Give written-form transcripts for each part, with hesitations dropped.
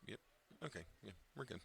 Yep. Okay. Yeah, we're good.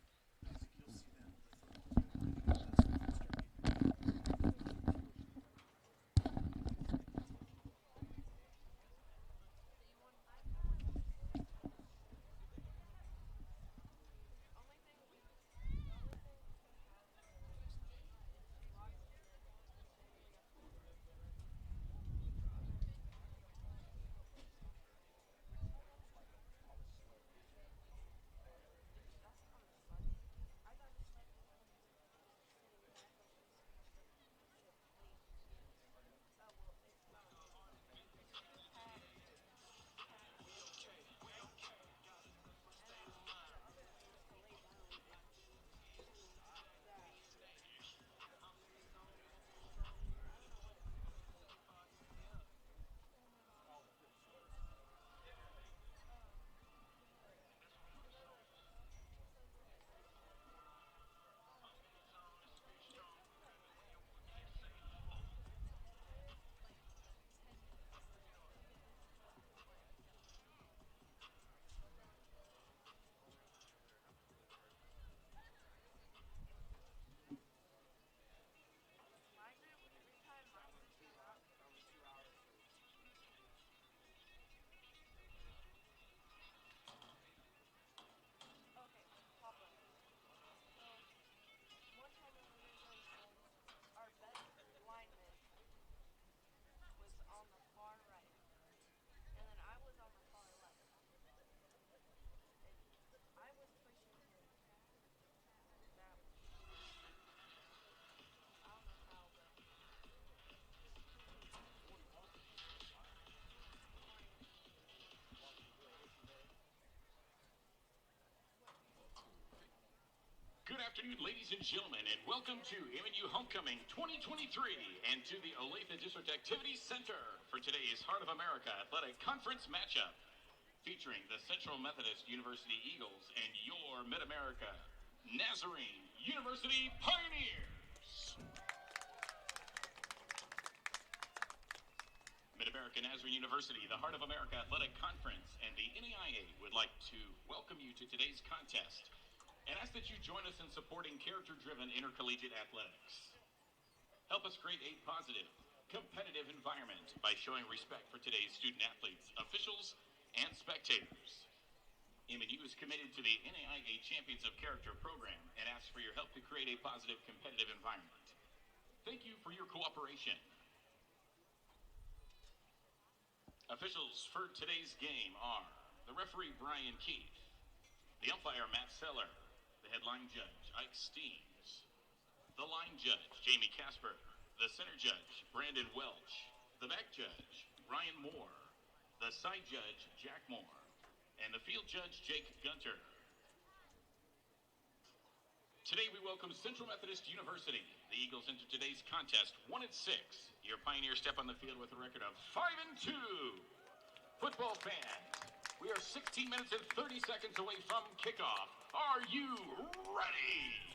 Good afternoon, ladies and gentlemen, and welcome to MNU Homecoming 2023 and to the Olathe District Activities Center for today's Heart of America Athletic Conference matchup featuring the Central Methodist University Eagles and your Mid-America Nazarene University Pioneers. Mid-America Nazarene University, the Heart of America Athletic Conference, and the NAIA would like to welcome you to today's contest and ask that you join us in supporting character-driven intercollegiate athletics. Help us create a positive, competitive environment by showing respect for today's student-athletes, officials, and spectators. MNU is committed to the NAIA Champions of Character program and asks for your help to create a positive, competitive environment. Thank you for your cooperation. Officials for today's game are the referee Brian Keith, the umpire Matt Seller, the headline judge Ike Steens, the line judge Jamie Casper, the center judge Brandon Welch, the back judge Ryan Moore, the side judge Jack Moore, and the field judge Jake Gunter. Today we welcome Central Methodist University. The Eagles enter today's contest 1-6. Your Pioneers step on the field with a record of 5-2. Football fans, we are 16 minutes and 30 seconds away from kickoff. Are you ready?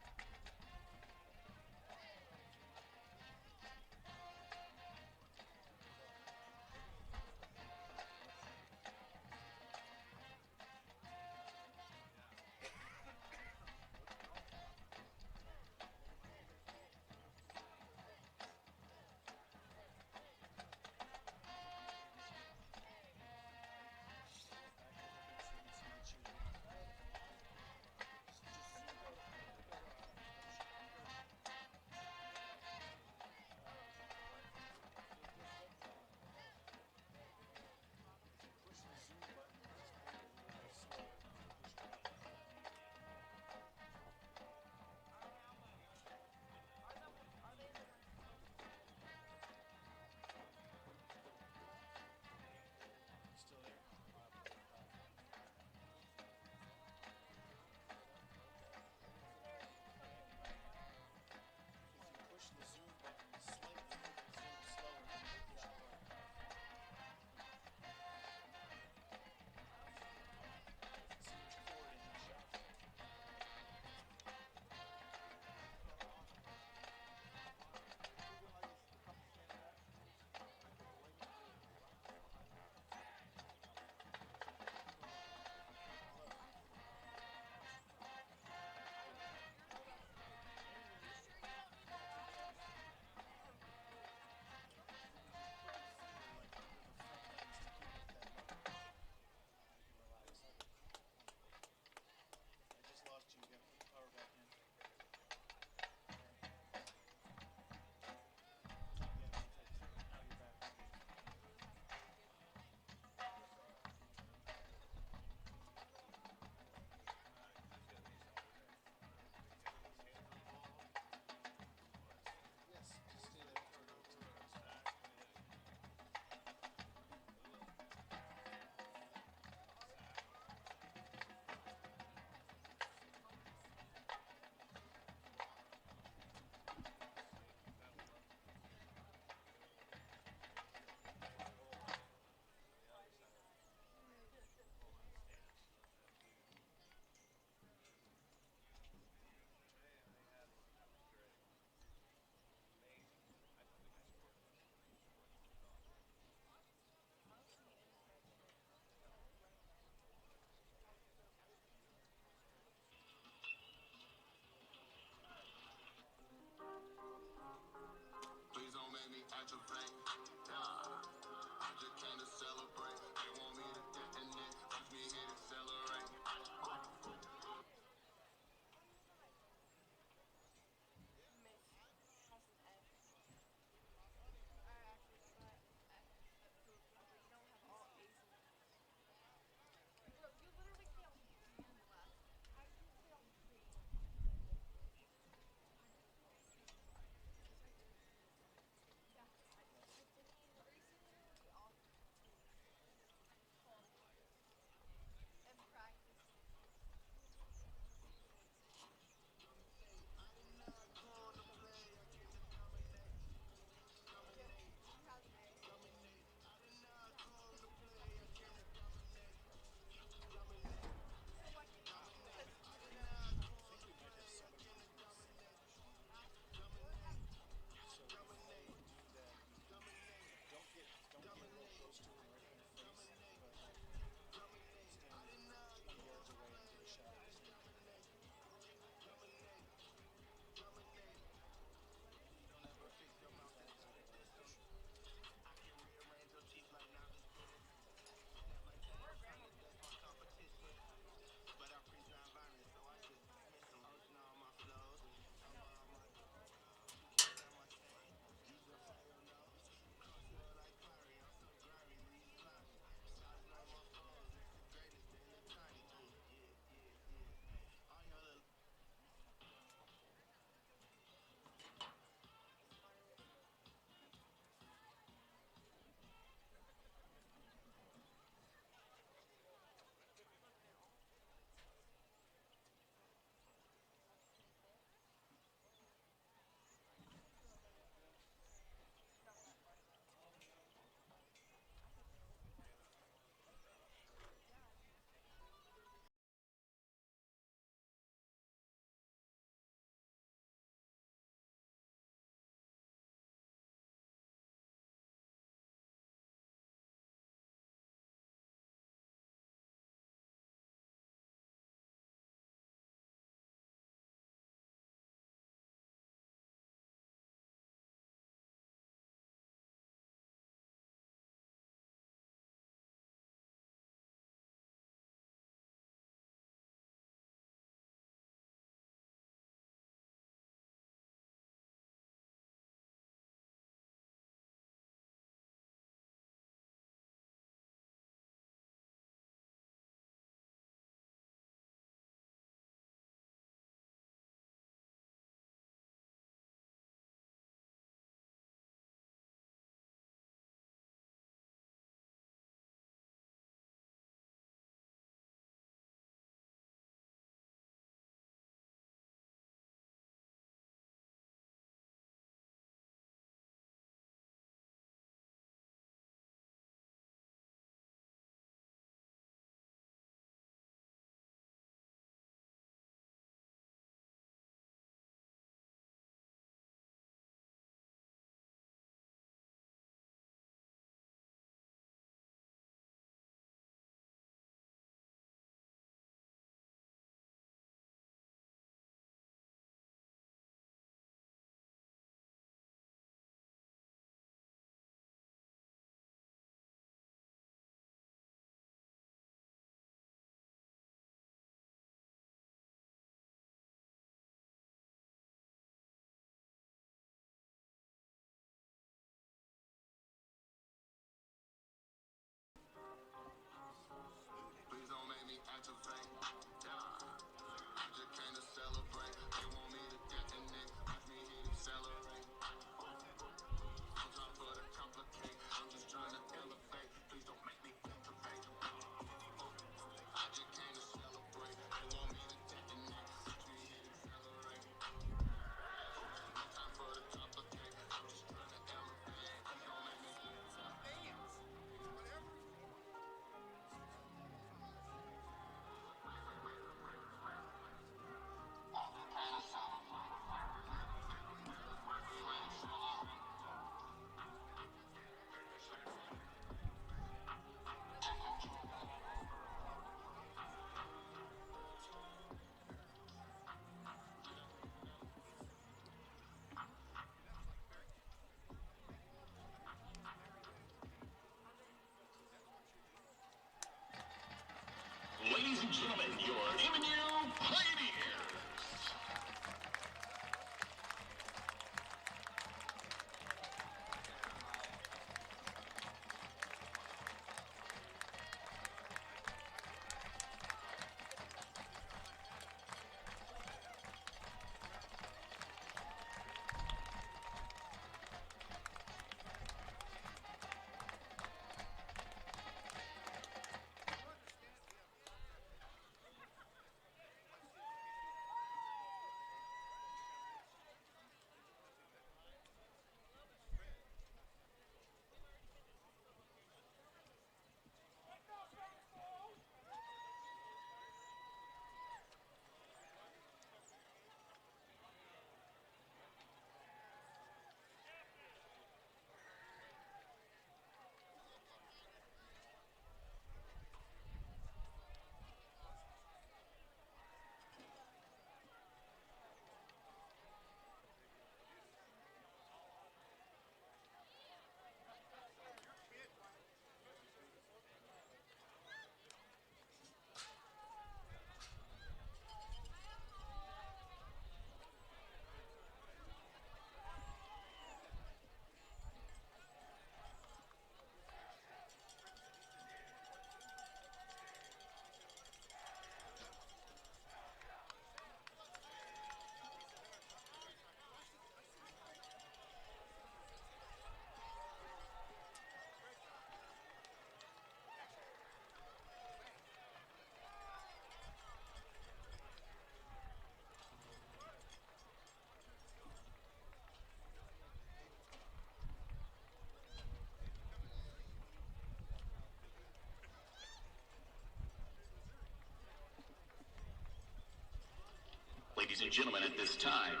and gentlemen, at this time,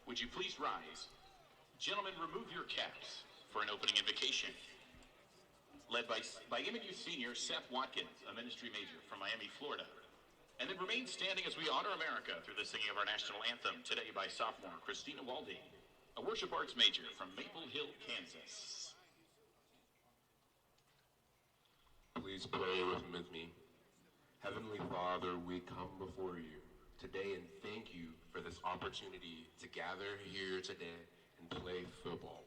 would you please rise? Gentlemen, remove your caps for an opening invocation. Led by MNU senior Seth Watkins, a ministry major from Miami, Florida. And then remain standing as we honor America through the singing of our national anthem, today by sophomore Christina Waldy, a worship arts major from Maple Hill, Kansas. Please pray with me. Heavenly Father, we come before you today and thank you for this opportunity to gather here today and play football.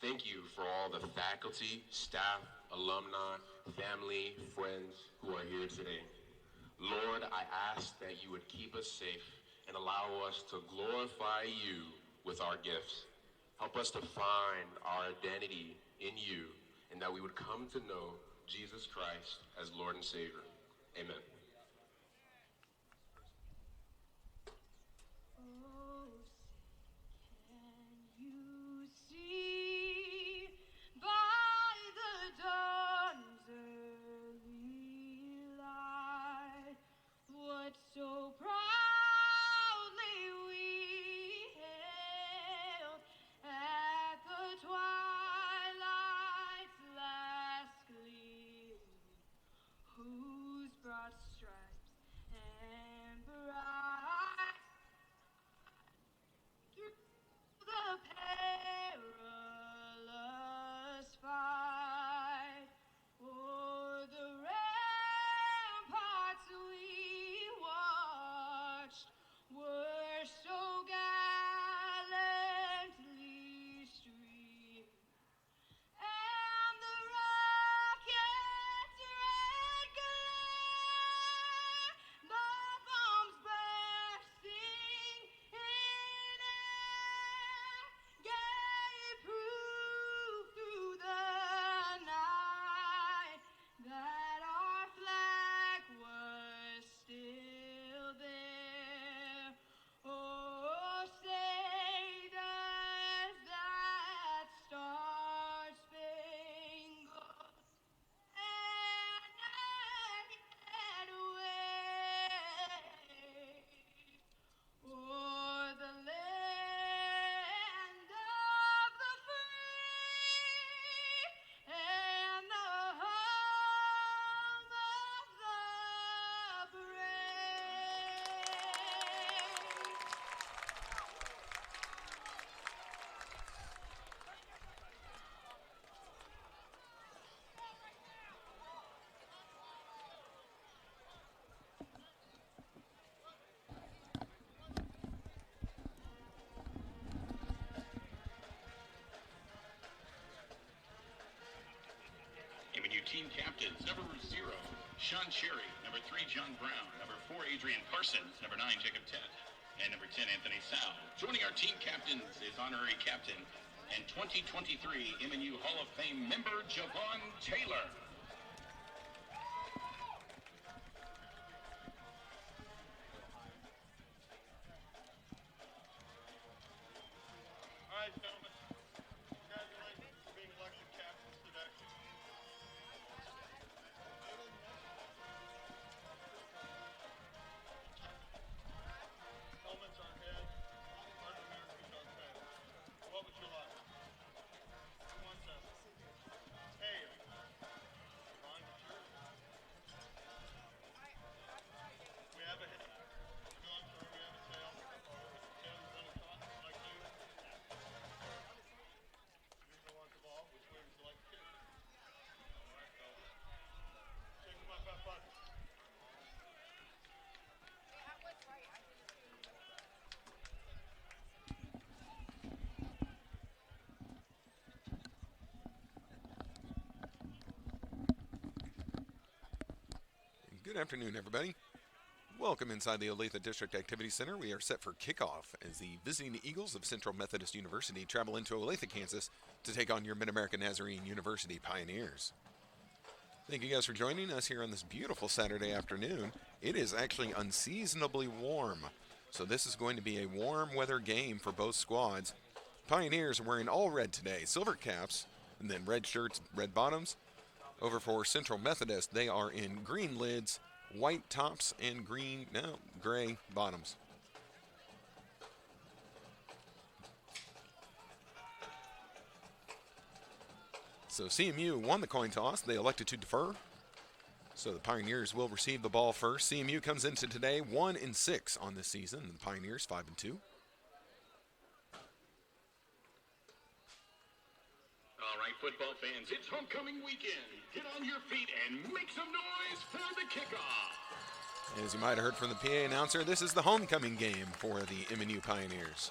Thank you for all the faculty, staff, alumni, family, friends who are here today. Lord, I ask that you would keep us safe and allow us to glorify you with our gifts. Help us to find our identity in you and that we would come to know Jesus Christ as Lord and Savior. Amen. So proudly we hailed at the twilight's last gleam, whose broad stripes and bright through the perilous fight o'er the ramparts we were so gallantly streamed, and the rocket's red glare, the bombs bursting in air, gave proof through the night that our flag was still there. Oh, say does that star-spangled banner yet wave o'er the land of the free and the home of the brave? MNU team captains, number 0, Sean Cherry, number 3, John Brown, number 4, Adrian Parsons, number 9, Jacob Ted, and number 10, Anthony Sal. Joining our team captains is honorary captain and 2023 MNU Hall of Fame member Javon Taylor. All right, gentlemen. Congratulations for being elected captains today. Helmets on head, Heart of America's on face. What would you like? Who wants that? Hey, Ron, it's yours. We have a head. No, I'm sorry, we have a tail. Tail's really taut, like you. You're gonna want the ball. Which way would you like to kick? All right, fellas. Shake my back button. Good afternoon, everybody. Welcome inside the Olathe District Activity Center. We are set for kickoff as the visiting Eagles of Central Methodist University travel into Olathe, Kansas to take on your Mid-American Nazarene University Pioneers. Thank you guys for joining us here on this beautiful Saturday afternoon. It is actually unseasonably warm, so this is going to be a warm weather game for both squads. Pioneers are wearing all red today, silver caps, and then red shirts, red bottoms. Over for Central Methodist, they are in green lids, white tops and gray bottoms. So CMU won the coin toss. They elected to defer. So the Pioneers will receive the ball first. CMU comes into today 1-6 on this season. And the Pioneers 5-2. All right, football fans, it's homecoming weekend. Get on your feet and make some noise for the kickoff. As you might have heard from the PA announcer, this is the homecoming game for the MNU Pioneers.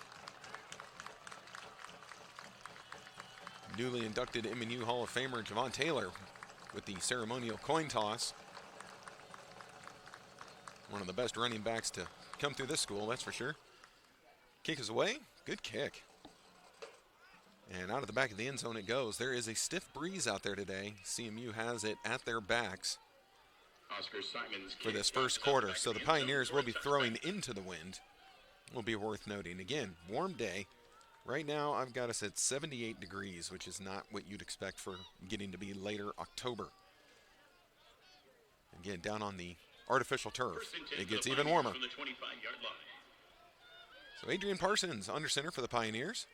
Newly inducted MNU Hall of Famer Javon Taylor with the ceremonial coin toss. One of the best running backs to come through this school, that's for sure. Kick is away. Good kick. And out of the back of the end zone it goes. There is a stiff breeze out there today. CMU has it at their backs for this first quarter. So the Pioneers will be throwing into the wind. Will be worth noting. Again, warm day. Right now I've got us at 78 degrees, which is not what you'd expect for getting to be later October. Again, down on the artificial turf, it gets even warmer. So Adrian Parsons under center for the Pioneers.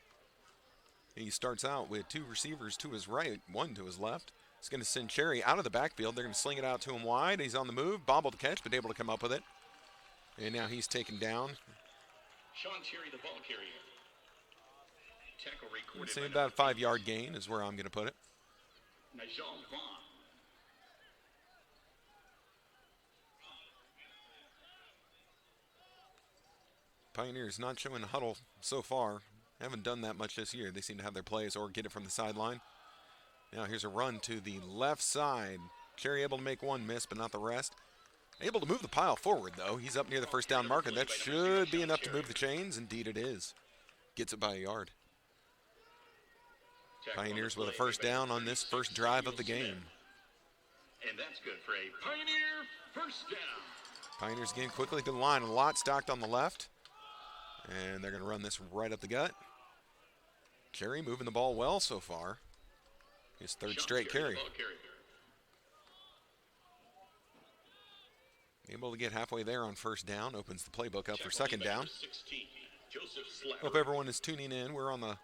He starts out with two receivers to his right, one to his left. He's going to send Cherry out of the backfield. They're going to sling it out to him wide. He's on the move, bobbled to catch, but able to come up with it. And now he's taken down. Sean Cherry, the ball carrier. Tackle recorded. Say about a 5-yard gain is where I'm going to put it. Najal Vaughn. Pioneers not showing a huddle so far. Haven't done that much this year. They seem to have their plays or get it from the sideline. Now here's a run to the left side. Cherry able to make one miss, but not the rest. Able to move the pile forward, though. He's up near the first down marker. That should be enough to move the chains. Indeed it is. Gets it by a yard. Pioneers with a first down on this first drive of the game. And that's good for a Pioneer first down. Pioneers getting quickly to the line. A lot stocked on the left. And they're going to run this right up the gut. Cherry moving the ball well so far. His third straight carry. Able to get halfway there on first down. Opens the playbook up for second down. Hope everyone is tuning in. We're on the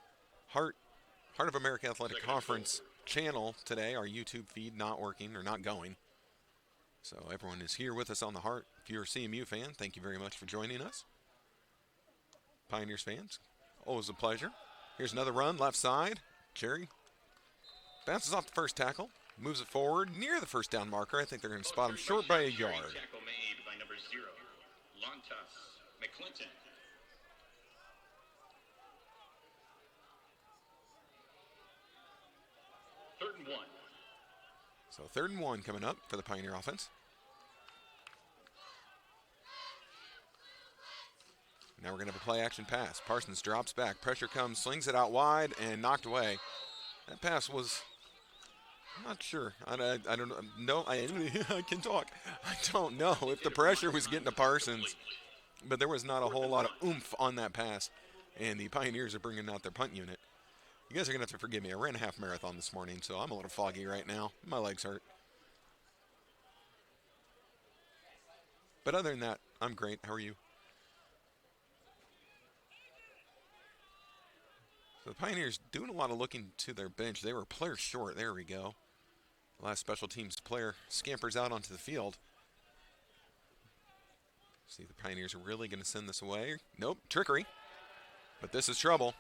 Heart of America Athletic Conference channel today. Our YouTube feed not working or not going. So everyone is here with us on the Heart. If you're a CMU fan, thank you very much for joining us. Pioneers fans, always a pleasure. Here's another run, left side. Cherry bounces off the first tackle, moves it forward near the first down marker. I think they're going to spot him short by a yard. Tackle made by number 0, Lontas McClinton. Third and 1. So 3rd and 1 coming up for the Pioneer offense. Now we're going to have a play-action pass. Parsons drops back. Pressure comes, slings it out wide, and knocked away. That pass was, I'm not sure. I don't know. I can talk. I don't know if the pressure was getting to Parsons, but there was not a whole lot of oomph on that pass, and the Pioneers are bringing out their punt unit. You guys are going to have to forgive me. I ran a half marathon this morning, so I'm a little foggy right now. My legs hurt. But other than that, I'm great. How are you? So the Pioneers doing a lot of looking to their bench. They were players short. There we go. The last special teams player scampers out onto the field. See, the Pioneers are really going to send this away. Nope, trickery. But this is trouble.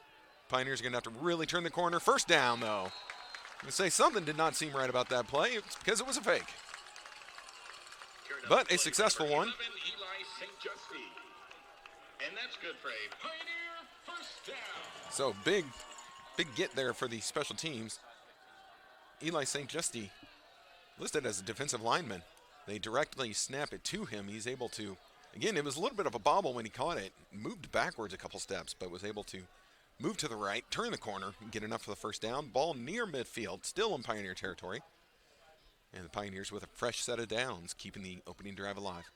Pioneers are going to have to really turn the corner. First down, though. I'm going to say something did not seem right about that play. It's because it was a fake. But a successful one. 11, Eli St. Justy. And that's good for a Pioneer first down. So big get there for the special teams. Eli St. Justy listed as a defensive lineman. They directly snap it to him. He's able to, again, it was a little bit of a bobble when he caught it. Moved backwards a couple steps, but was able to move to the right, turn the corner, and get enough for the first down. Ball near midfield, still in Pioneer territory. And the Pioneers with a fresh set of downs, keeping the opening drive alive.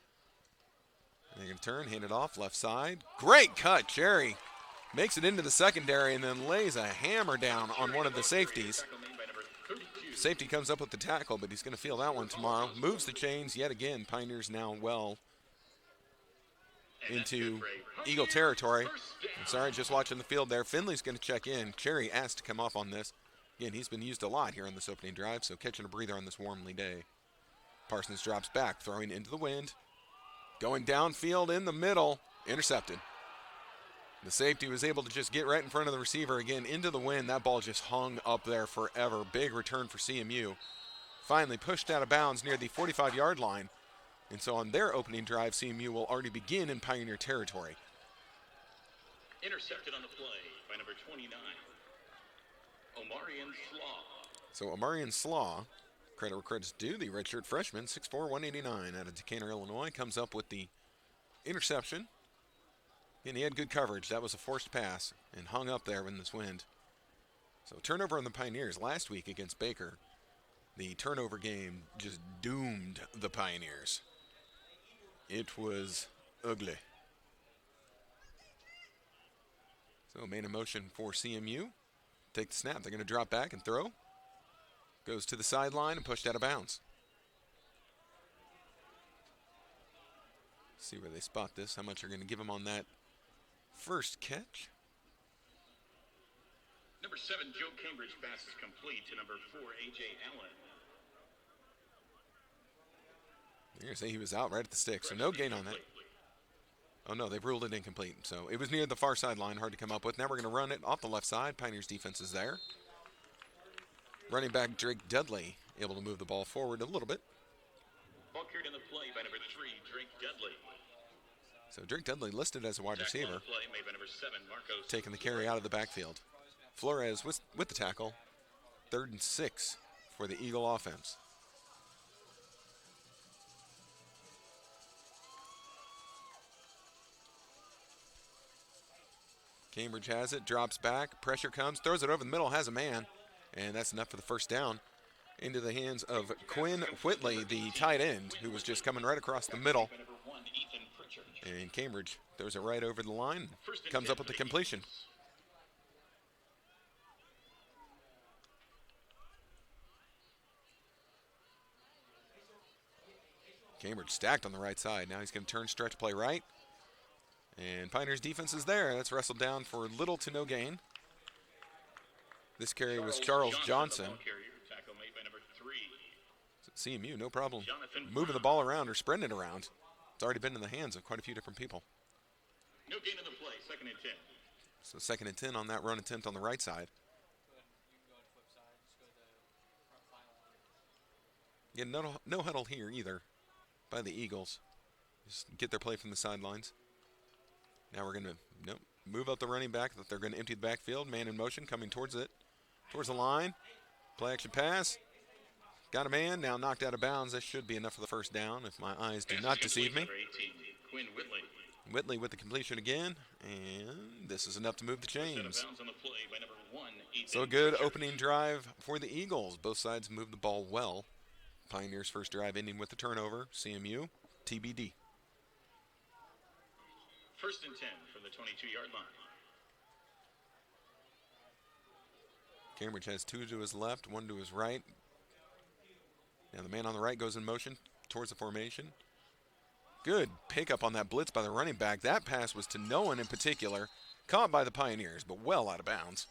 And they're going to turn, hand it off, left side. Great cut, Cherry. Makes it into the secondary and then lays a hammer down on one of the safeties. Safety comes up with the tackle, but he's going to feel that one tomorrow. Moves the chains yet again. Pioneers now well into Eagle territory. I'm sorry, just watching the field there. Finley's going to check in. Cherry asked to come off on this. Again, he's been used a lot here on this opening drive, so catching a breather on this warmly day. Parsons drops back, throwing into the wind. Going downfield in the middle, intercepted. The safety was able to just get right in front of the receiver again into the wind. That ball just hung up there forever. Big return for CMU. Finally pushed out of bounds near the 45-yard line. And so on their opening drive, CMU will already begin in Pioneer territory. Intercepted on the play by number 29, Omarion Slaw. So Omarion Slaw, credit where credit's due, the redshirt freshman, 6'4", 189 out of Decatur, Illinois, comes up with the interception. And he had good coverage. That was a forced pass and hung up there in this wind. So turnover on the Pioneers last week against Baker. The turnover game just doomed the Pioneers. It was ugly. So main in motion for CMU. Take the snap. They're going to drop back and throw. Goes to the sideline and pushed out of bounds. See where they spot this. How much they're going to give them on that first catch. Number 7, Joe Cambridge pass is complete to number 4, A.J. Allen. You're going to say he was out right at the stick, so no gain on that. Oh, no, they've ruled it incomplete. So it was near the far sideline, hard to come up with. Now we're going to run it off the left side. Pioneers defense is there. Running back Drake Dudley able to move the ball forward a little bit. Ball carried in the play by number 3, Drake Dudley. So Drake Dudley listed as a wide receiver. Play made by number 7, Marcos. Taking the carry out of the backfield. Flores with the tackle. 3rd and 6 for the Eagle offense. Cambridge has it, drops back, pressure comes, throws it over the middle, has a man, and that's enough for the first down. Into the hands of Quinn Whitley, the tight end, who was just coming right across the middle. And Cambridge throws it right over the line, comes up with the completion. Cambridge stacked on the right side. Now he's going to turn stretch play right. And Pioneers defense is there. That's wrestled down for little to no gain. This carry was Charles Johnson. So CMU, no problem moving the ball around or spreading it around. It's already been in the hands of quite a few different people. No gain in the play, 2nd and 10. So 2nd and 10 on that run attempt on the right side. Again, no huddle here either by the Eagles. Just get their play from the sidelines. Now we're going to move up the running back. That they're going to empty the backfield. Man in motion coming towards it. Towards the line. Play action pass. Got a man. Now knocked out of bounds. That should be enough for the first down if my eyes do not deceive me. 18, Quinn Whitley. Whitley with the completion again. And this is enough to move the chains. So a good opening drive for the Eagles. Both sides move the ball well. Pioneers' first drive ending with the turnover. CMU, TBD. 1st and 10 from the 22-yard line. Cambridge has 2 to his left, 1 to his right. Now the man on the right goes in motion towards the formation. Good pickup on that blitz by the running back. That pass was to no one in particular. Caught by the Pioneers, but well out of bounds.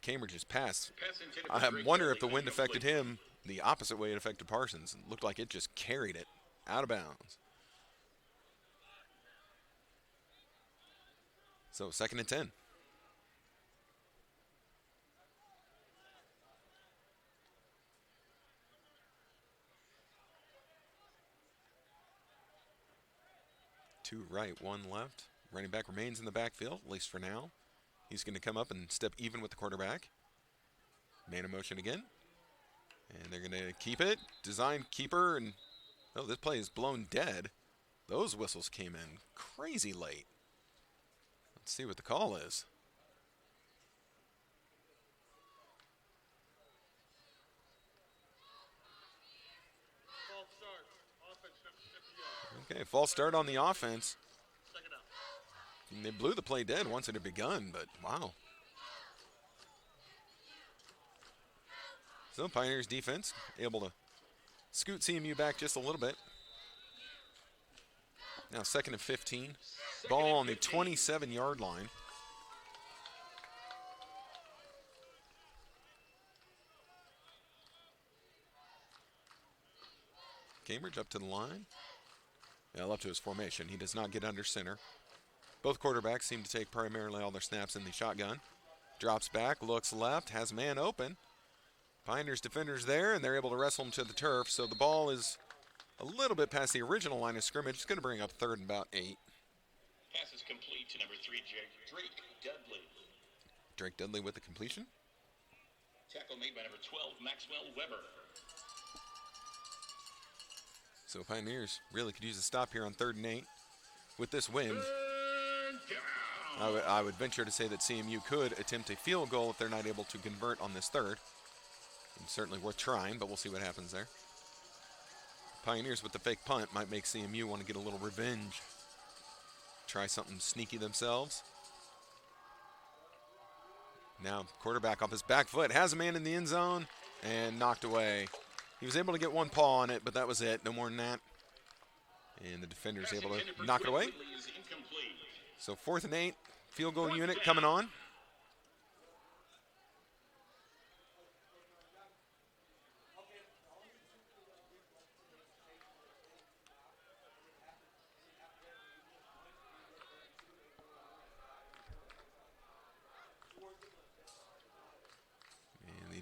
Cambridge's pass. I wonder if the wind affected him the opposite way it affected Parsons. It looked like it just carried it out of bounds. So 2nd and 10. Two right, 1 left. Running back remains in the backfield, at least for now. He's going to come up and step even with the quarterback. Man in motion again. And they're going to keep it. Design keeper. And oh, this play is blown dead. Those whistles came in crazy late. Let's see what the call is. False start. Offense, number 58. Okay, false start on the offense. 2nd out. And they blew the play dead once it had begun, but wow. So Pioneers defense able to scoot CMU back just a little bit. Now 2nd and 15. Ball on the 27-yard line. Cambridge up to the line. Yeah, up to his formation. He does not get under center. Both quarterbacks seem to take primarily all their snaps in the shotgun. Drops back, looks left, has a man open. Pioneers defenders there, and they're able to wrestle him to the turf. So the ball is a little bit past the original line of scrimmage. It's going to bring up 3rd and about 8. Pass is complete to number 3, Drake Dudley. Drake Dudley with the completion. Tackle made by number 12, Maxwell Weber. So Pioneers really could use a stop here on 3rd and 8 with this wind. I would venture to say that CMU could attempt a field goal if they're not able to convert on this 3rd. And certainly worth trying, but we'll see what happens there. Pioneers with the fake punt might make CMU want to get a little revenge. Try something sneaky themselves. Now quarterback off his back foot, has a man in the end zone, and knocked away. He was able to get one paw on it, but that was it. No more than that. And the defender's able to knock it away. So 4th and 8, field goal unit coming on.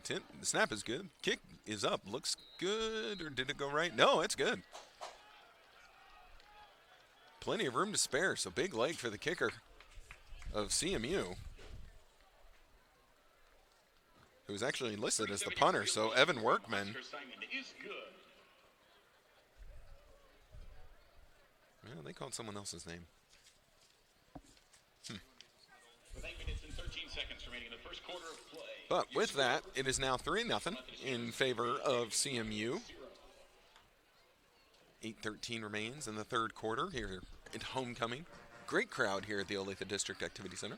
And the snap is good. Kick is up. Looks good. Or did it go right? No, it's good. Plenty of room to spare, so big leg for the kicker of CMU, who's actually listed as the punter, so Evan Workman. Well, they called someone else's name. With 8 minutes and 13 seconds remaining in the first quarter of play. But with that, it is now 3-0 in favor of CMU. 8:13 remains in the 3rd quarter here at homecoming. Great crowd here at the Olathe District Activity Center.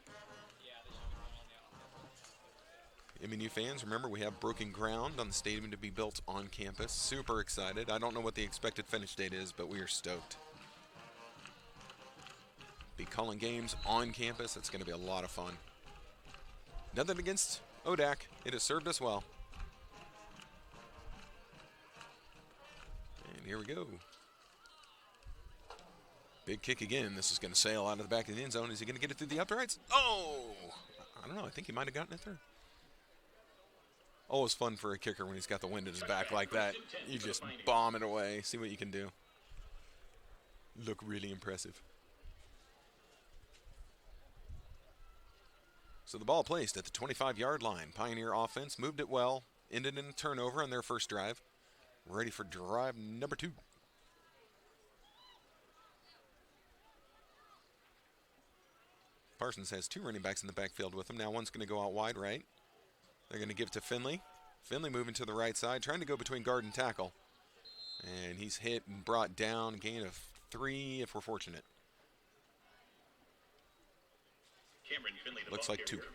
MNU fans, remember we have broken ground on the stadium to be built on campus. Super excited. I don't know what the expected finish date is, but we are stoked. Be calling games on campus. It's going to be a lot of fun. Nothing against ODAC. It has served us well. And here we go. Big kick again. This is going to sail out of the back of the end zone. Is he going to get it through the uprights? Oh! I don't know. I think he might have gotten it through. Always fun for a kicker when he's got the wind at his back like that. You just bomb it away. See what you can do. Look really impressive. So the ball placed at the 25-yard line. Pioneer offense moved it well. Ended in a turnover on their first drive. Ready for drive number 2. Parsons has 2 running backs in the backfield with him. Now one's going to go out wide right. They're going to give it to Finley. Finley moving to the right side, trying to go between guard and tackle. And he's hit and brought down, gain of 3 if we're fortunate. Cameron Finley, the looks ball like 2. carrier.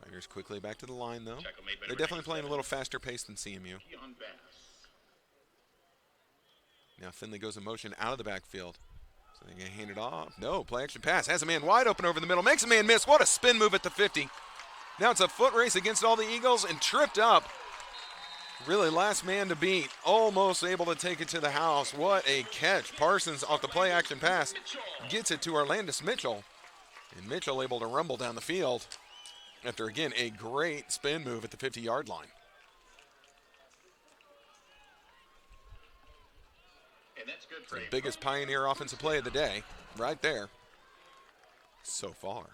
Pioneers quickly back to the line, though. Tackle made by They're number definitely playing a 97. little faster pace than CMU. Keon Bass. Now Finley goes in motion out of the backfield. So they're going to hand it off. No, play action pass. Has a man wide open over the middle. Makes a man miss. What a spin move at the 50. Now it's a foot race against all the Eagles and tripped up. Really last man to beat. Almost able to take it to the house. What a catch. Parsons off the play action pass gets it to Orlandis Mitchell. And Mitchell able to rumble down the field after, again, a great spin move at the 50-yard line. And that's good for The biggest Pioneer offensive play of the day, right there, so far.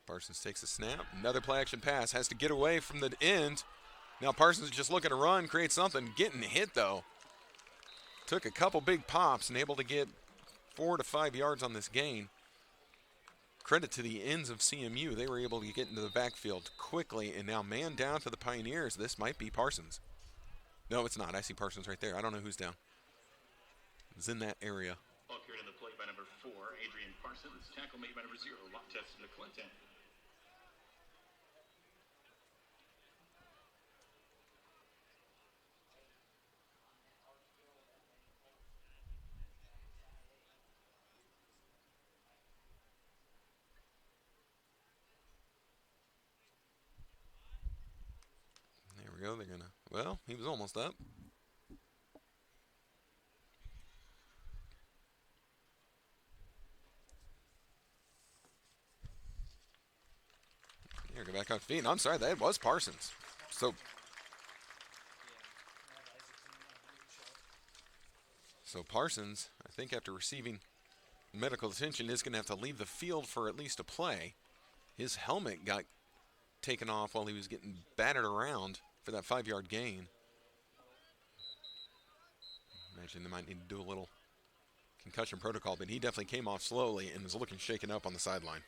Parsons takes a snap. Another play action pass. Has to get away from the end. Now Parsons is just looking to run, create something. Getting hit, though. Took a couple big pops and able to get 4 to 5 yards on this gain. Credit to the ends of CMU. They were able to get into the backfield quickly, and now man down to the Pioneers. This might be Parsons. No, it's not. I see Parsons right there. I don't know who's down. It's in that area. Ball carried in the play by number 4, Adrian Parsons. Tackle made by number 0, Lottes McClinton. There we go. They're going to, well, he was almost up. Here, go back on feet. I'm sorry, that was Parsons. So Parsons, I think after receiving medical attention, is going to have to leave the field for at least a play. His helmet got taken off while he was getting battered around for that 5-yard gain. Imagine they might need to do a little concussion protocol, but he definitely came off slowly and was looking shaken up on the sideline.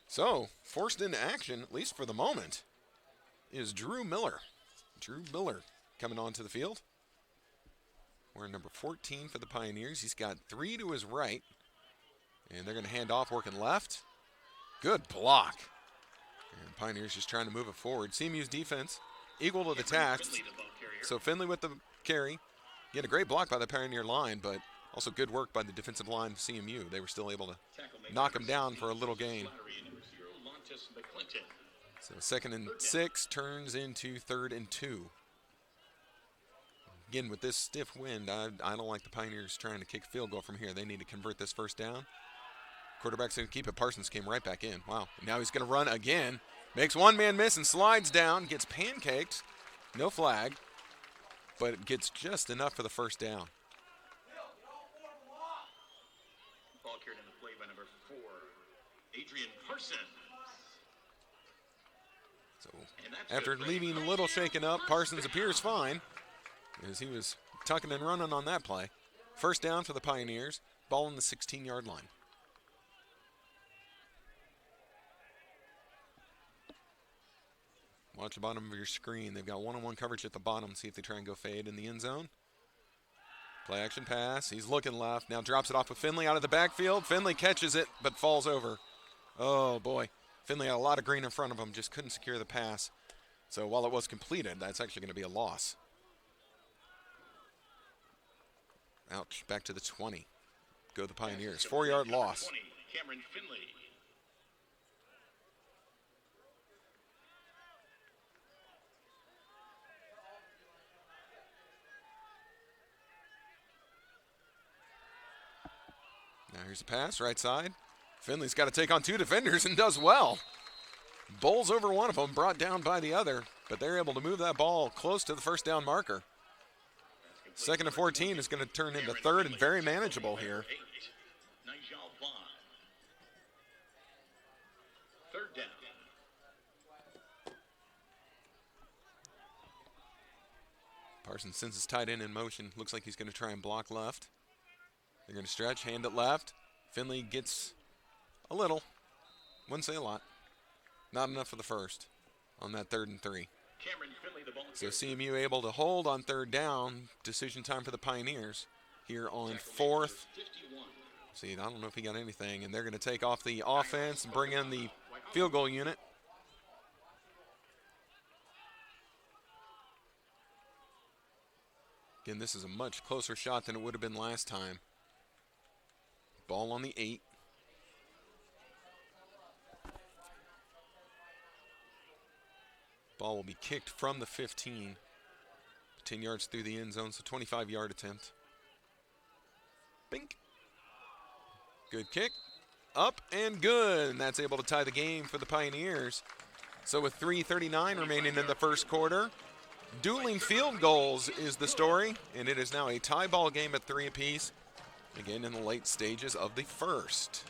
So, forced into action, at least for the moment, is Drew Miller. Drew Miller coming onto the field. Wearing number 14 for the Pioneers. He's got 3 to his right. And they're going to hand off working left. Good block. And Pioneers just trying to move it forward. CMU's defense equal to the task. So Finley with the carry. He had a great block by the Pioneer line, but also good work by the defensive line of CMU. They were still able to knock him down for a little gain. So 2nd and 6 turns into 3rd and 2. Again, with this stiff wind, I don't like the Pioneers trying to kick a field goal from here. They need to convert this first down. Quarterback's going to keep it. Parsons came right back in. Wow. Now he's going to run again. Makes one man miss and slides down. Gets pancaked. No flag. But it gets just enough for the first down. Ball carried in the play by number 4, Adrian Parsons. So after leaving a little shaken up, Parsons appears fine as he was tucking and running on that play. First down for the Pioneers. Ball on the 16-yard line. Watch the bottom of your screen. They've got one-on-one coverage at the bottom. See if they try and go fade in the end zone. Play action pass. He's looking left. Now drops it off with Finley out of the backfield. Finley catches it but falls over. Oh, boy. Finley had a lot of green in front of him. Just couldn't secure the pass. So while it was completed, that's actually going to be a loss. Ouch. Back to the 20. Go the Pioneers. 4-yard loss. 20, Cameron Finley. Now here's a pass, right side. Finley's got to take on 2 defenders and does well. Bowls over one of them, brought down by the other, but they're able to move that ball close to the first down marker. 2nd and 14 is going to turn into 3rd and very manageable here. 3rd down. Parsons sends his tight end in motion. Looks like he's going to try and block left. They're going to stretch, hand it left. Finley gets a little. Wouldn't say a lot. Not enough for the first on that 3rd and 3. Cameron Finley, the ball So CMU able to hold on 3rd down. Decision time for the Pioneers here on 4th. 51. See, I don't know if he got anything. And they're going to take off the offense and bring in the field goal unit. Again, this is a much closer shot than it would have been last time. Ball on the 8. Ball will be kicked from the 15. 10 yards through the end zone, so 25-yard attempt. Bink. Good kick. Up and good. And that's able to tie the game for the Pioneers. So with 3:39 remaining in the first quarter, dueling field goals is the story, and it is now a tie ball game at 3 apiece. Again, in the late stages of the first.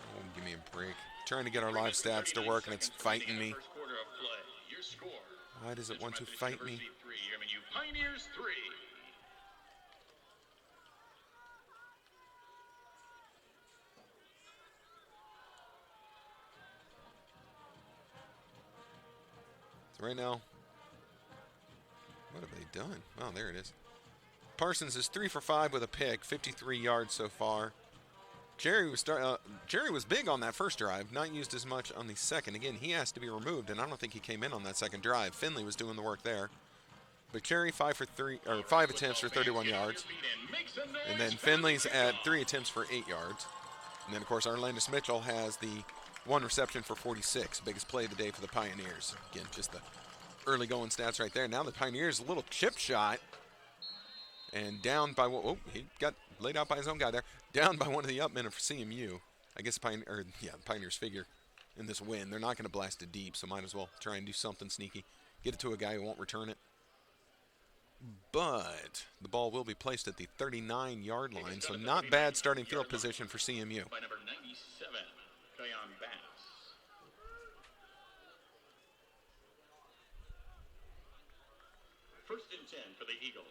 Oh, give me a break. Trying to get our live stats to work, and it's fighting me. Why does it want to Methodist fight me? University 3, MNU Pioneers 3. So right now, what have they done? Oh, there it is. Parsons is 3 for 5 with a pick, 53 yards so far. Jerry was big on that first drive, not used as much on the second. Again, he has to be removed, and I don't think he came in on that second drive. Finley was doing the work there. But Jerry 5 attempts for 31 yards. And then Finley's at 3 attempts for 8 yards. And then, of course, Arlandis Mitchell has the 1 reception for 46. Biggest play of the day for the Pioneers. Again, just the early going stats right there. Now the Pioneers, a little chip shot. And down by, oh, he got laid out by his own guy there. Down by one of the up men for CMU. I guess the Pioneers figure in this win, they're not going to blast it deep, so might as well try and do something sneaky. Get it to a guy who won't return it. But the ball will be placed at the 39-yard line, so not bad starting field position for CMU. By number 97, Kayon Bass. First and 10 for the Eagles.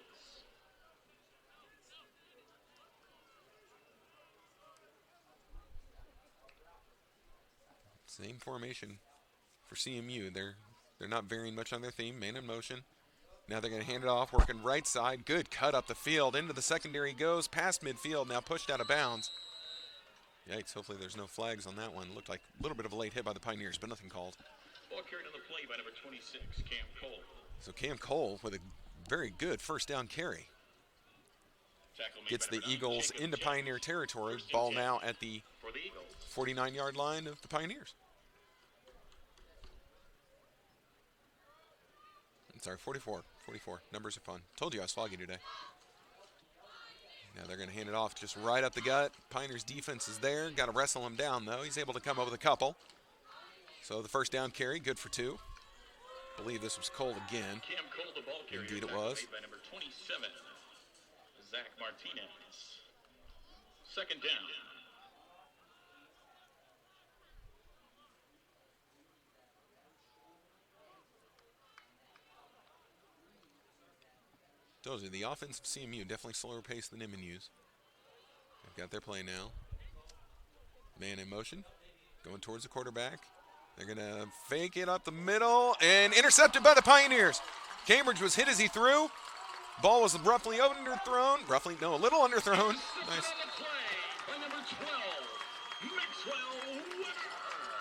Same formation for CMU. They're not varying much on their theme, man in motion. Now they're going to hand it off, working right side. Good cut up the field. Into the secondary goes, past midfield, now pushed out of bounds. Yikes, hopefully there's no flags on that one. Looked like a little bit of a late hit by the Pioneers, but nothing called. Ball carried on the play by number 26, Cam Cole. So Cam Cole with a very good first down carry. Gets the Eagles into Pioneer territory. Ball now at the 49-yard line of the Pioneers. Sorry, 44. Numbers are fun. Told you I was foggy today. Now they're going to hand it off just right up the gut. Pioneers defense is there. Got to wrestle him down, though. He's able to come up with a couple. So the first down carry, good for 2. Believe this was Cole again. Cam Cole, the ball carrier. Indeed it was. By number 27, Zach Martinez. Second down. Told you, the offense of CMU definitely slower pace than MNU's. They've got their play now. Man in motion, going towards the quarterback. They're going to fake it up the middle and intercepted by the Pioneers. Cambridge was hit as he threw. Ball was roughly underthrown. A little underthrown. Nice.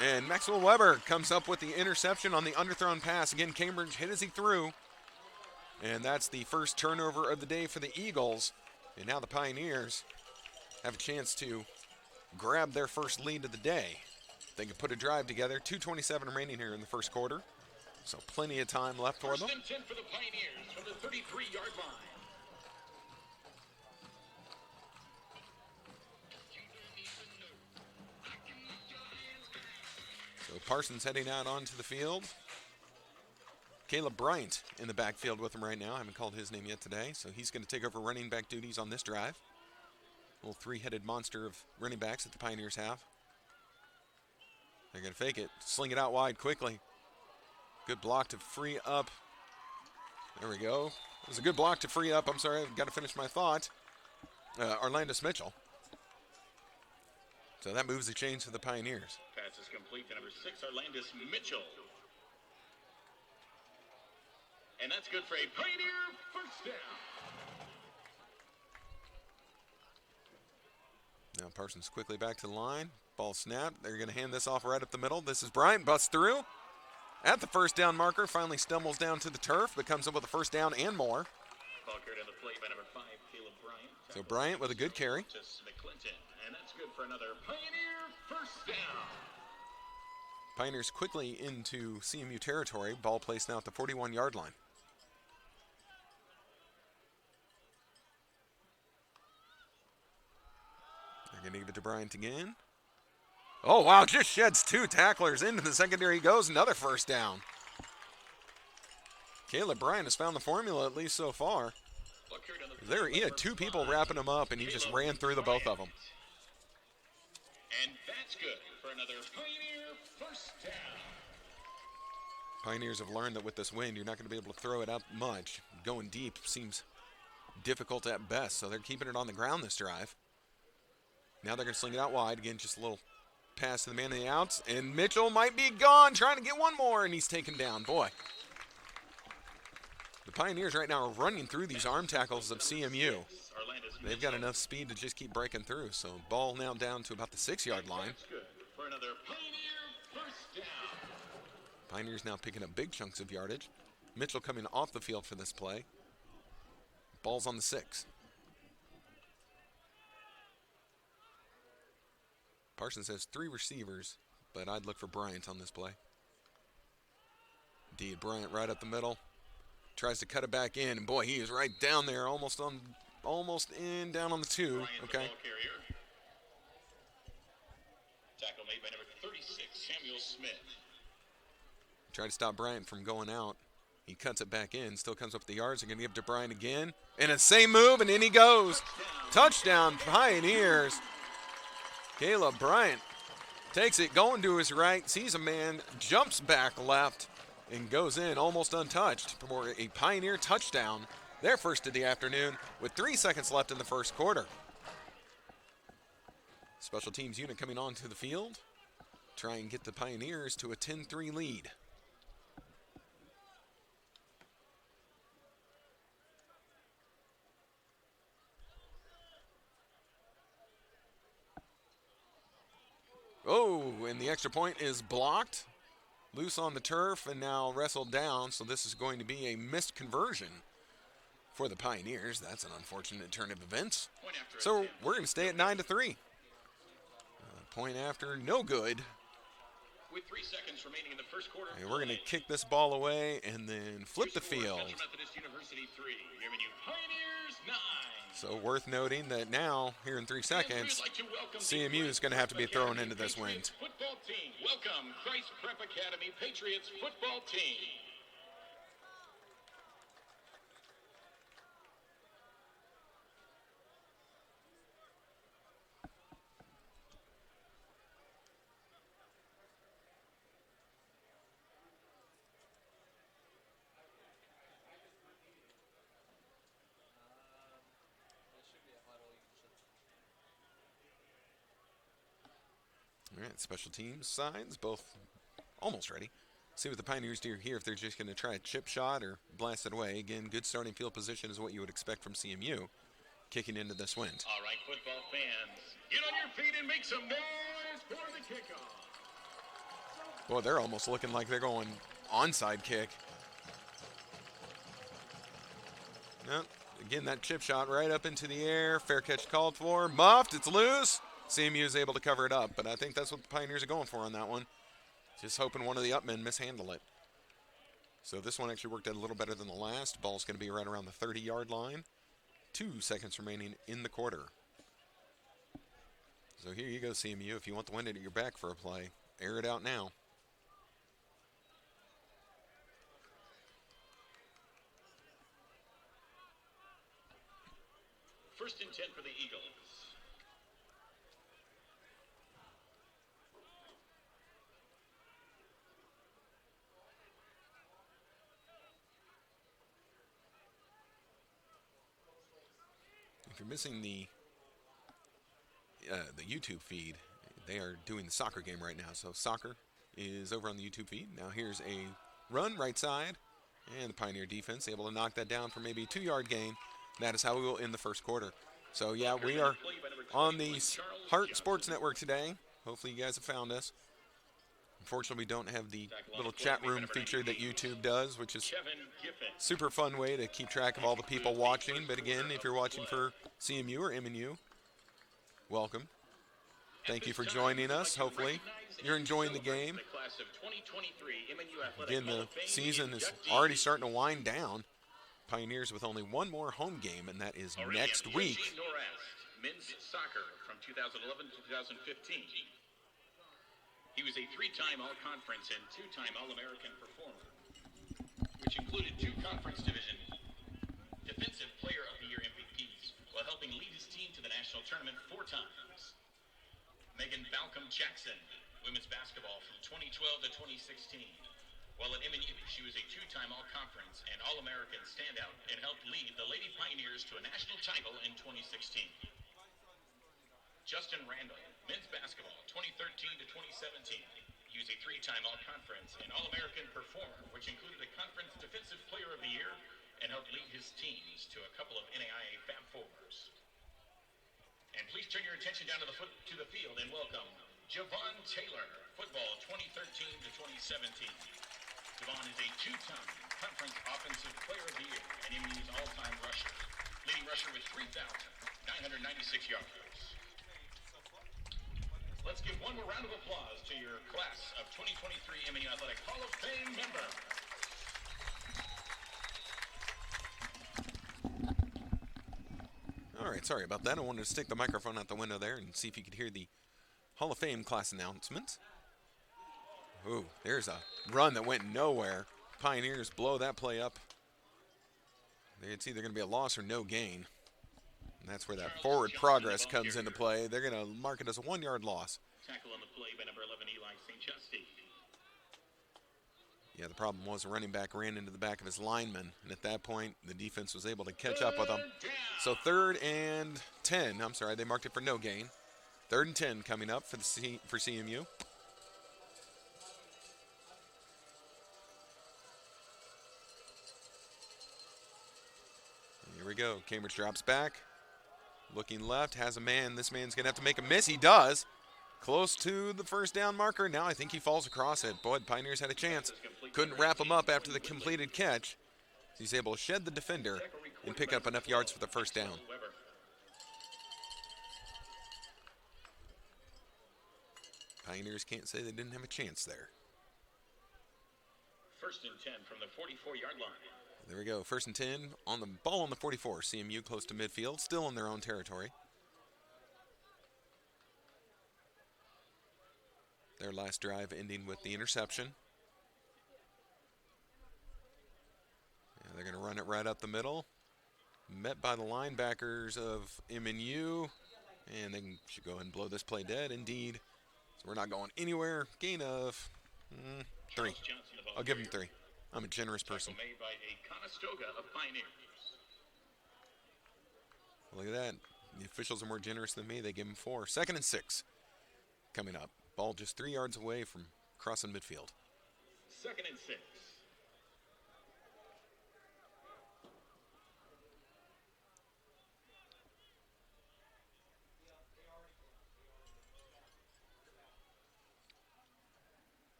And Maxwell Weber comes up with the interception on the underthrown pass. Again, Cambridge hit as he threw. And that's the first turnover of the day for the Eagles. And now the Pioneers have a chance to grab their first lead of the day. They can put a drive together. 2:27 remaining here in the first quarter. So plenty of time left for them. First and 10 for the Pioneers from the 33-yard line. So Parsons heading out onto the field. Caleb Bryant in the backfield with him right now. I haven't called his name yet today, so he's going to take over running back duties on this drive. Little three-headed monster of running backs that the Pioneers have. They're going to fake it, sling it out wide quickly. Good block to free up. There we go. It was a good block to free up. I'm sorry, I've got to finish my thought. Arlandis Mitchell. So that moves the chains for the Pioneers. Pass is complete to number 6, Arlandis Mitchell. And that's good for a Pioneer first down. Now Parsons quickly back to the line. Ball snapped. They're going to hand this off right up the middle. This is Bryant. Busts through. At the first down marker. Finally stumbles down to the turf. But comes up with a first down and more. Ball carried on the play by number 5, Caleb Bryant. So Bryant with a good carry. To McClinton. And that's good for another Pioneer first down. Pioneers quickly into CMU territory. Ball placed now at the 41-yard line. They're going to give it to Bryant again. Oh, wow, just sheds 2 tacklers. Into the secondary goes, another first down. Caleb Bryant has found the formula, at least so far. He had 2 people wrapping him up, and he just ran through the both of them. And that's good for another Pioneer first down. Pioneers have learned that with this wind, you're not going to be able to throw it up much. Going deep seems difficult at best, so they're keeping it on the ground this drive. Now they're going to sling it out wide. Again, just a little pass to the man in the outs, and Mitchell might be gone, trying to get one more, and he's taken down. Boy, the Pioneers right now are running through these arm tackles of CMU. They've got enough speed to just keep breaking through. So ball now down to about the 6-yard line. Good for another Pioneer first down. Pioneers now picking up big chunks of yardage. Mitchell coming off the field for this play. Ball's on the 6. Parsons has 3 receivers, but I'd look for Bryant on this play. Indeed, Bryant right up the middle. Tries to cut it back in, and boy, he is right down there, almost in, down on the 2. Bryant, the Okay. ball carrier. Tackle made by number 36, Samuel Smith. Try to stop Bryant from going out. He cuts it back in, still comes up the yards. They're going to give it to Bryant again. And a same move, and in he goes. Touchdown, Pioneers. Caleb Bryant takes it, going to his right, sees a man, jumps back left, and goes in almost untouched for a Pioneer touchdown. Their first of the afternoon with 3 seconds left in the first quarter. Special teams unit coming onto the field. Try and get the Pioneers to a 10-3 lead. Oh, and the extra point is blocked. Loose on the turf and now wrestled down, so this is going to be a missed conversion for the Pioneers. That's an unfortunate turn of events. So we're going to stay at 9-3. Point after, no good. With 3 seconds remaining in the first quarter. And we're going to kick this ball away and then flip the field. Methodist University 3, MNU Pioneers 9. So worth noting that now, here in 3 seconds, CMU is going to have to be thrown into this wind. Football team, welcome Christ Prep Academy Patriots football team. All right, special teams sides, both almost ready. See what the Pioneers do here, if they're just going to try a chip shot or blast it away. Again, good starting field position is what you would expect from CMU, kicking into this wind. All right, football fans, get on your feet and make some noise for the kickoff. Boy, they're almost looking like they're going onside kick. No, again, that chip shot right up into the air. Fair catch called for. Muffed, it's loose. CMU is able to cover it up, but I think that's what the Pioneers are going for on that one. Just hoping one of the upmen mishandle it. So this one actually worked out a little better than the last. Ball's going to be right around the 30-yard line. 2 seconds remaining in the quarter. So here you go, CMU. If you want the wind at your back for a play, air it out now. First and 10 for the Eagles. If you're missing the YouTube feed, they are doing the soccer game right now. So soccer is over on the YouTube feed. Now here's a run right side, and the Pioneer defense able to knock that down for maybe a 2-yard gain. That is how we will end the first quarter. So yeah, we are on the Heart Sports Network today. Hopefully you guys have found us. Unfortunately, we don't have the little chat room feature that YouTube does, which is super fun way to keep track of all the people watching. But again, if you're watching for CMU or MNU, welcome. Thank you for joining us. Hopefully, you're enjoying the game. Again, the season is already starting to wind down. Pioneers with only one more home game, and that is next week. Men's soccer from 2011 to 2015. He was a 3-time All-Conference and 2-time All-American performer, which included 2 Conference Division Defensive Player of the Year MVPs, while helping lead his team to the national tournament 4 times. Megan Balcom Jackson, women's basketball from 2012 to 2016, While at MNU, she was a two-time All-Conference and All-American standout and helped lead the Lady Pioneers to a national title in 2016. Justin Randall, men's basketball, 2013 to 2017. He was a three-time All-Conference and All-American performer, which included a Conference Defensive Player of the Year and helped lead his teams to a couple of NAIA Fab Fours. And please turn your attention down to the field and welcome Javon Taylor, football 2013 to 2017. Javon is a two-time Conference Offensive Player of the Year and MNU's all-time rusher, leading rusher with 3,996 yards. Let's give one more round of applause to your class of 2023 MNU Athletic Hall of Fame member. All right, sorry about that. I wanted to stick the microphone out the window there and see if you could hear the Hall of Fame class announcement. Ooh, there's a run that went nowhere. Pioneers blow that play up. It's either going to be a loss or no gain. And that's where that forward progress comes into play. They're going to mark it as a 1-yard loss. Tackle on the play by number 11, Eli St. Justy. Yeah, the problem was the running back ran into the back of his lineman. And at that point, the defense was able to catch up with them. So 3rd and 10. I'm sorry, they marked it for no gain. 3rd and 10 coming up for CMU. Here we go. Cambridge drops back. Looking left, has a man. This man's going to have to make a miss. He does. Close to the first down marker. Now I think he falls across it. Boy, the Pioneers had a chance. Couldn't wrap him up after the completed catch. He's able to shed the defender and pick up enough yards for the first down. Pioneers can't say they didn't have a chance there. 1st and 10 from the 44-yard line. There we go. 1st and 10 on the ball on the 44. CMU close to midfield, still in their own territory. Their last drive ending with the interception. Yeah, they're going to run it right up the middle. Met by the linebackers of MNU. And they should go ahead and blow this play dead. Indeed. So we're not going anywhere. Gain of 3. I'll give them 3. I'm a generous person. Made by a Conestoga of Pioneers. Look at that. The officials are more generous than me. They give him 4. 2nd and 6 coming up. Ball just 3 yards away from crossing midfield. 2nd and 6.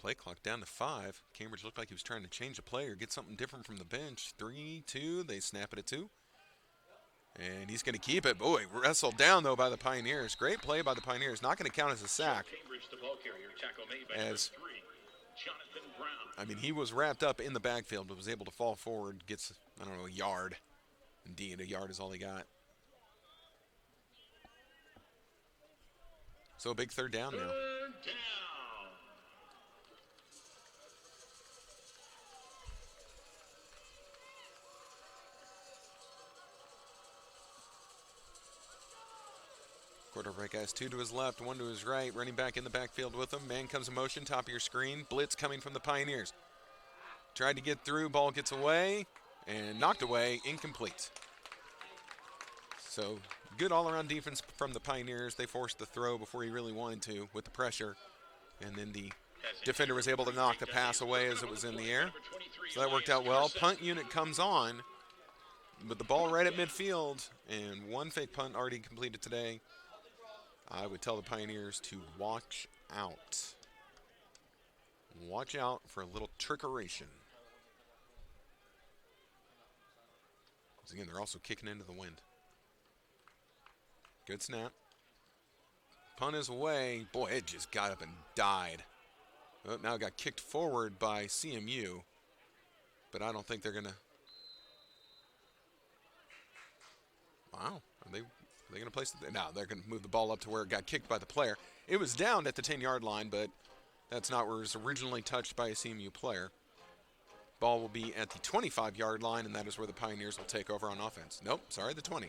Play clock down to 5. Cambridge looked like he was trying to change the play or get something different from the bench. 3-2. They snap it at 2. And he's going to keep it. Boy, wrestled down, though, by the Pioneers. Great play by the Pioneers. Not going to count as a sack. Cambridge, the ball carrier, tackle made by number 3, Jonathan Brown. I mean, he was wrapped up in the backfield, but was able to fall forward. Gets, I don't know, a yard. Indeed, a yard is all he got. So a big 3rd down now. 3rd down. Quarterback has 2 to his left, 1 to his right. Running back in the backfield with him. Man comes in motion, top of your screen. Blitz coming from the Pioneers. Tried to get through, ball gets away, and knocked away, incomplete. So good all-around defense from the Pioneers. They forced the throw before he really wanted to with the pressure. And then the defender was able to knock the pass away as it was in the air. So that worked out well. Punt unit comes on with the ball right at midfield, and 1 fake punt already completed today. I would tell the Pioneers to watch out. Watch out for a little trickeration. Because again, they're also kicking into the wind. Good snap. Punt is away. Boy, it just got up and died. Oh, now it got kicked forward by CMU. But I don't think they're going to... Wow. Are they going to place it? No, they're going to move the ball up to where it got kicked by the player. It was down at the 10-yard line, but that's not where it was originally touched by a CMU player. Ball will be at the 25-yard line, and that is where the Pioneers will take over on offense. Nope, sorry, the 20.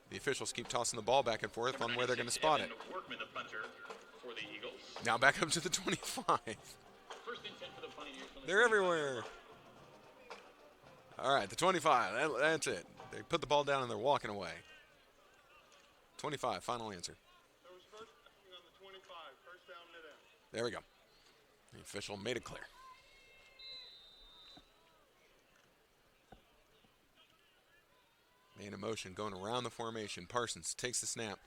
The officials keep tossing the ball back and forth on where they're going to spot it. Workman, the punter for the Eagles. Now back up to the 25. First and 10 for the Pioneers. From the They're 25. everywhere. All right, the 25. That's it. They put the ball down and they're walking away. 25, final answer. There was first down on the 25. First down mid end. There we go. The official made it clear. Man in motion going around the formation. Parsons takes the snap.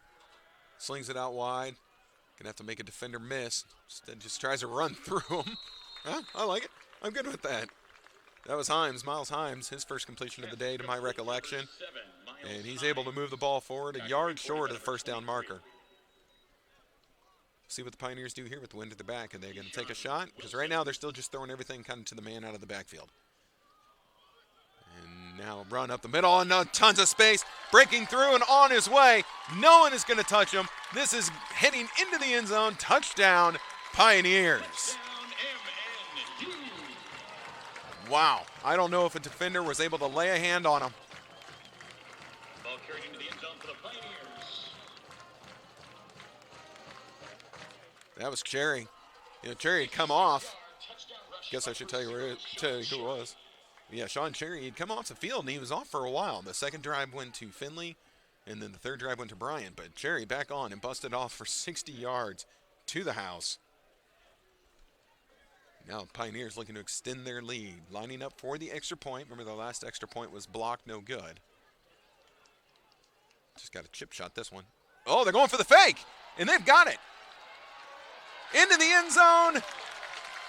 Slings it out wide. Gonna have to make a defender miss. Instead just tries to run through him. Huh? I like it. I'm good with that. That was Himes, Miles Himes, his first completion of the day to my recollection. And he's able to move the ball forward a yard short of the first down marker. See what the Pioneers do here with the wind at their back. Are they going to take a shot? Because right now they're still just throwing everything kind of to the man out of the backfield. And now run up the middle and tons of space. Breaking through and on his way. No one is going to touch him. This is heading into the end zone. Touchdown, Pioneers. Touchdown, MNU. Wow. I don't know if a defender was able to lay a hand on him. Ball carried into the end zone for the Pioneers. That was Cherry. Cherry had come off. Touchdown rush. Guess I should tell you who it was. Yeah, Sean Cherry had come off the field and he was off for a while. The second drive went to Finley, and then the third drive went to Bryant. But Cherry back on and busted off for 60 yards to the house. Now Pioneers looking to extend their lead, lining up for the extra point. Remember the last extra point was blocked, no good. Just got a chip shot this one. Oh, they're going for the fake, and they've got it. Into the end zone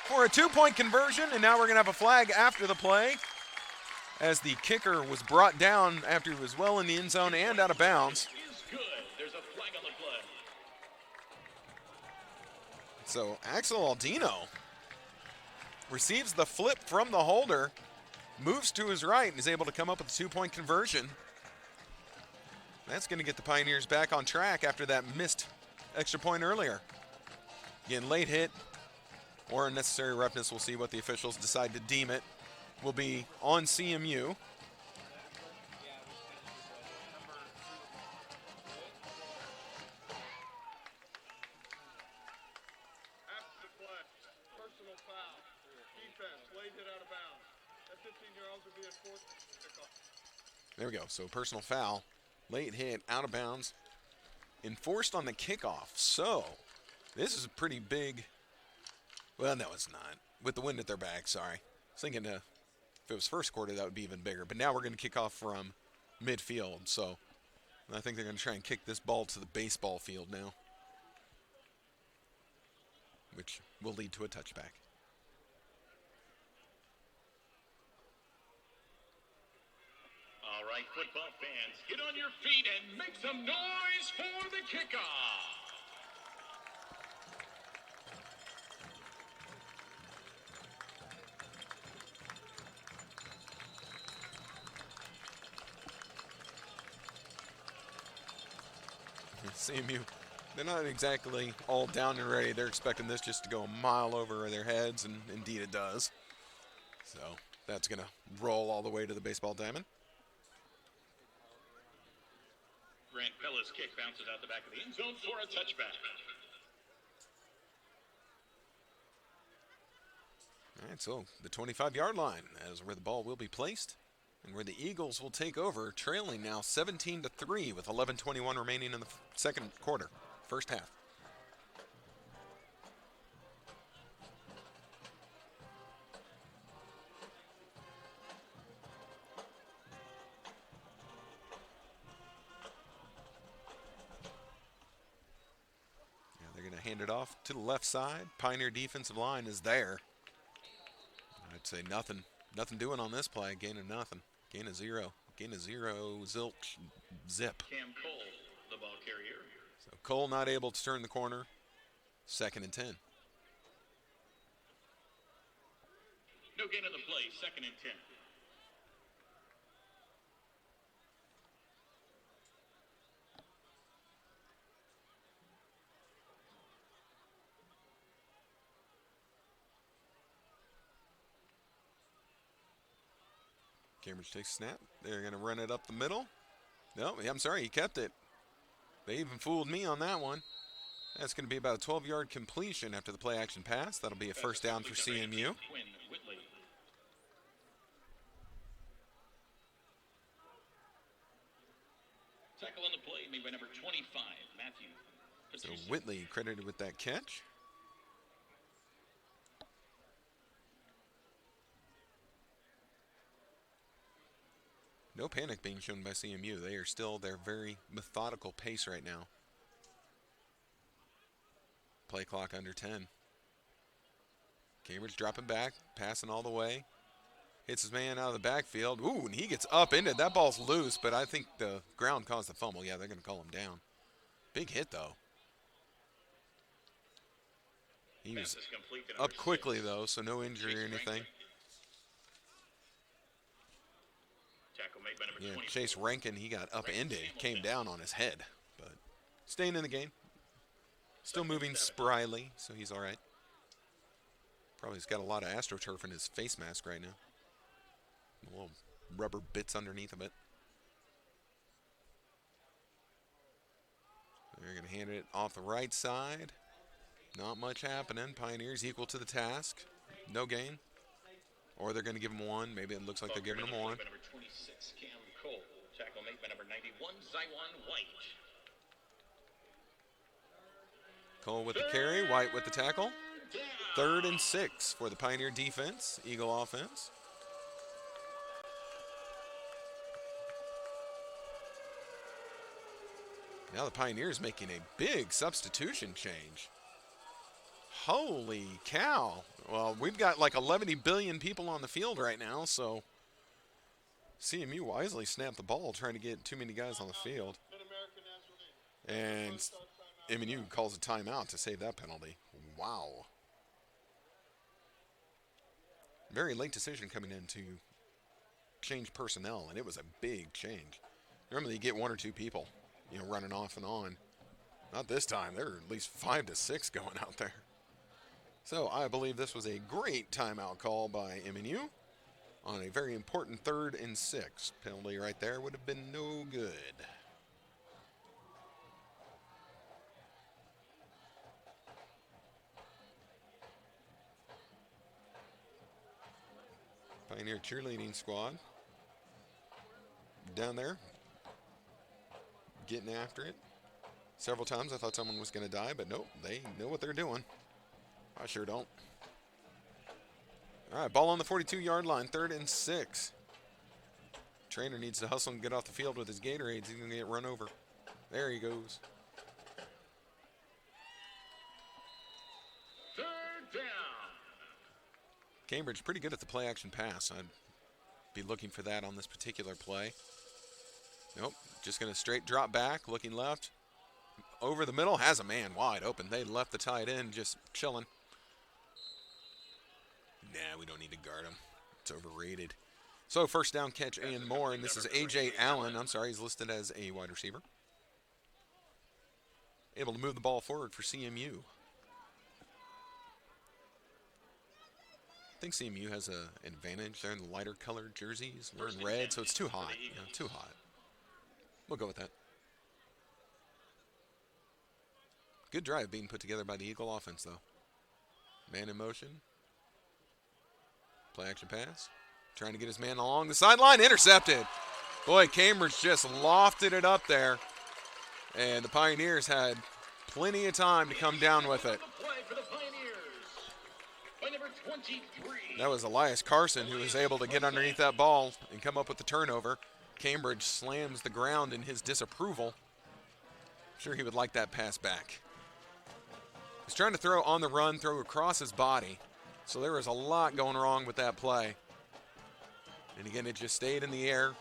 for a 2-point conversion, and now we're going to have a flag after the play as the kicker was brought down after he was well in the end zone and out of bounds. Is good. There's a flag on the play. So Axel Aldino receives the flip from the holder, moves to his right, and is able to come up with a 2-point conversion. That's going to get the Pioneers back on track after that missed extra point earlier. Again, late hit or unnecessary roughness. We'll see what the officials decide to deem it. Will be on CMU. After the play, personal foul. Defense, late hit out of bounds. That 15-year-olds will be at fourth kickoff. There we go. So personal foul, late hit, out of bounds, enforced on the kickoff. So this is a pretty big, well, no, it's not. With the wind at their back, sorry. I was thinking if it was first quarter, that would be even bigger. But now we're going to kick off from midfield. So I think they're going to try and kick this ball to the baseball field now, which will lead to a touchback. All right, football fans, get on your feet and make some noise for the kickoff. CMU, they're not exactly all down and ready. They're expecting this just to go a mile over their heads, and indeed it does. So that's going to roll all the way to the baseball diamond. Grant Pella's kick bounces out the back of the end zone for a touchback. All right, so the 25-yard line is where the ball will be placed and where the Eagles will take over, trailing now 17-3 with 11:21 remaining in the second quarter, first half. Yeah, they're going to hand it off to the left side. Pioneer defensive line is there. I'd say nothing doing on this play. Gain of nothing. Gain of zero. Gain of zero. Zilch. Zip. Cam Cole, the ball carrier. So Cole not able to turn the corner. 2nd and 10. No gain on the play, 2nd and 10. Cambridge takes a snap. They're going to run it up the middle. No, I'm sorry, he kept it. They even fooled me on that one. That's going to be about a 12-yard completion after the play action pass. That'll be a first down for CMU. Quinn Whitley. Tackle on the play made by number 25, Matthew. So Whitley credited with that catch. No panic being shown by CMU. They are still their very methodical pace right now. Play clock under 10. Cambridge dropping back, passing all the way. Hits his man out of the backfield. Ooh, and he gets upended. That ball's loose, but I think the ground caused the fumble. Yeah, they're going to call him down. Big hit, though. He was up quickly, though, so no injury or anything. Yeah, Chase Rankin, he got upended, came down on his head, but staying in the game. Still moving spryly, so he's all right. Probably has got a lot of AstroTurf in his face mask right now. Little rubber bits underneath of it. They're going to hand it off the right side. Not much happening. Pioneers equal to the task. No gain. Or they're going to give him one. Maybe it looks like they're giving him one. Number 26, Cam Cole. Tackle made by number 91, Zywan White. Cole with the carry. White with the tackle. 3rd and 6 for the Pioneer defense. Eagle offense. Now the Pioneers making a big substitution change. Holy cow. Well, we've got like 11 billion people on the field right now, so CMU wisely snapped the ball trying to get too many guys on the field. And MNU calls a timeout to save that penalty. Wow. Very late decision coming in to change personnel, and it was a big change. Normally you get 1 or 2 people, running off and on. Not this time. There are at least 5 to 6 going out there. So I believe this was a great timeout call by MNU on a very important 3rd and 6. Penalty right there would have been no good. Pioneer cheerleading squad down there getting after it. Several times I thought someone was going to die, but nope, they know what they're doing. I sure don't. All right, ball on the 42-yard line, 3rd and 6. Trainer needs to hustle and get off the field with his Gatorades. He's going to get run over. There he goes. 3rd down. Cambridge pretty good at the play action pass. I'd be looking for that on this particular play. Nope, just going to straight drop back, looking left. Over the middle, has a man wide open. They left the tight end just chilling. Nah, we don't need to guard him. It's overrated. So first down catch and more, and this is A.J. Allen. I'm sorry, he's listed as a wide receiver. Able to move the ball forward for CMU. I think CMU has an advantage. They're in the lighter colored jerseys. We're in red, so it's too hot. Too hot. We'll go with that. Good drive being put together by the Eagle offense, though. Man in motion. Play action pass. Trying to get his man along the sideline. Intercepted. Boy, Cambridge just lofted it up there. And the Pioneers had plenty of time to come down with it. That was Elias Carson who was able to get underneath that ball and come up with the turnover. Cambridge slams the ground in his disapproval. I'm sure he would like that pass back. He's trying to throw on the run, throw across his body. So there was a lot going wrong with that play. And again, it just stayed in the air.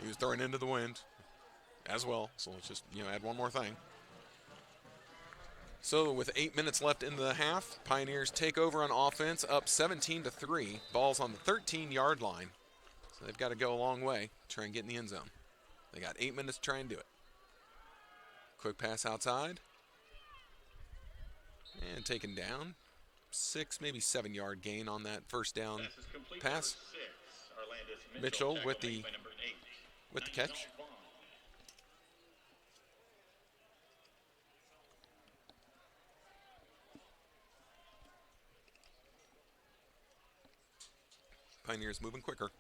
He was throwing into the wind as well. So let's just, add one more thing. So with 8 minutes left in the half, Pioneers take over on offense, up 17-3. Ball's on the 13-yard line. So they've got to go a long way to try and get in the end zone. They got 8 minutes to try and do it. Quick pass outside. And taken down. 6, maybe 7-yard gain on that first down pass. Mitchell with the catch. Pioneers moving quicker.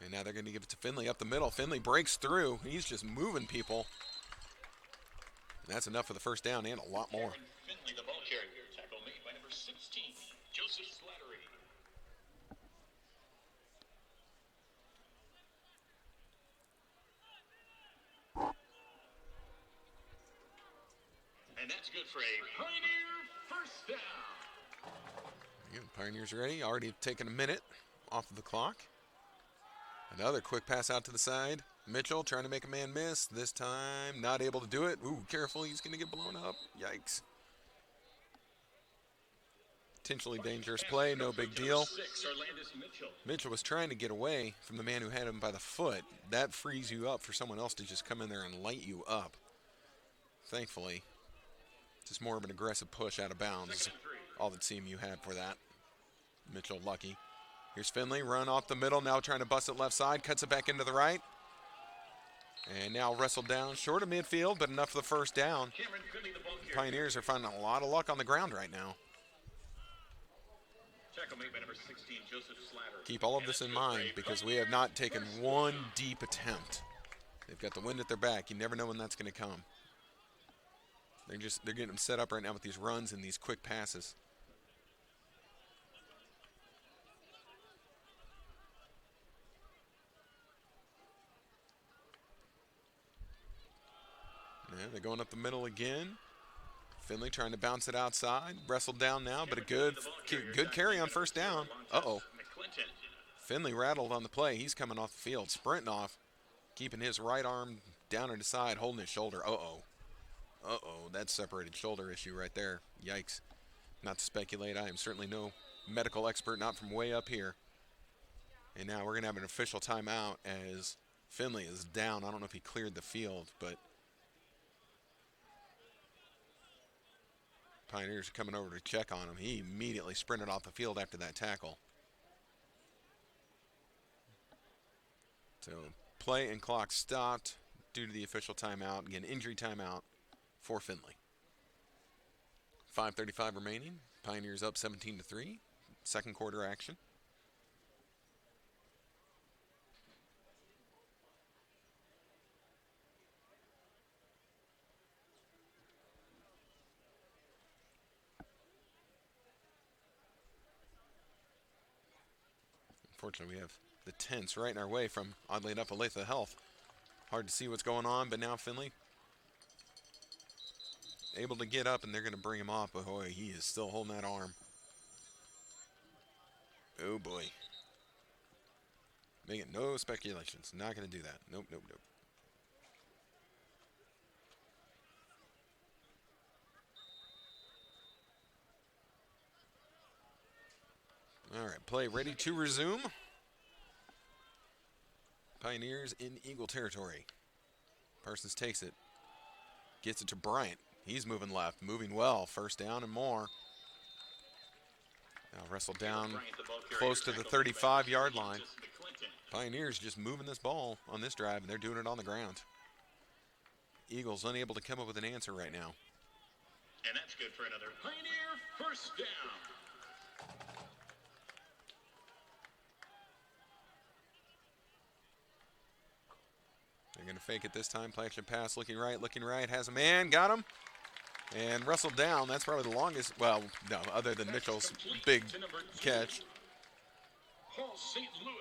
And now they're going to give it to Finley up the middle. Finley breaks through. He's just moving people. And that's enough for the first down and a lot more. Finley, the ball carrier. Tackle made by number 16, Joseph Slattery. And that's good for a Pioneer first down. Again, Pioneers ready. Already taken a minute off of the clock. Another quick pass out to the side. Mitchell trying to make a man miss. This time not able to do it. Ooh, careful. He's going to get blown up. Yikes. Potentially dangerous play. No big deal. Mitchell was trying to get away from the man who had him by the foot. That frees you up for someone else to just come in there and light you up. Thankfully, just more of an aggressive push out of bounds. All that CMU had for that. Mitchell lucky. Here's Finley, run off the middle, now trying to bust it left side, cuts it back into the right. And now wrestled down, short of midfield, but enough for the first down. Pioneers are finding a lot of luck on the ground right now. Keep all of this in mind because we have not taken one deep attempt. They've got the wind at their back. You never know when that's going to come. They're getting them set up right now with these runs and these quick passes. Yeah, they're going up the middle again. Finley trying to bounce it outside. Wrestled down now, but a good carry on first down. Uh-oh. Finley rattled on the play. He's coming off the field, sprinting off, keeping his right arm down at his side, holding his shoulder. Uh-oh. Uh-oh, that's separated shoulder issue right there. Yikes. Not to speculate, I am certainly no medical expert, not from way up here. And now we're going to have an official timeout as Finley is down. I don't know if he cleared the field, but Pioneers are coming over to check on him. He immediately sprinted off the field after that tackle. So play and clock stopped due to the official timeout. Again, injury timeout for Finley. 5:35 remaining. Pioneers up 17-3. Second quarter action. Unfortunately, we have the tents right in our way from, oddly enough, Olathe Health. Hard to see what's going on, but now Finley able to get up, and they're going to bring him off. But boy, he is still holding that arm. Oh, boy. Making no speculations. Not going to do that. Nope, nope, nope. All right, play ready to resume. Pioneers in Eagle territory. Parsons takes it. Gets it to Bryant. He's moving left, moving well. First down and more. Now wrestled down close to the 35-yard line. Pioneers just moving this ball on this drive, and they're doing it on the ground. Eagles unable to come up with an answer right now. And that's good for another Pioneer first down. They're going to fake it this time. Play action pass, looking right, has a man, got him. And wrestled down. That's probably the longest, well, no, other than Mitchell's big catch.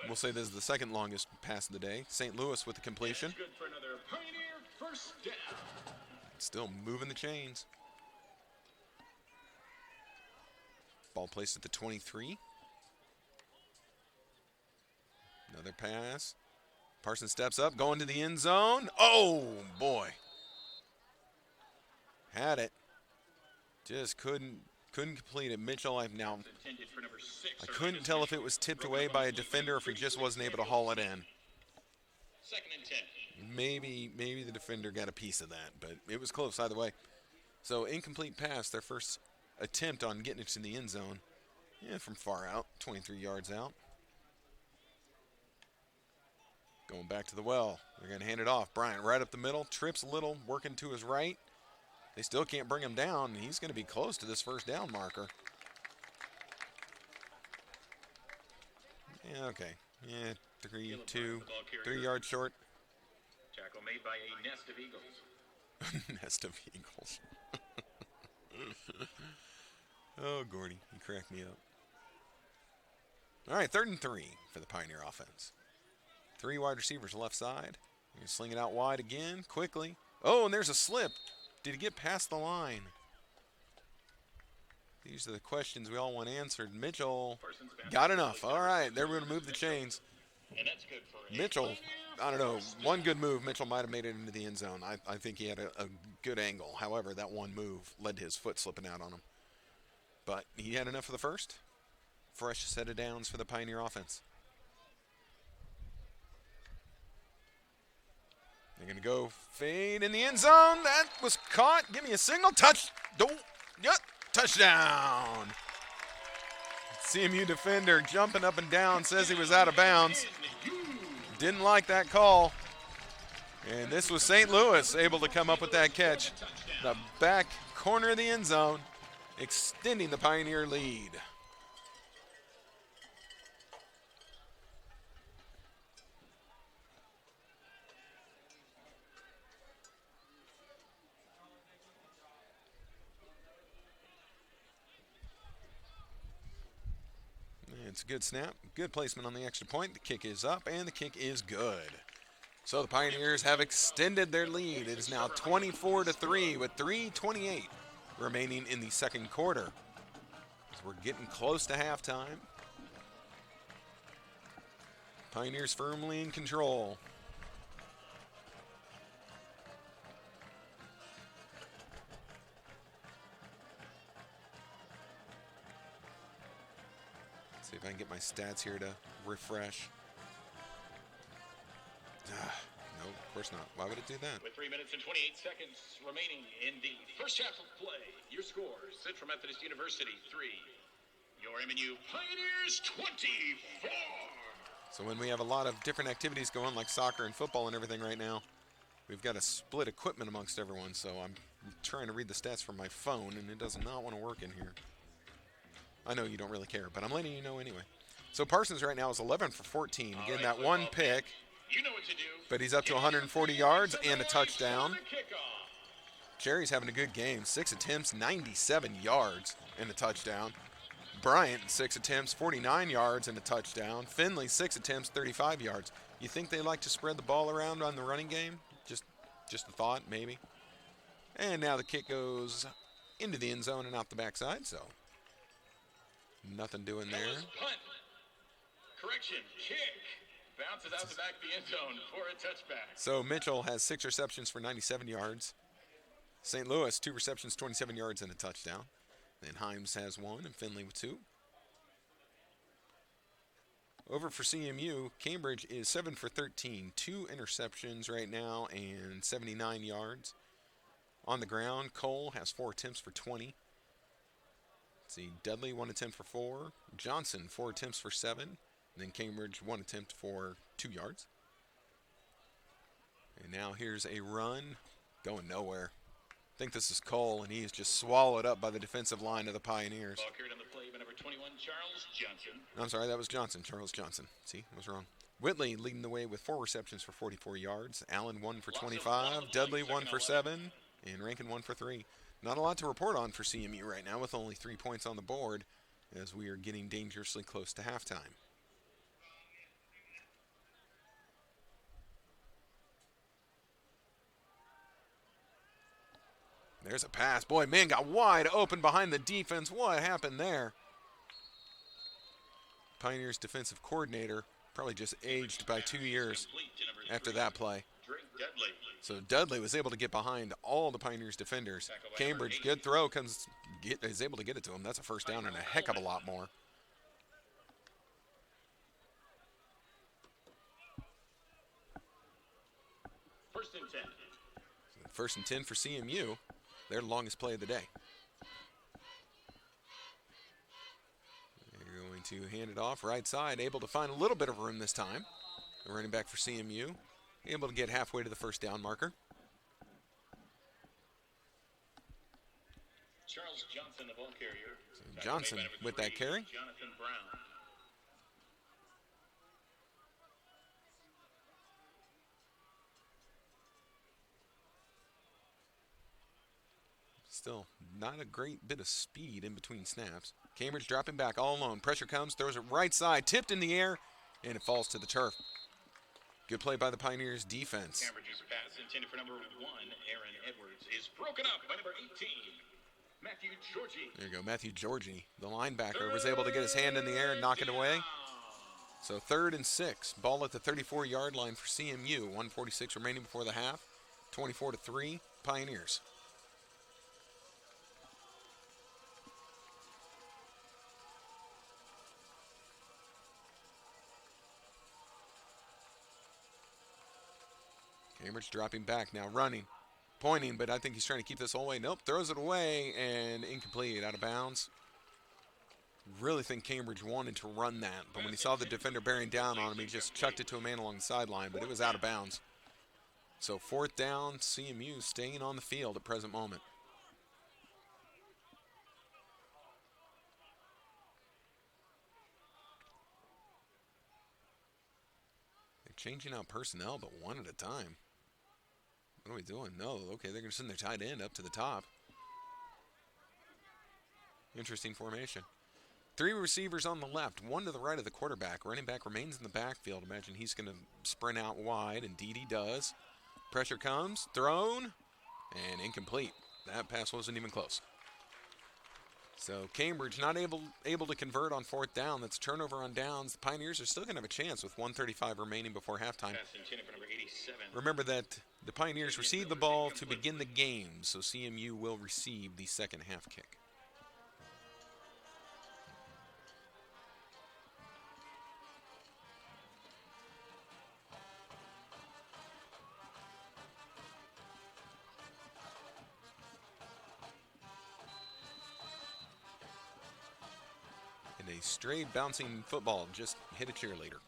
We'll say this is the second longest pass of the day. St. Louis with the completion. Good for another Pioneer first down. Still moving the chains. Ball placed at the 23. Another pass. Parsons steps up, going to the end zone. Oh, boy. Had it. Just couldn't complete it. Mitchell, I couldn't tell if it was tipped away by a defender or if he just wasn't able to haul it in. Second and 10. Maybe the defender got a piece of that, but it was close either way. So incomplete pass, their first attempt on getting it to the end zone. Yeah, from far out, 23 yards out. Going back to the well. They're going to hand it off. Bryant right up the middle. Trips a little, working to his right. They still can't bring him down. He's going to be close to this first down marker. Yeah, okay. Yeah, three, Caleb two, Burns, the ball carrier. 3 yards short. Tackle made by a nest of eagles. Nest of eagles. Oh, Gordy, you cracked me up. All right, 3rd and 3 for the Pioneer offense. 3 wide receivers left side. You're gonna sling it out wide again, quickly. Oh, and there's a slip. Did he get past the line? These are the questions we all want answered. Mitchell got enough. All right, they're going to move the chains. And that's good for a Mitchell, I don't know, one good move, Mitchell might have made it into the end zone. I think he had a good angle. However, that one move led to his foot slipping out on him. But he had enough for the first. Fresh set of downs for the Pioneer offense. They're going to go fade in the end zone. That was caught. Give me a single touch. Yep, touchdown. CMU defender jumping up and down, says he was out of bounds. Didn't like that call. And this was St. Louis able to come up with that catch. The back corner of the end zone, extending the Pioneer lead. It's a good snap, good placement on the extra point. The kick is up, and the kick is good. So the Pioneers have extended their lead. It is now 24-3 with 3:28 remaining in the second quarter. As we're getting close to halftime. Pioneers firmly in control. See if I can get my stats here to refresh. No, of course not. Why would it do that? With 3 minutes and 28 seconds remaining in the first half of play, your scores: Central Methodist University 3, your MNU Pioneers 24. So when we have a lot of different activities going, like soccer and football and everything right now, we've got to split equipment amongst everyone. So I'm trying to read the stats from my phone, and it does not want to work in here. I know you don't really care, but I'm letting you know anyway. So Parsons right now is 11 for 14, getting that one pick. You know what to do. But he's up to 140 yards and a touchdown. Jerry's having a good game. 6 attempts, 97 yards and a touchdown. Bryant, 6 attempts, 49 yards and a touchdown. Finley, 6 attempts, 35 yards. You think they like to spread the ball around on the running game? Just a thought, maybe. And now the kick goes into the end zone and out the backside, so nothing doing there. Punt. Correction, kick. Bounces out the back of the end zone for a touchback. So Mitchell has 6 receptions for 97 yards. St. Louis, 2 receptions, 27 yards and a touchdown. Then Himes has 1 and Finley with 2. Over for CMU, Cambridge is 7 for 13. 2 interceptions right now and 79 yards. On the ground, Cole has 4 attempts for 20. Let's see, Dudley, 1 attempt for 4. Johnson, 4 attempts for 7. And then Cambridge, 1 attempt for 2 yards. And now here's a run going nowhere. I think this is Cole, and he is just swallowed up by the defensive line of the Pioneers. Ball carried on the play by number 21, Charles Johnson. I'm sorry, that was Johnson, Charles Johnson. See, I was wrong. Whitley leading the way with 4 receptions for 44 yards. Allen 1 for 25. Dudley 1 for 7. And Rankin 1 for 3. Not a lot to report on for CMU right now with only 3 points on the board as we are getting dangerously close to halftime. There's a pass. Boy, man got wide open behind the defense. What happened there? Pioneers defensive coordinator probably just aged by 2 years after that play. So Dudley was able to get behind all the Pioneers defenders. Cambridge, good throw, is able to get it to him. That's a first down and a heck of a lot more. First and 10. First and 10 for CMU. Their longest play of the day. They're going to hand it off right side, able to find a little bit of room this time. The running back for CMU, able to get halfway to the first down marker. Charles Johnson, the ball carrier. So Johnson with that carry. Jonathan Brown. Still not a great bit of speed in between snaps. Cambridge dropping back all alone. Pressure comes, throws it right side, tipped in the air, and it falls to the turf. Good play by the Pioneers defense. Cambridge's pass intended for number 1, Aaron Edwards, is broken up by number 18, Matthew Georgie. There you go, Matthew Georgie. The linebacker was able to get his hand in the air and knock it away. So 3rd and 6. Ball at the 34-yard line for CMU. 1:46 remaining before the half. 24-3, Pioneers. Cambridge dropping back now, running, pointing, but I think he's trying to keep this all the way. Nope, throws it away and incomplete, out of bounds. Really think Cambridge wanted to run that, but when he saw the defender bearing down on him, he just chucked it to a man along the sideline, but it was out of bounds. So 4th down, CMU staying on the field at present moment. They're changing out personnel, but one at a time. What are we doing? No, okay, they're going to send their tight end up to the top. Interesting formation. 3 receivers on the left, 1 to the right of the quarterback. Running back remains in the backfield. Imagine he's going to sprint out wide, indeed he does. Pressure comes, thrown, and incomplete. That pass wasn't even close. So Cambridge not able to convert on 4th down. That's turnover on downs. The Pioneers are still going to have a chance with 1:35 remaining before halftime. Remember that the Pioneers received the ball to begin the game, so CMU will receive the second half kick. A straight bouncing football just hit a cheerleader.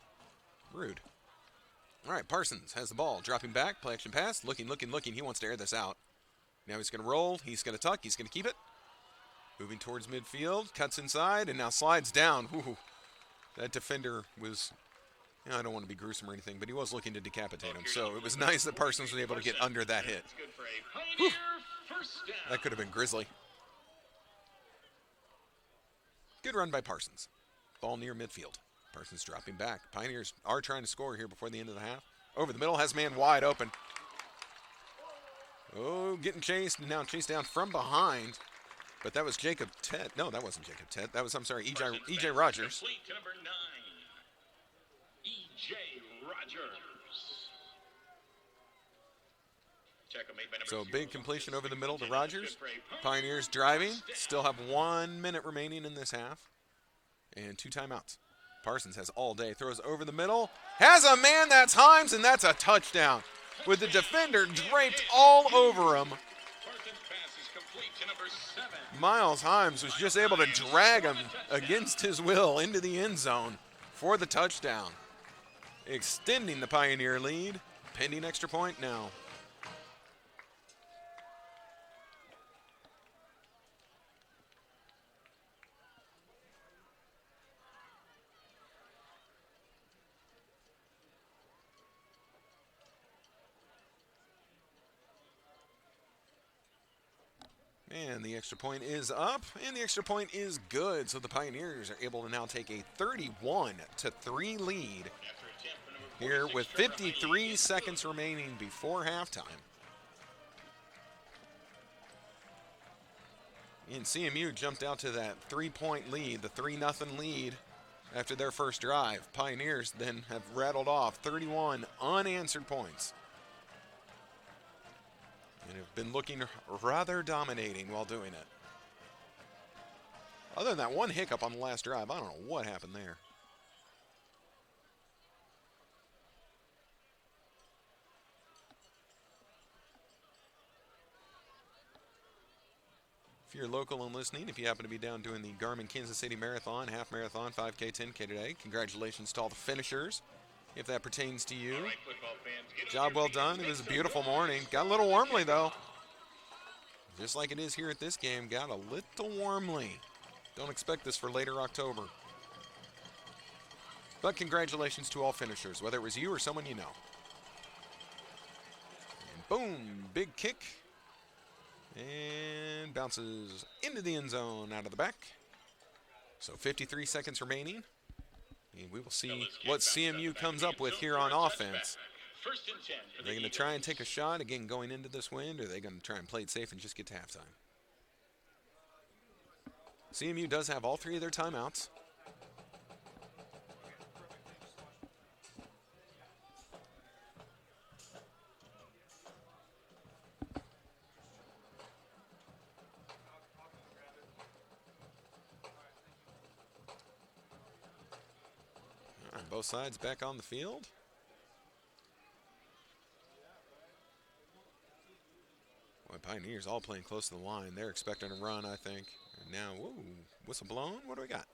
Rude. All right, Parsons has the ball, dropping back, play action pass, looking. He wants to air this out. Now he's going to roll, he's going to tuck, he's going to keep it. Moving towards midfield, cuts inside, and now slides down. Ooh, that defender was, I don't want to be gruesome or anything, but he was looking to decapitate him. So it was nice that Parsons was able to get under that hit. Whew. That could have been grisly. Good run by Parsons. Ball near midfield. Parsons dropping back. Pioneers are trying to score here before the end of the half. Over the middle, has man wide open. Oh, getting chased, and now chased down from behind. But that was Jacob Ted. No, that wasn't Jacob Ted. That was, E.J. Rogers. Complete to number 9, E.J. Rogers. So big completion over the middle to Rogers. Pioneers driving. Still have 1 minute remaining in this half. And 2 timeouts. Parsons has all day. Throws over the middle. Has a man, that's Himes, and that's a touchdown. With the defender draped all over him. Miles Himes was just able to drag him against his will into the end zone for the touchdown. Extending the Pioneer lead. Pending extra point now. And the extra point is up, and the extra point is good. So the Pioneers are able to now take a 31-3 lead here with 53 seconds remaining before halftime. And CMU jumped out to that 3-point lead, the 3-0 lead after their first drive. Pioneers then have rattled off 31 unanswered points. And have been looking rather dominating while doing it. Other than that one hiccup on the last drive, I don't know what happened there. If you're local and listening, if you happen to be down doing the Garmin Kansas City Marathon, half marathon, 5K, 10K today, congratulations to all the finishers. If that pertains to you. Job well done. It was a beautiful morning. Got a little warmly, though. Just like it is here at this game, got a little warmly. Don't expect this for later October. But congratulations to all finishers, whether it was you or someone you know. And boom, big kick. And bounces into the end zone out of the back. So 53 seconds remaining. And we will see what CMU comes up with here on offense. First and 10 for Are they going to try and take a shot again going into this wind, or are they going to try and play it safe and just get to halftime? CMU does have all three of their timeouts. All right, both sides back on the field. Boy, Pioneers all playing close to the line. They're expecting a run, I think. And now, whoa, whistle blown. What do we got?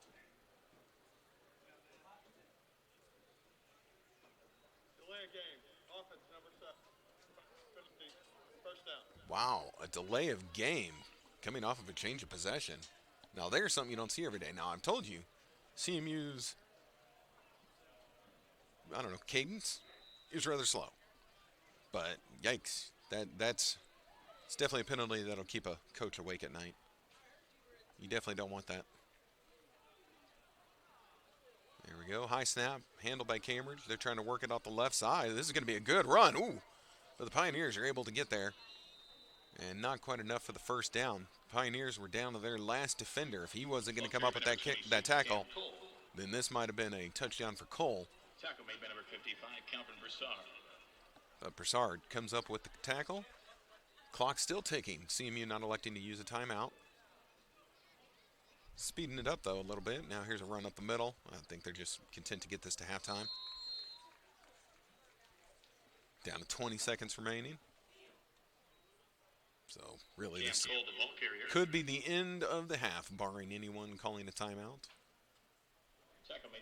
Delay a game. Offense number 7. 50. First down. Wow, a delay of game coming off of a change of possession. Now, there's something you don't see every day. Now, I've told you, CMU's, I don't know, cadence is rather slow. But, yikes, that's it's definitely a penalty that'll keep a coach awake at night. You definitely don't want that. There we go. High snap, handled by Cambridge. They're trying to work it off the left side. This is going to be a good run. Ooh, but the Pioneers are able to get there. And not quite enough for the first down. Pioneers were down to their last defender. If he wasn't going to come up with that tackle, then this might have been a touchdown for Cole. Tackle made by number 55, Calvin Broussard. But Broussard comes up with the tackle. Clock still ticking. CMU not electing to use a timeout. Speeding it up, though, a little bit. Now here's a run up the middle. I think they're just content to get this to halftime. Down to 20 seconds remaining. So, really, this could be the end of the half, barring anyone calling a timeout.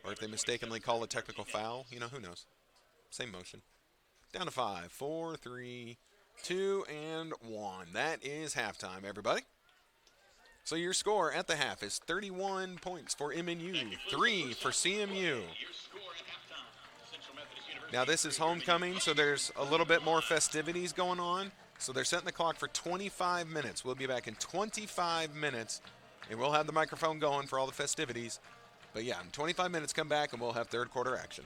Or if they mistakenly call a technical foul, you know, who knows. Same motion. Down to 5, 4, 3, 2, and 1. That is halftime, everybody. So your score at the half is 31 points for MNU, 3 for CMU. Now this is homecoming, so there's a little bit more festivities going on. So they're setting the clock for 25 minutes. We'll be back in 25 minutes, and we'll have the microphone going for all the festivities. But yeah, in 25 minutes, come back, and we'll have third quarter action.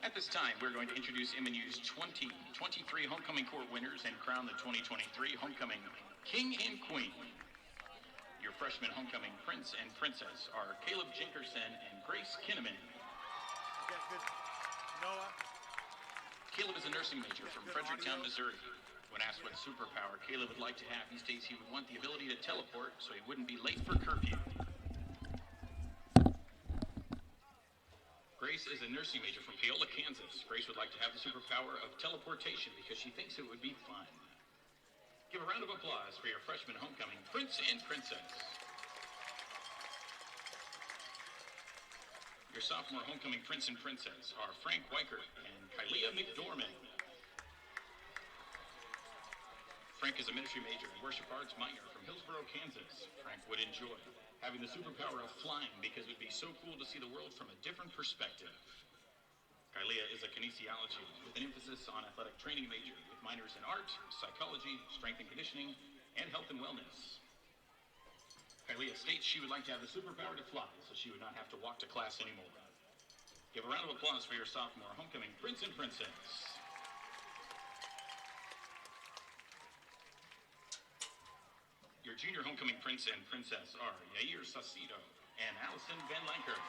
At this time, we're going to introduce MNU's 2023 Homecoming Court winners and crown the 2023 Homecoming King and Queen. Your freshman homecoming prince and princess are Caleb Jinkerson and Grace Kinnaman. Noah. Caleb is a nursing major from Fredericktown, Missouri. When asked what superpower Caleb would like to have, he states he would want the ability to teleport so he wouldn't be late for curfew. Grace is a nursing major from Paola, Kansas. Grace would like to have the superpower of teleportation because she thinks it would be fun. Give a round of applause for your freshman homecoming prince and princess. Your sophomore homecoming prince and princess are Frank Weichert and Kylea McDormand. Frank is a ministry major and worship arts minor from Hillsboro, Kansas. Frank would enjoy having the superpower of flying because it would be so cool to see the world from a different perspective. Kylea is a kinesiology with an emphasis on athletic training major with minors in art, psychology, strength and conditioning, and health and wellness. Kylea states she would like to have the superpower to fly so she would not have to walk to class anymore. Give a round of applause for your sophomore homecoming prince and princess. Your junior homecoming prince and princess are Yair Sacido and Allison Van Lanker.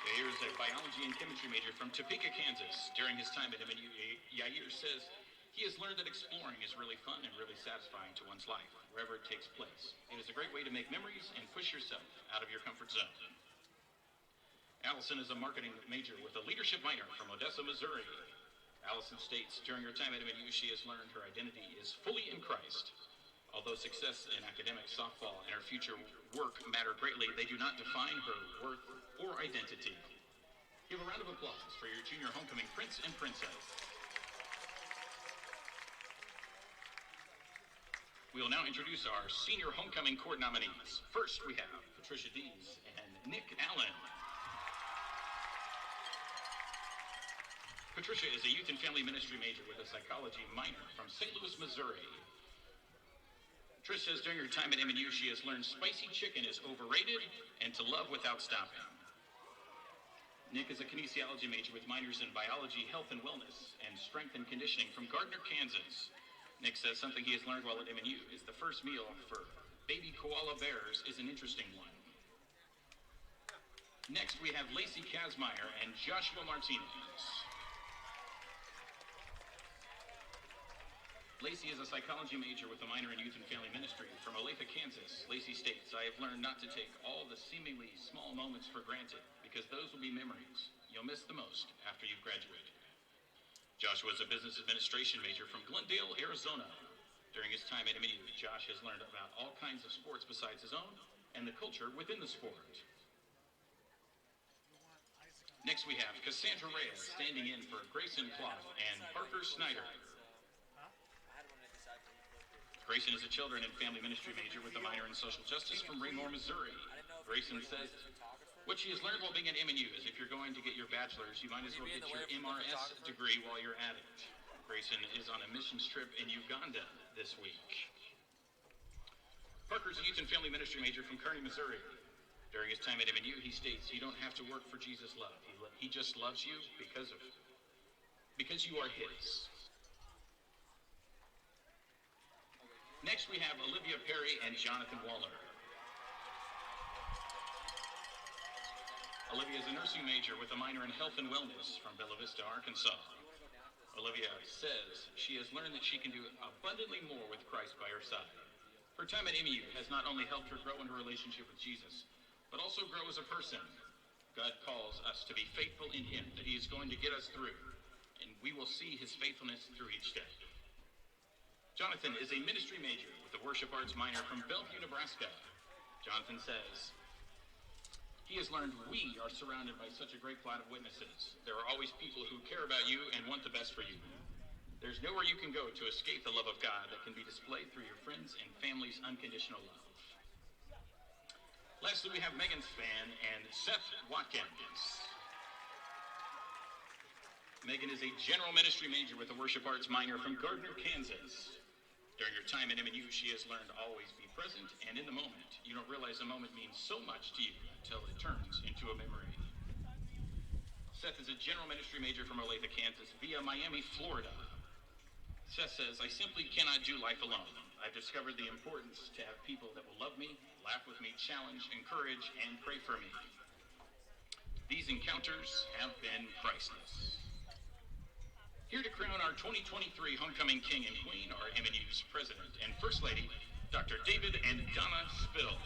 Yair is a biology and chemistry major from Topeka, Kansas. During his time at MNU, Yair says he has learned that exploring is really fun and really satisfying to one's life, wherever it takes place. It is a great way to make memories and push yourself out of your comfort zone. Allison is a marketing major with a leadership minor from Odessa, Missouri. Allison states during her time at MNU, she has learned her identity is fully in Christ. Although success in academics, softball, and her future work matter greatly, they do not define her worth or identity. Give a round of applause for your junior homecoming prince and princess. We will now introduce our senior homecoming court nominees. First, we have Patricia Dees and Nick Allen. Patricia is a youth and family ministry major with a psychology minor from St. Louis, Missouri. Trish says during her time at MNU, she has learned spicy chicken is overrated and to love without stopping. Nick is a kinesiology major with minors in biology, health and wellness, and strength and conditioning from Gardner, Kansas. Nick says something he has learned while at MNU is the first meal for baby koala bears is an interesting one. Next, we have Lacey Kazmaier and Joshua Martinez. Lacey is a psychology major with a minor in youth and family ministry from Olathe, Kansas. Lacey states, I have learned not to take all the seemingly small moments for granted because those will be memories you'll miss the most after you've graduated. Joshua is a business administration major from Glendale, Arizona. During his time at MNU, Josh has learned about all kinds of sports besides his own and the culture within the sport. Next we have Cassandra Reyes standing in for Grayson Clough and Parker Snyder. Grayson is a children and family ministry major with a minor in social justice from Raymore, Missouri. Grayson says what she has learned while being at MNU is if you're going to get your bachelor's, you might as well get your MRS degree while you're at it. Grayson is on a missions trip in Uganda this week. Parker's a youth and family ministry major from Kearney, Missouri. During his time at MNU, he states you don't have to work for Jesus' love. He just loves you because you are his. Next, we have Olivia Perry and Jonathan Waller. Olivia is a nursing major with a minor in health and wellness from Bella Vista, Arkansas. Olivia says she has learned that she can do abundantly more with Christ by her side. Her time at MNU has not only helped her grow in her relationship with Jesus, but also grow as a person. God calls us to be faithful in Him, that He is going to get us through, and we will see His faithfulness through each day. Jonathan is a ministry major with a worship arts minor from Bellevue, Nebraska. Jonathan says, he has learned we are surrounded by such a great cloud of witnesses. There are always people who care about you and want the best for you. There's nowhere you can go to escape the love of God that can be displayed through your friends and family's unconditional love. Lastly, we have Megan Spann and Seth Watkins. Megan is a general ministry major with a worship arts minor from Gardner, Kansas. During her time at MNU, she has learned to always be present and in the moment. You don't realize a moment means so much to you until it turns into a memory. Seth is a general ministry major from Olathe, Kansas via Miami, Florida. Seth says, I simply cannot do life alone. I've discovered the importance to have people that will love me, laugh with me, challenge, encourage, and pray for me. These encounters have been priceless. Here to crown our 2023 Homecoming King and Queen are MNU's President and First Lady, Dr. David and Donna Spill.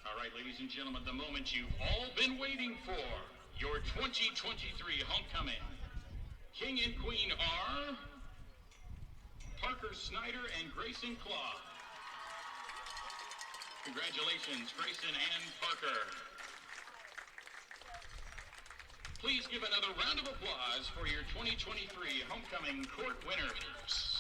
All right, ladies and gentlemen, the moment you've all been waiting for. Your 2023 homecoming. King and Queen are Parker Snyder and Grayson Claw. Congratulations, Grayson and Parker. Please give another round of applause for your 2023 homecoming court winners.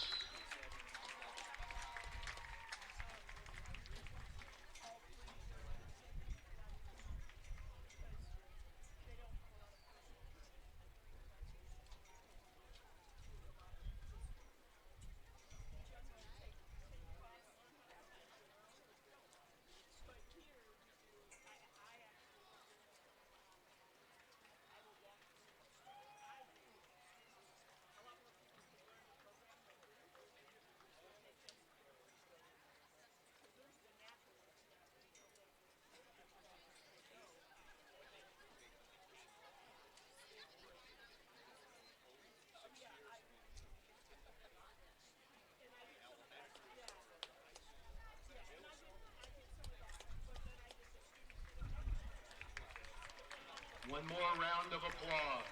One more round of applause.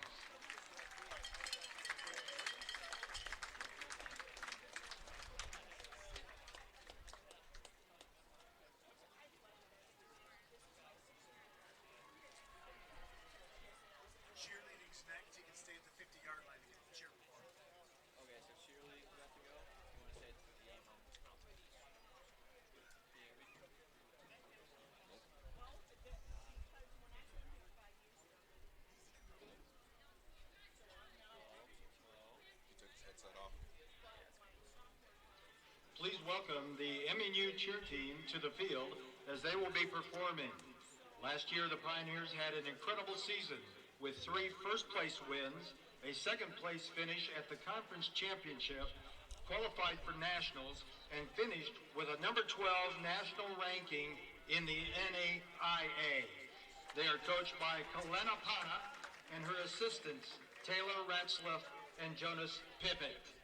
Cheerleading's next. You can stay at the 50-yard line to get the cheer report. Okay, so cheerleading we have to go. You want to say it's the game on? He took his headset off. Please welcome the MNU cheer team to the field as they will be performing. Last year, the Pioneers had an incredible season with 3 first-place wins, a second-place finish at the conference championship, qualified for nationals, and finished with a number 12 national ranking in the NAIA. They are coached by Kalena Pana and her assistants, Taylor Ratzliff and Jonas Pippett.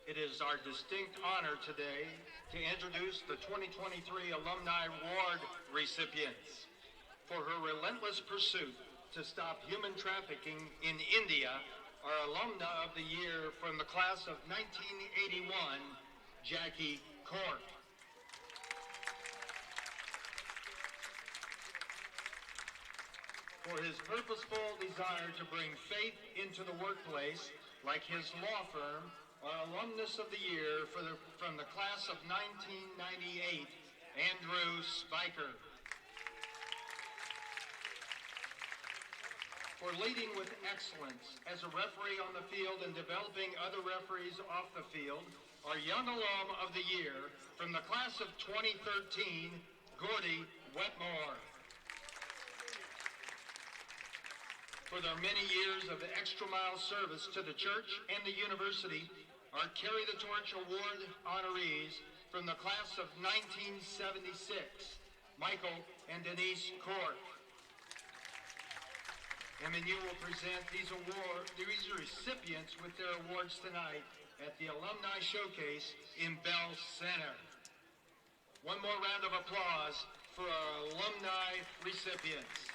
It is our distinct honor today to introduce the 2023 Alumni Award recipients. For her relentless pursuit to stop human trafficking in India, our Alumna of the Year from the class of 1981, Jackie Cork. For his purposeful desire to bring faith into the workplace, like his law firm, our Alumnus of the Year from the class of 1998, Andrew Spiker. For leading with excellence as a referee on the field and developing other referees off the field, our Young Alum of the Year from the class of 2013, Gordy Wetmore. For their many years of extra-mile service to the church and the university, our Carry the Torch Award honorees from the class of 1976, Michael and Denise Cork. MNU will present these recipients with their awards tonight at the Alumni Showcase in Bell Center. One more round of applause for our alumni recipients.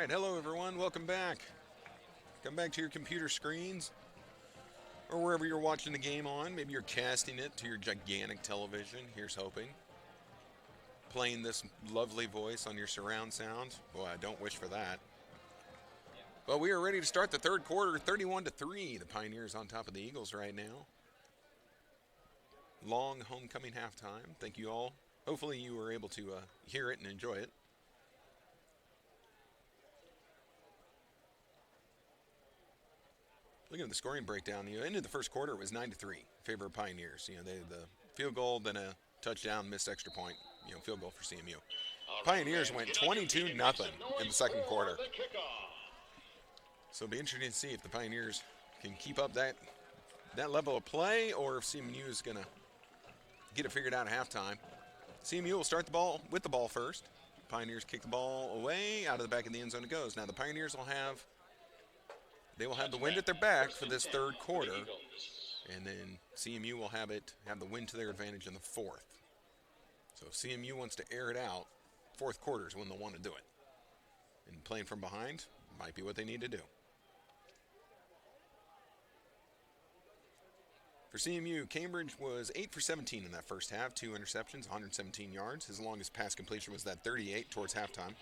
right, hello everyone. Welcome back. Come back to your computer screens or wherever you're watching the game on. Maybe you're casting it to your gigantic television. Here's hoping. Playing this lovely voice on your surround sound. Boy, I don't wish for that. But we are ready to start the third quarter, 31-3. The Pioneers on top of the Eagles right now. Long homecoming halftime. Thank you all. Hopefully you were able to hear it and enjoy it. Looking at the scoring breakdown, the end of the first quarter, it was 9-3 in favor of Pioneers. They had the field goal, then a touchdown, missed extra point. Field goal for CMU. Pioneers went 22-0 in the second quarter. So it'll be interesting to see if the Pioneers can keep up that level of play, or if CMU is going to get it figured out at halftime. CMU will start with the ball first. Pioneers kick the ball away, out of the back of the end zone it goes. Now the Pioneers will have the wind at their back for this third quarter, and then CMU will have the wind to their advantage in the fourth. So if CMU wants to air it out, fourth quarter is when they'll want to do it. And playing from behind might be what they need to do. For CMU, Cambridge was 8 for 17 in that first half, 2 interceptions, 117 yards. His longest pass completion was that 38 towards halftime.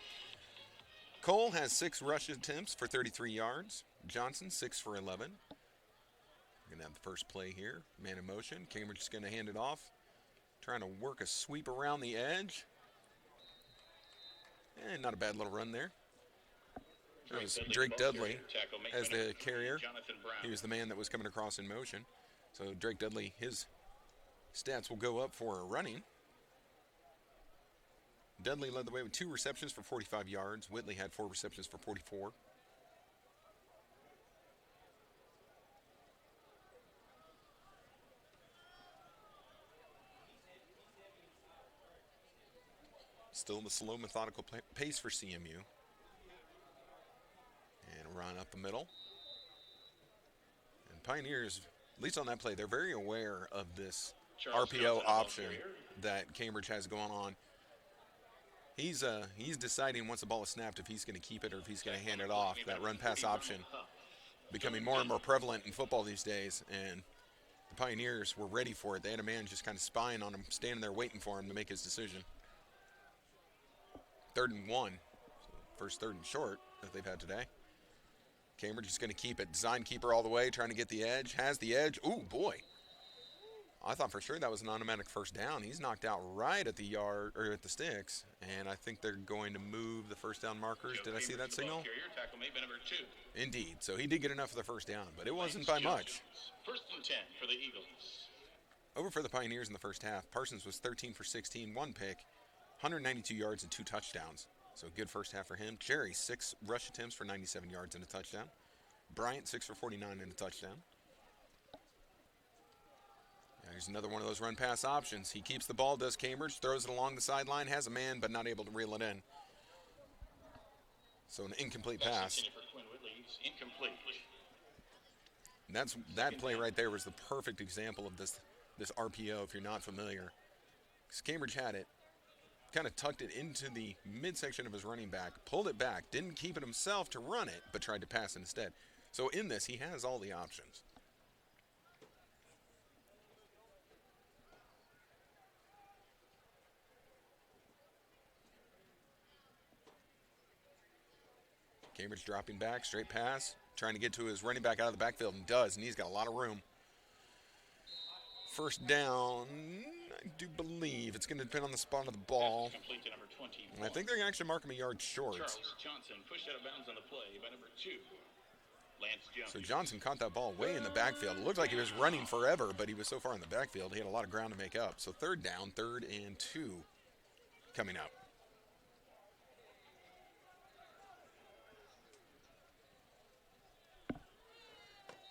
Cole has 6 rush attempts for 33 yards. Johnson, 6 for 11. We're going to have the first play here. Man in motion. Cambridge is going to hand it off. Trying to work a sweep around the edge. And not a bad little run there. That was Drake Dudley as the carrier. He was the man that was coming across in motion. So Drake Dudley, his stats will go up for running. Dudley led the way with 2 receptions for 45 yards. Whitley had 4 receptions for 44. Still the slow, methodical pace for CMU. And run up the middle. And Pioneers, at least on that play, they're very aware of this RPO option that Cambridge has going on. He's deciding once the ball is snapped if he's going to keep it or if he's going to hand it off. That run-pass option becoming more and more prevalent in football these days, and the Pioneers were ready for it. They had a man just kind of spying on him, standing there waiting for him to make his decision. 3rd and 1, first 3rd and short that they've had today. Cambridge is going to keep it. Design keeper all the way, trying to get the edge. Has the edge. Ooh, boy. I thought for sure that was an automatic first down. He's knocked out right at the yard, or at the sticks, and I think they're going to move the first down markers. Did I see that signal? Indeed. So he did get enough for the first down, but it wasn't by much. 1st and 10 for the Eagles. Over for the Pioneers in the first half. Parsons was 13 for 16, 1 pick, 192 yards and 2 touchdowns. So good first half for him. Jerry, 6 rush attempts for 97 yards and a touchdown. Bryant, 6 for 49 and a touchdown. There's another one of those run-pass options. He keeps the ball, does Cambridge, throws it along the sideline, has a man, but not able to reel it in. So an incomplete pass. Incomplete. And that play right there was the perfect example of this RPO, if you're not familiar. Because Cambridge had it, kind of tucked it into the midsection of his running back, pulled it back, didn't keep it himself to run it, but tried to pass it instead. So in this, he has all the options. Cambridge dropping back, straight pass, trying to get to his running back out of the backfield, and does, and he's got a lot of room. First down, I do believe it's going to depend on the spot of the ball. And I think they're going to actually mark him a yard short. Charles Johnson pushed out of bounds on the play by number 2. Lance Jones. So Johnson caught that ball way in the backfield. It looked like he was running forever, but he was so far in the backfield, he had a lot of ground to make up. So 3rd down, 3rd and 2 coming up.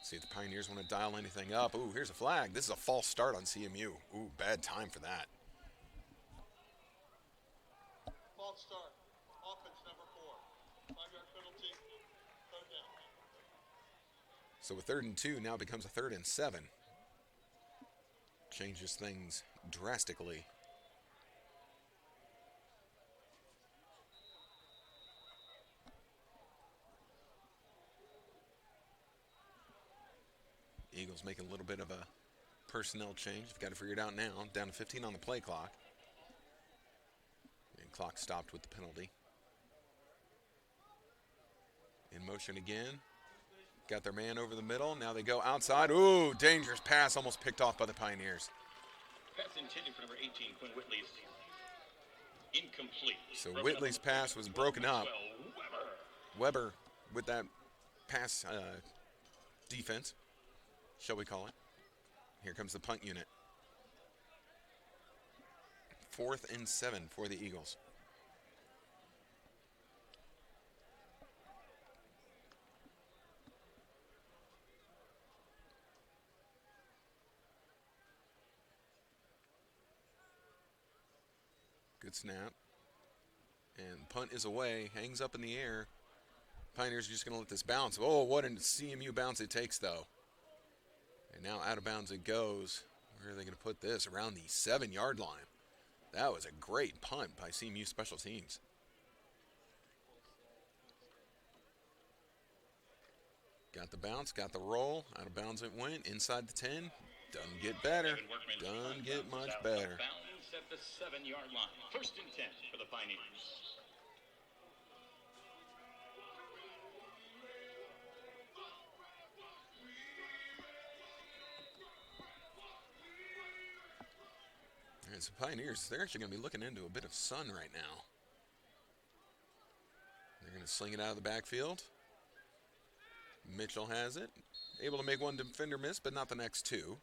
See if the Pioneers want to dial anything up. Ooh, here's a flag. This is a false start on CMU. Ooh, bad time for that. False start. Offense number 4. 5-yard penalty. 3rd down. So a 3rd and 2 now becomes a 3rd and 7. Changes things drastically. Eagles making a little bit of a personnel change. We've got to figure it out now. Down to 15 on the play clock. And clock stopped with the penalty. In motion again. Got their man over the middle. Now they go outside. Ooh, dangerous pass almost picked off by the Pioneers. Pass intended for number 18, Quinn Whitley's incomplete. So Whitley's pass was broken up. Weber with that pass defense, shall we call it. Here comes the punt unit. 4th and 7 for the Eagles. Good snap. And punt is away, hangs up in the air. Pioneers are just going to let this bounce. Oh, what a CMU bounce it takes, though. And now out of bounds it goes. Where are they going to put this? Around the 7-yard line. That was a great punt by CMU special teams. Got the bounce, got the roll. Out of bounds it went. Inside the 10. Doesn't get better. Doesn't get much better. Bounds at the 7-yard line. 1st and 10 for the Pioneers. All right, so Pioneers, they're actually going to be looking into a bit of sun right now. They're going to sling it out of the backfield. Mitchell has it. Able to make one defender miss, but not the next two.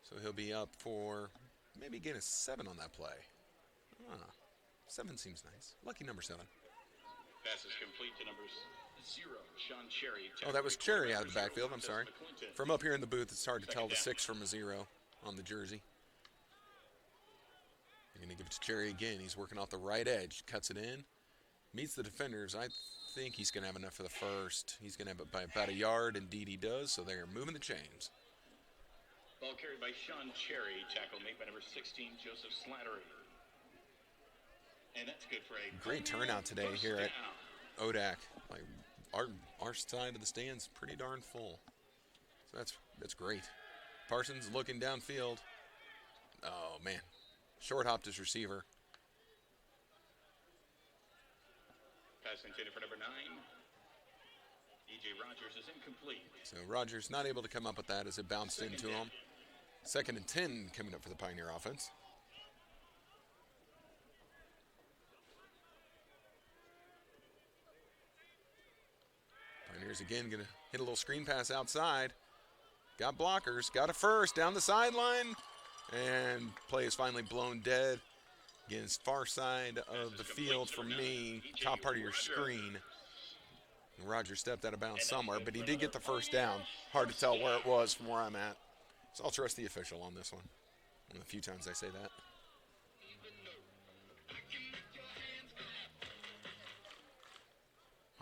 So he'll be up for maybe gain a 7 on that play. 7 seems nice. Lucky number 7. Pass is complete to numbers 0, Sean Cherry. Oh, that was Cherry out of the backfield. I'm sorry. From up here in the booth, it's hard to tell the 6 from a 0 on the jersey. They're going to give it to Cherry again. He's working off the right edge. Cuts it in. Meets the defenders. I think he's going to have enough for the first. He's going to have it by about a yard. Indeed he does. So they're moving the chains. Ball carried by Sean Cherry. Tackle made by number 16, Joseph Slattery. And that's good for a great turnout today here at ODAC. Like our side of the stand's pretty darn full. So that's great. Parsons looking downfield. Oh man. Short hopped his receiver. Pass intended for number 9. E.J. Rogers is incomplete. So Rogers not able to come up with that as it bounced into him. 2nd and 10 coming up for the Pioneer offense. Pioneers again going to hit a little screen pass outside. Got blockers, got a first down the sideline. And play is finally blown dead. Again, it's far side of the field from me, top part of your screen. And Roger stepped out of bounds somewhere, but he did get the first down. Hard to tell where it was from where I'm at. So I'll trust the official on this one. One of the few times I say that.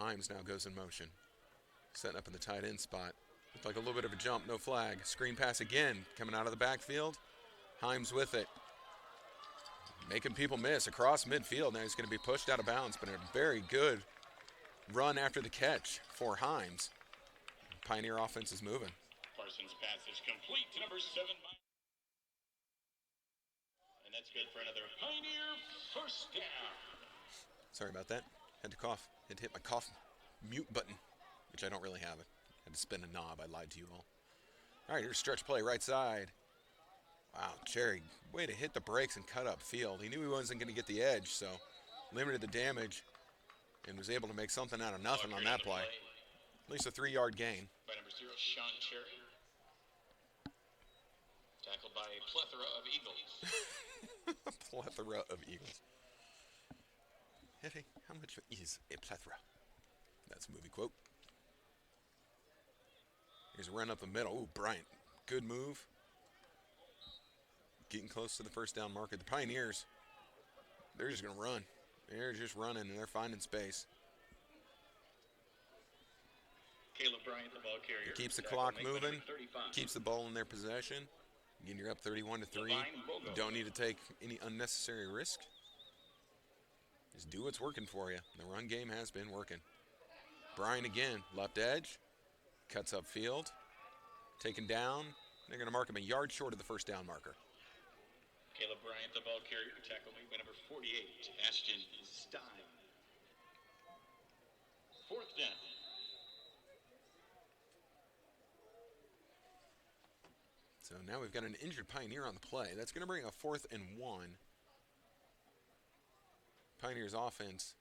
Himes now goes in motion. Setting up in the tight end spot. Looked like a little bit of a jump, no flag. Screen pass again, coming out of the backfield. Himes with it. Making people miss across midfield. Now he's going to be pushed out of bounds, but a very good run after the catch for Himes. Pioneer offense is moving. Parsons' pass is complete to number 7. And that's good for another Pioneer first down. Sorry about that. Had to cough. Had to hit my cough mute button, which I don't really have it. Had to spin a knob. I lied to you all. All right, here's stretch play right side. Wow, Cherry, way to hit the brakes and cut up field. He knew he wasn't going to get the edge, so limited the damage and was able to make something out of nothing on that play. At least a 3-yard gain. By number 0, Sean Cherry. Tackled by a plethora of Eagles. A plethora of Eagles. Hey, how much is a plethora? That's a movie quote. Here's a run up the middle. Ooh, Bryant, good move. Getting close to the first down marker. The Pioneers, they're just going to run. They're just running, and they're finding space. Caleb Bryant, the ball carrier. It keeps the clock moving, keeps the ball in their possession. Again, you're up 31-3. You don't need to take any unnecessary risk. Just do what's working for you. The run game has been working. Bryant again, left edge, cuts up field. Taken down. They're going to mark him a yard short of the first down marker. Caleb Bryant, the ball carrier, tackle made by number 48, Ashton Stein. Fourth down. So now we've got an injured Pioneer on the play. That's going to bring a 4th and 1. Pioneers offense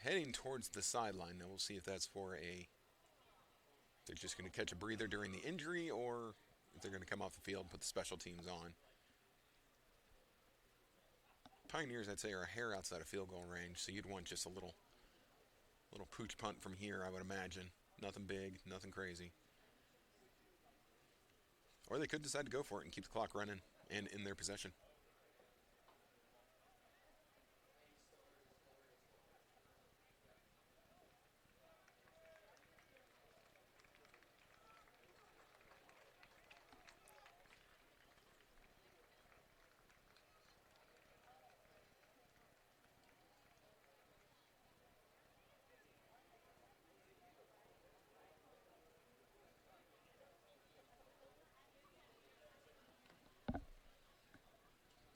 heading towards the sideline. Now we'll see if that's for they're just going to catch a breather during the injury, or if they're going to come off the field and put the special teams on. Pioneers, I'd say, are a hair outside of field goal range, so you'd want just a little pooch punt from here, I would imagine. Nothing big, nothing crazy. Or they could decide to go for it and keep the clock running and in their possession.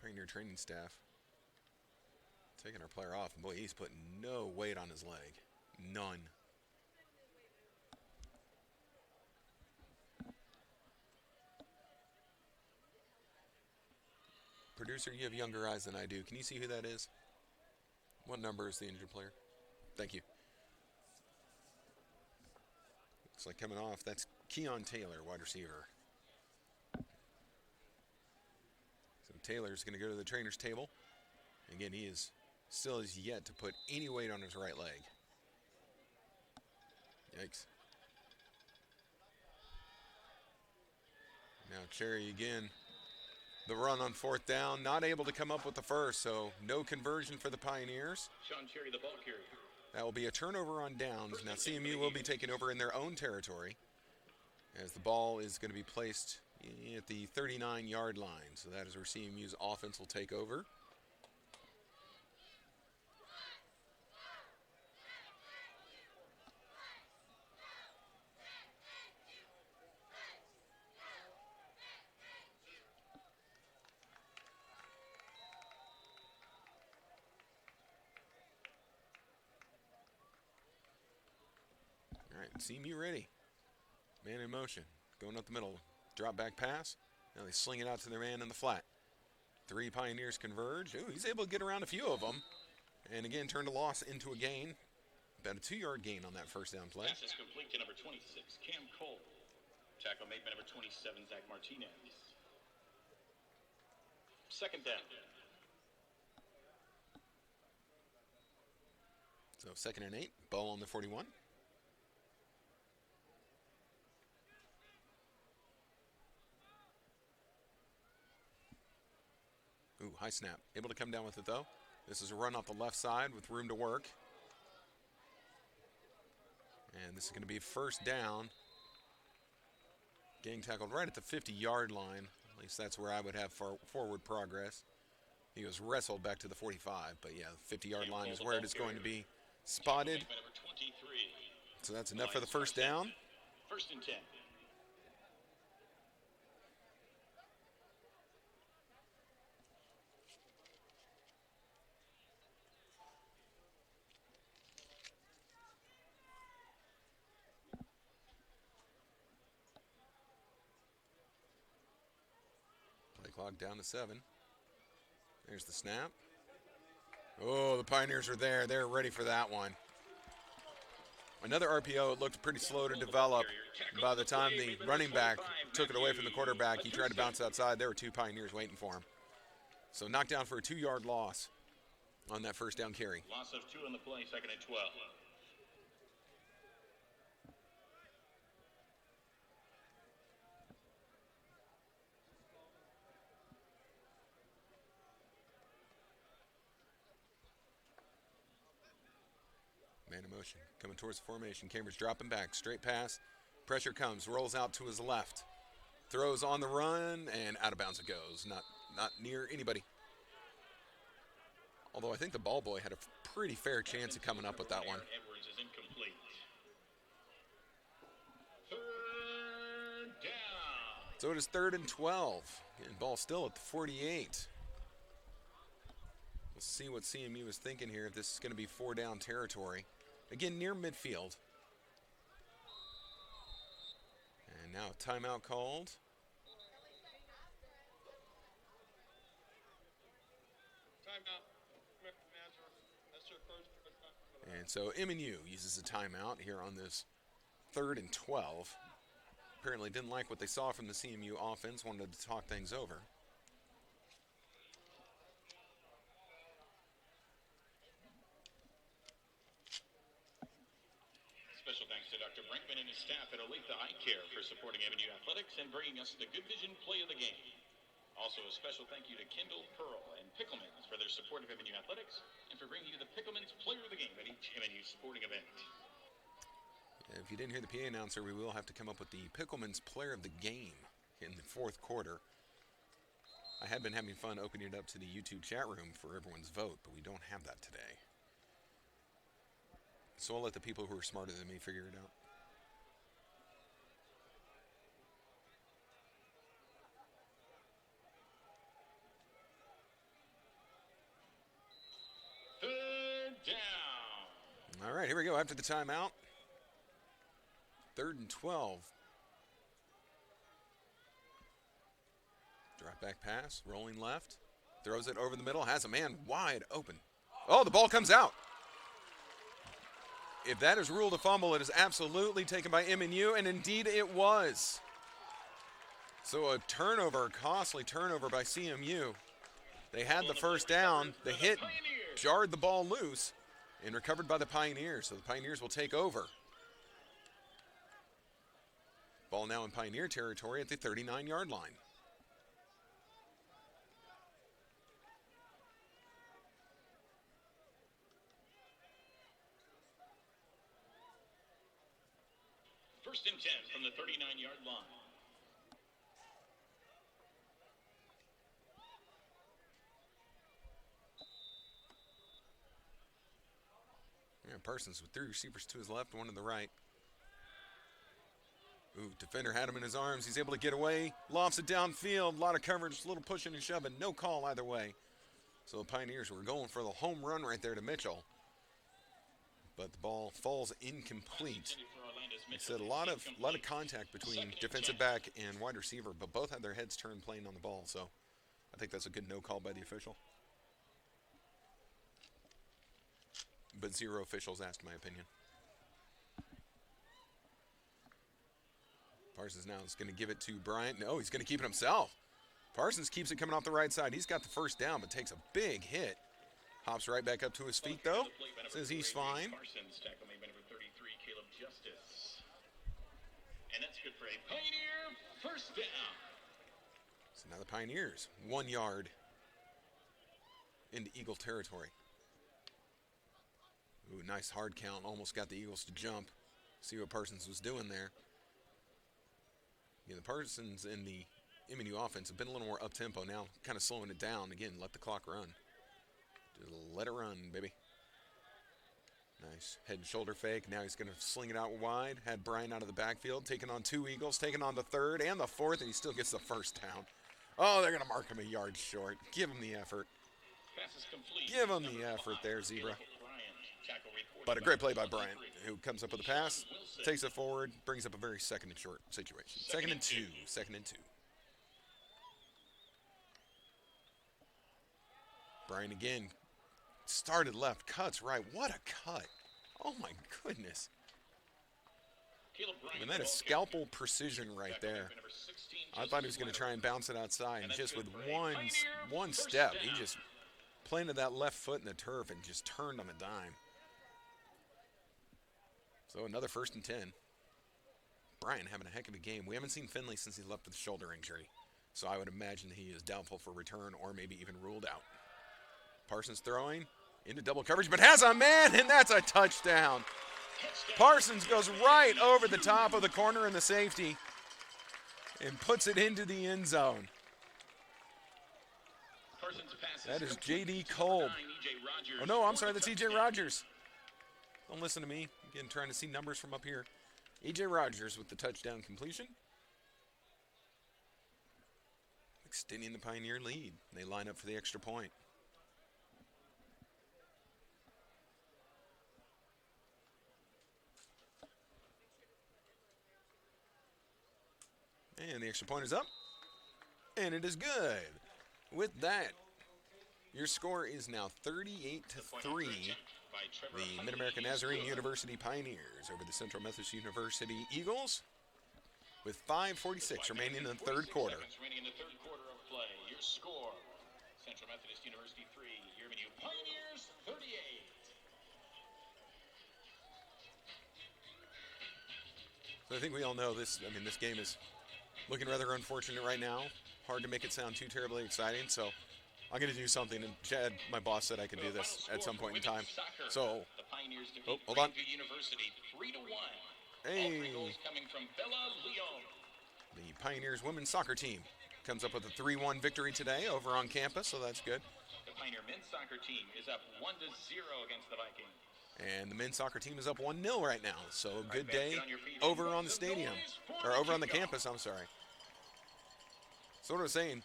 Pioneer training staff taking our player off. And boy, he's putting no weight on his leg. None. Producer, you have younger eyes than I do. Can you see who that is? What number is the injured player? Thank you. Looks like coming off, that's Keon Taylor, wide receiver. Taylor's going to go to the trainer's table. Again, he still has yet to put any weight on his right leg. Yikes. Now Cherry again. The run on 4th down, not able to come up with the first, so no conversion for the Pioneers. Sean Cherry, the ball carrier. That will be a turnover on downs. Now CMU will be taking over in their own territory as the ball is going to be placed at the 39-yard line. So that is where CMU's offense will take over. All right, CMU ready. Man in motion, going up the middle. Drop back pass. Now they sling it out to their man in the flat. 3 Pioneers converge. Ooh, he's able to get around a few of them. And again, turned a loss into a gain. About a 2-yard gain on that first down play. Pass is complete to number 26, Cam Cole. Tackle made by number 27, Zach Martinez. Second down. So 2nd and 8. Ball on the 41. Ooh, high snap. Able to come down with it, though. This is a run off the left side with room to work. And this is going to be first down. Getting tackled right at the 50-yard line. At least that's where I would have forward progress. He was wrestled back to the 45. But, yeah, the 50-yard line is where it is going to be spotted. So that's enough for the first down. First and 10. Clock down to 7. There's the snap. Oh, the Pioneers are there. They're ready for that one. Another RPO. It looked pretty slow to develop. By the time the running back took it away from the quarterback, he tried to bounce outside. There were 2 Pioneers waiting for him. So knocked down for a 2-yard loss on that first down carry. Loss of 2 on the play, 2nd and 12. Man in motion, coming towards the formation. Cambridge dropping back, straight pass. Pressure comes, rolls out to his left. Throws on the run, and out of bounds it goes. Not near anybody. Although I think the ball boy had a pretty fair chance of coming up with that one. Edwards is incomplete. 3rd So it is 3rd and 12. And ball still at the 48. We'll see what CMU is thinking here if this is going to be 4-down territory. Again, near midfield. And now a timeout called. Timeout. That's your first time. And so MNU uses a timeout here on this 3rd and 12. Apparently didn't like what they saw from the CMU offense, wanted to talk things over. Special thanks to Dr. Brinkman and his staff at Olathe Eye Care for supporting MNU Athletics and bringing us the Good Vision play of the game. Also, a special thank you to Kendall, Pearl, and Picklemans for their support of MNU Athletics and for bringing you the Picklemans player of the game at each MNU sporting event. If you didn't hear the PA announcer, we will have to come up with the Picklemans player of the game in the 4th quarter. I had been having fun opening it up to the YouTube chat room for everyone's vote, but we don't have that today. So I'll let the people who are smarter than me figure it out. Third down. All right, here we go after the timeout. 3rd and 12. Drop back pass, rolling left. Throws it over the middle, has a man wide open. Oh, the ball comes out. If that is ruled a fumble, it is absolutely taken by MNU, and indeed it was. So a turnover, a costly turnover by CMU. They had the first down. The hit jarred the ball loose and recovered by the Pioneers. So the Pioneers will take over. Ball now in Pioneer territory at the 39-yard line. First and 10 from the 39-yard line. Yeah, Parsons with 3 receivers to his left, 1 to the right. Ooh, defender had him in his arms. He's able to get away. Lofts it downfield. A lot of coverage, a little pushing and shoving. No call either way. So the Pioneers were going for the home run right there to Mitchell. But the ball falls incomplete. He said a lot of contact between defensive back and wide receiver, but both had their heads turned playing on the ball. So I think that's a good no call by the official. But 0 officials asked my opinion. Parsons now is going to give it to Bryant. No, he's going to keep it himself. Parsons keeps it coming off the right side. He's got the first down, but takes a big hit. Hops right back up to his feet, though. Says he's fine. Parsons, tackle made by number 33, Caleb Justice. And that's good for a Pioneer first down. So now the Pioneers, 1 yard into Eagle territory. Ooh, nice hard count. Almost got the Eagles to jump. See what Parsons was doing there. Yeah, the Parsons in the MNU offense have been a little more up-tempo now, kind of slowing it down. Again, let the clock run. Just let it run, baby. Nice head and shoulder fake. Now he's going to sling it out wide. Had Bryant out of the backfield, taking on 2 Eagles, taking on the 3rd and the 4th, and he still gets the first down. Oh, they're going to mark him a yard short. Give him the effort. Pass is complete. Give him the effort there, Zebra. But a great play by Bryant, who comes up with a pass, takes it forward, brings up a very second and short situation. Second and two. Bryant again, started left, cuts right. What a cut. Oh my goodness. I mean, that is scalpel precision right there. I thought he was going to try and bounce it outside, and just with one step, he just planted that left foot in the turf and just turned on a dime. So another 1st and 10. Bryant having a heck of a game. We haven't seen Finley since he left with a shoulder injury. So I would imagine he is doubtful for return or maybe even ruled out. Parsons throwing into double coverage, but has a man, and that's a touchdown. Parsons goes right over the top of the corner and the safety and puts it into the end zone. That is J.D. Kolb. Oh, no, I'm sorry, that's E.J. Rogers. Don't listen to me. Again, trying to see numbers from up here. E.J. Rogers with the touchdown completion. extending the Pioneer lead. They line up for the extra point. And the extra point is up. And it is good. With that, your score is now 38-3. The Mid-American Nazarene University Pioneers over the Central Methodist University Eagles, with 5:46 remaining in the third quarter. Remaining in the third quarter of play. Your score: Central Methodist University 3, your MNU Pioneers 38. So I think we all know this. I mean, this game is looking rather unfortunate right now. Hard to make it sound too terribly exciting. So I'm going to do something. And Chad, my boss, said I could do this at some point in time. So, oh, hold on. University 3-1. Hey. All 3 goals coming from Bella Leon. The Pioneers women's soccer team comes up with a 3-1 victory today over on campus, so that's good. The Pioneer men's soccer team is up 1-0 against the Vikings. And the men's soccer team is up 1-0 right now. So a good day over on the stadium, or over on the campus, I'm sorry. So what I was saying,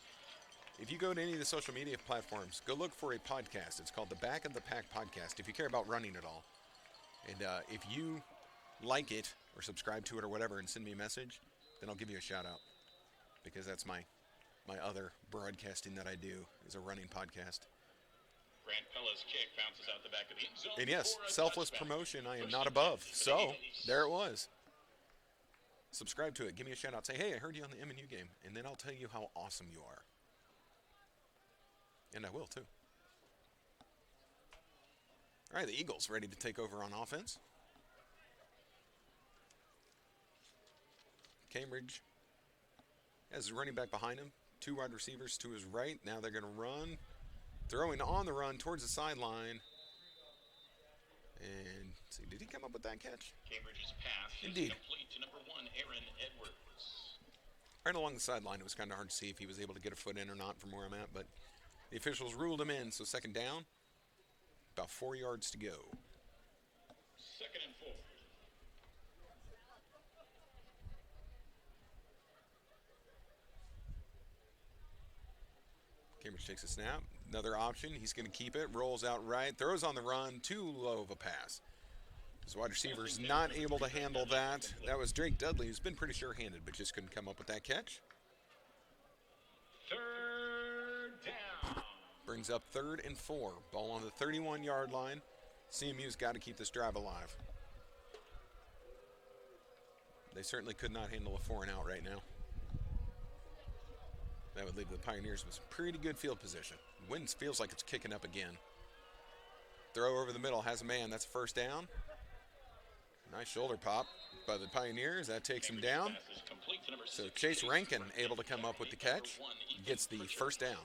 if you go to any of the social media platforms, go look for a podcast. It's called the Back of the Pack Podcast, if you care about running at all. And if you like it or subscribe to it or whatever and send me a message, then I'll give you a shout out, because that's my other broadcasting that I do is a running podcast. Grant Pella's kick bounces out the back of the end zone. And yes, for a selfless touchback. promotion, I am First not and above. 10 for the So Eagles. there it was. Subscribe to it. Give me a shout out. Say, hey, I heard you on the MNU game. And then I'll tell you how awesome you are. And I will too. All right, the Eagles ready to take over on offense. Cambridge has a running back behind him. 2 wide receivers to his right. Now they're going to run. Throwing on the run towards the sideline. And let's see, did he come up with that catch? Cambridge's pass Indeed. is complete to number 1, Aaron Edwards. Right along the sideline, it was kind of hard to see if he was able to get a foot in or not from where I'm at, but the officials ruled him in, so second down, about 4 yards to go. 2nd and 4. Cambridge takes a snap, another option, he's going to keep it, rolls out right, throws on the run, too low of a pass. His wide receiver's not able to handle that. That was Drake Dudley, who's been pretty sure-handed, but just couldn't come up with that catch. 3rd down. Brings up 3rd and 4. Ball on the 31-yard line. CMU's got to keep this drive alive. They certainly could not handle a 4-and-out right now. That would leave the Pioneers with some pretty good field position. Wind feels like it's kicking up again. Throw over the middle, has a man. That's a first down. Nice shoulder pop by the Pioneers. That takes him down. Pass is complete to number So 6, Chase Chase Rankin able to come up with the catch. Number 1, Ethan Gets the Pritchard. first down.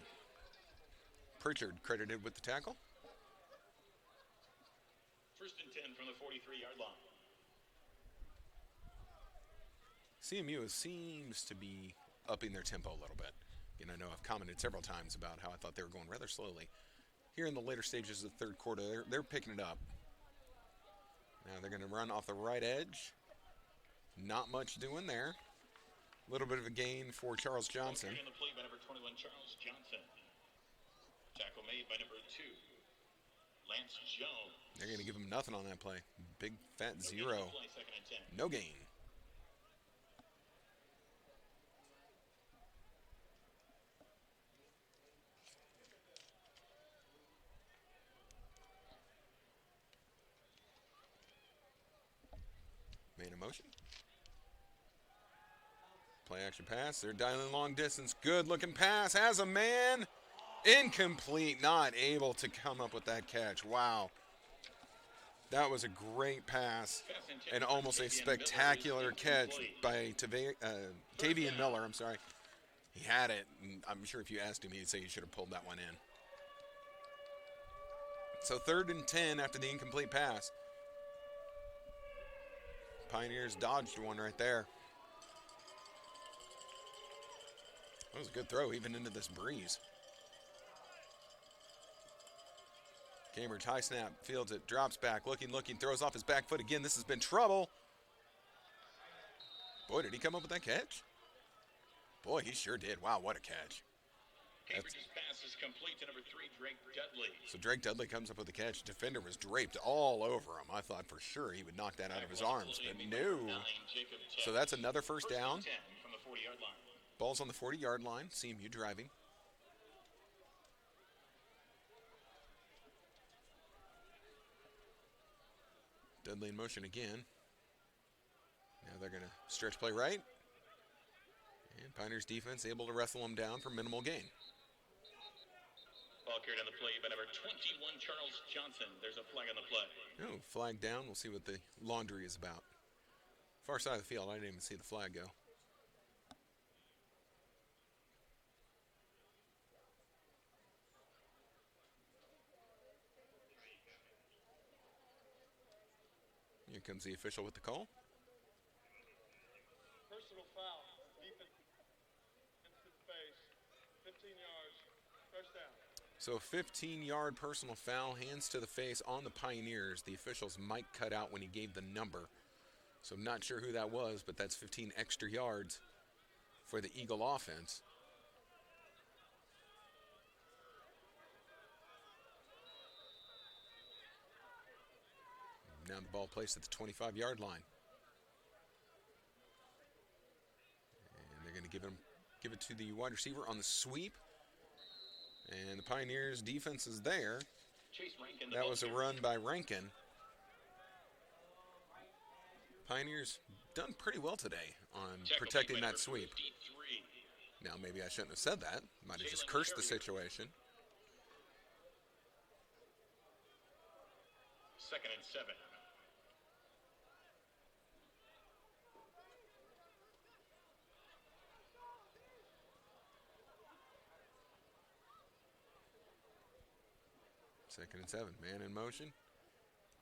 Pritchard credited with the tackle. 1st and 10 from the 43-yard line. CMU seems to be upping their tempo a little bit. And I know I've commented several times about how I thought they were going rather slowly. Here in the later stages of the third quarter, they're picking it up. Now they're going to run off the right edge. Not much doing there. A little bit of a gain for Charles Johnson. On the play by number 21, Charles Johnson. Tackle made by number 2, Lance Jones. They're going to give him nothing on that play. Big fat No gain on zero. the play, 2nd and 10. No gain. Man in motion. Play action pass. They're dialing long distance. Good looking pass. Has a man. Incomplete. Not able to come up with that catch. Wow. That was a great pass and almost a spectacular catch by Tavian Miller. I'm sorry. He had it, and I'm sure if you asked him, he'd say he should have pulled that one in. So 3rd and 10 after the incomplete pass. Pioneers dodged one right there. That was a good throw, even into this breeze. Cambridge high snap, fields it, drops back, looking, throws off his back foot again. This has been trouble. Boy, did he come up with that catch? Boy, he sure did. Wow, what a catch. Cambridge's pass is complete to number 3, Drake Dudley. So Drake Dudley comes up with the catch. Defender was draped all over him. I thought for sure he would knock that out of his arms, but no. So that's another first down. 10 from the 40-yard line. Ball's on the 40-yard line. CMU driving. Dudley in motion again. Now they're going to stretch play right. And Pioneers defense able to wrestle him down for minimal gain. Ball carried on the play by number 21, Charles Johnson. There's a flag on the play. Oh, flag down. We'll see what the laundry is about. Far side of the field, I didn't even see the flag go. Here comes the official with the call. Personal foul. Deep into the face. 15 yards. First down. So a 15-yard personal foul, hands to the face on the Pioneers. The official's mic cut out when he gave the number. So I'm not sure who that was, but that's 15 extra yards for the Eagle offense. Now the ball placed at the 25-yard line. And they're going to give it to the wide receiver on the sweep. And the Pioneers defense is there. Chase Rankin, That was a run by Rankin. Pioneers done pretty well today on protecting that sweep. 53. Now maybe I shouldn't have said that. Might have just cursed the situation. 2nd and 7. Second and 7. Man in motion.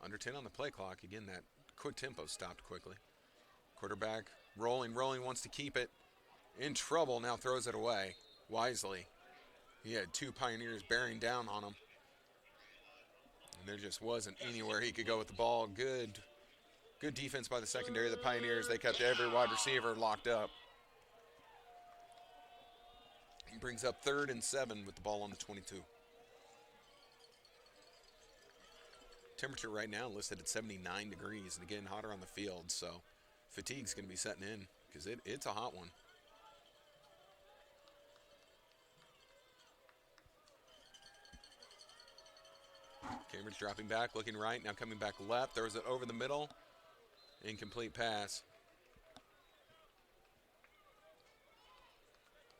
Under 10 on the play clock. Again, that quick tempo stopped quickly. Quarterback rolling, wants to keep it. In trouble, now throws it away wisely. He had two Pioneers bearing down on him. And there just wasn't anywhere he could go with the ball. Good defense by the secondary of the Pioneers. They kept every wide receiver locked up. He brings up 3rd and 7 with the ball on the 22. Temperature right now listed at 79 degrees, and again, hotter on the field, so fatigue's going to be setting in because it's a hot one. Cambridge dropping back, looking right, now coming back left, throws it over the middle. Incomplete pass.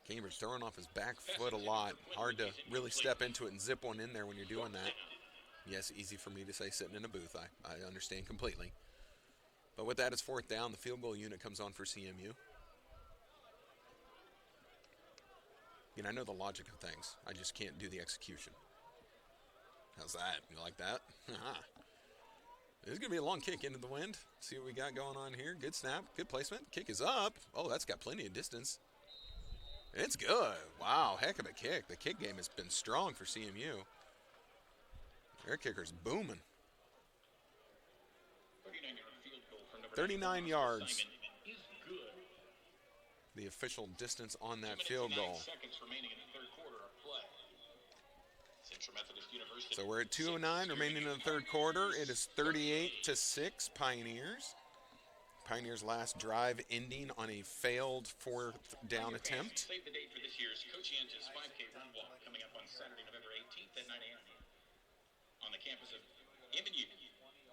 Cambridge throwing off his back foot a lot. Hard to really step into it and zip one in there when you're doing that. Yes, easy for me to say sitting in a booth. I understand completely. But with that, it's 4th down. The field goal unit comes on for CMU. I know the logic of things. I just can't do the execution. How's that? You like that? This is going to be a long kick into the wind. See what we got going on here. Good snap. Good placement. Kick is up. Oh, that's got plenty of distance. It's good. Wow, heck of a kick. The kick game has been strong for CMU. Their kicker's booming. 39 yards. The official distance on that field goal. Seconds remaining in the 3rd quarter of play. Central Methodist University. So we're at 2:09 remaining in the 3rd quarter. It is 38-6 Pioneers. Pioneers' last drive ending on a failed 4th down attempt. Save the date for this year's Cochiantis 5K Run Walk coming up on Saturday, November 18th at 9 a.m. on the campus of MNU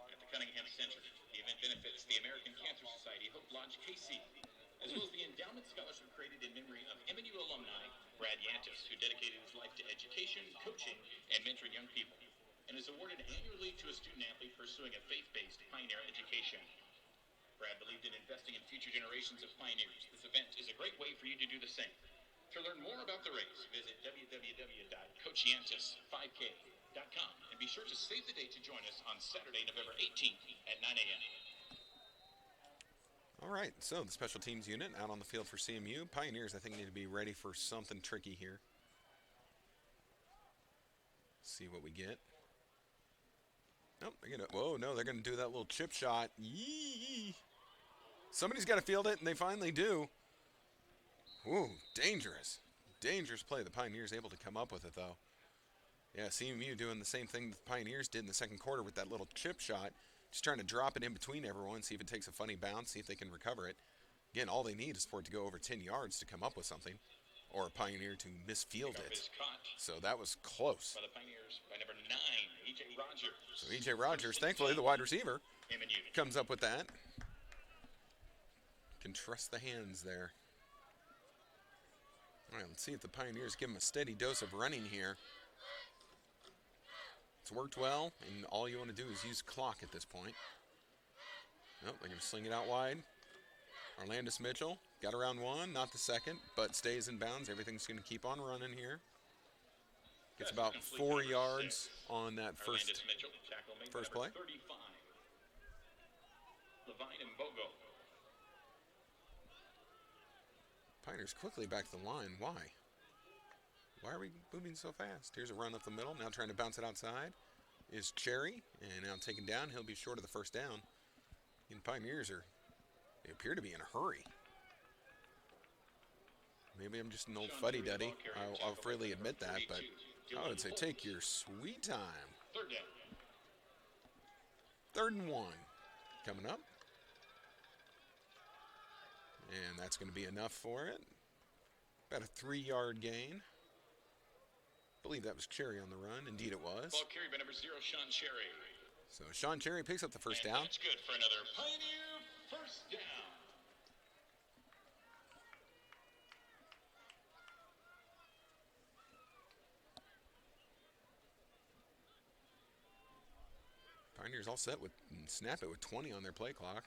at the Cunningham Center. The event benefits the American Cancer Society Hope Lodge KC, as well as the endowment scholarship created in memory of MNU alumni Brad Yantis, who dedicated his life to education, coaching, and mentoring young people, and is awarded annually to a student athlete pursuing a faith-based pioneer education. Brad believed in investing in future generations of pioneers. This event is a great way for you to do the same. To learn more about the race, visit www.cochiantis5k.com and be sure to save the date to join us on Saturday, November 18th at 9 a.m. All right, so the special teams unit out on the field for CMU. Pioneers, I think, need to be ready for something tricky here. See what we get. Nope, they're gonna do that little chip shot. Yee! Somebody's got to field it, and they finally do. Ooh, dangerous. Dangerous play. The Pioneers able to come up with it, though. Yeah, CMU doing the same thing the Pioneers did in the second quarter with that little chip shot. Just trying to drop it in between everyone, see if it takes a funny bounce, see if they can recover it. Again, all they need is for it to go over 10 yards to come up with something, or a Pioneer to misfield it. So that was close. By the Pioneers by number 9, E.J. Rogers. So E.J. Rogers, thankfully, the wide receiver, MNU. comes up with that. Can trust the hands there. All right, let's see if the Pioneers give them a steady dose of running here. It's worked well, and all you want to do is use clock at this point. Nope, they're going to sling it out wide. Orlandis Mitchell got around one, not the second, but stays in bounds. Everything's going to keep on running here. Gets about 4 yards on that first play. 35. Levine and Bogo. Pioneers quickly back to the line. Why? Why are we moving so fast? Here's a run up the middle. Now trying to bounce it outside is Cherry. And now taken down. He'll be short of the first down. And Pioneers they appear to be in a hurry. Maybe I'm just an old fuddy-duddy. I'll freely admit that, but I would say take your sweet time. Third and 1 coming up. And that's going to be enough for it. About a 3-yard gain. I believe that was Cherry on the run. Indeed it was. Ball carried by number 0, Sean Cherry. So Sean Cherry picks up the first down. That's good for another Pioneer first down. Pioneers all set with snap it with 20 on their play clock.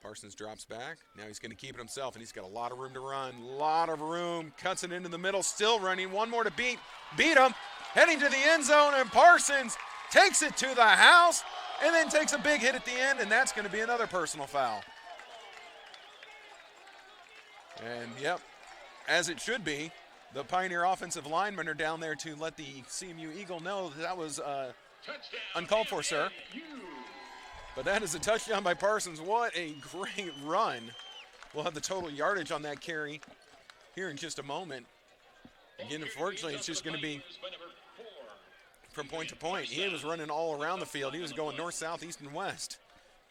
Parsons drops back. Now he's going to keep it himself, and he's got a lot of room to run. Lot of room. Cuts it into the middle. Still running. One more to beat. Beat him. Heading to the end zone, and Parsons takes it to the house and then takes a big hit at the end, and that's going to be another personal foul. And, yep, as it should be, the Pioneer offensive linemen are down there to let the CMU Eagle know that was uncalled for, sir. But that is a touchdown by Parsons. What a great run. We'll have the total yardage on that carry here in just a moment. Again, unfortunately, it's just going to be from point to point. He was running all around the field. He was going north, south, east, and west.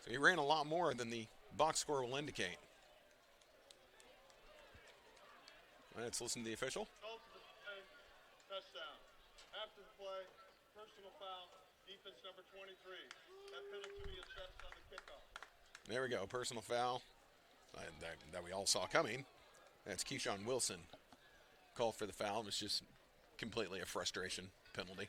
So he ran a lot more than the box score will indicate. Let's listen to the official. Touchdown. After the play, personal foul, defense number 23. That penalty to be assessed on the kickoff. There we go, personal foul that we all saw coming. That's Keyshawn Wilson. Call for the foul. It was just completely a frustration penalty.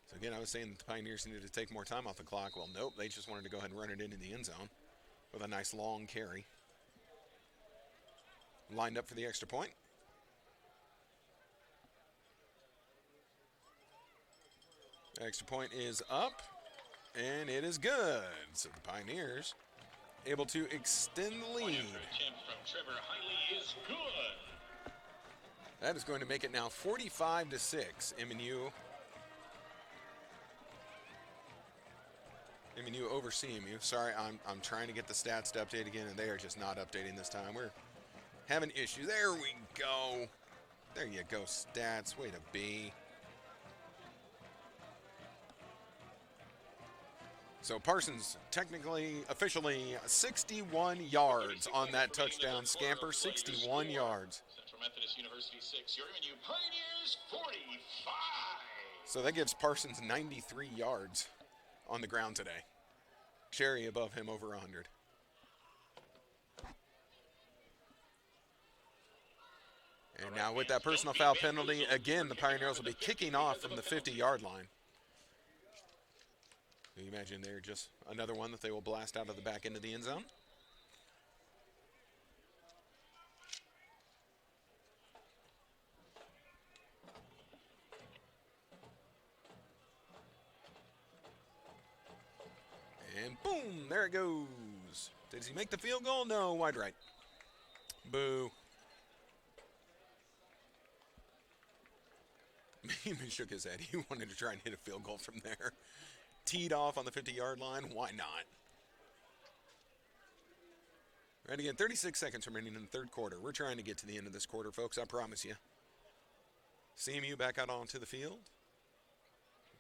So again, I was saying that the Pioneers needed to take more time off the clock. Well, nope, they just wanted to go ahead and run it into the end zone with a nice long carry. Lined up for the extra point. Extra point is up, and it is good. So the Pioneers able to extend the lead. From Trevor Hiley is good. That is going to make it now 45-6. MNU over CMU. Sorry, I'm trying to get the stats to update again, and they are just not updating this time. We're having issues. There we go. There you go, stats. Way to be. So Parsons technically, officially 61 yards on that touchdown scamper. 61 yards. Central Methodist University 6, your MNU Pioneers 45. So that gives Parsons 93 yards on the ground today. Cherry above him over 100. And now with that personal foul penalty, again, the Pioneers will be kicking off from the 50-yard line. Can you imagine they're just another one that they will blast out of the back end of the end zone? And boom, there it goes. Does he make the field goal? No, wide right. Boo. He even shook his head. He wanted to try and hit a field goal from there. teed off on the 50-yard line. Why not? Right again, 36 seconds remaining in the third quarter. We're trying to get to the end of this quarter, folks, I promise you. CMU back out onto the field.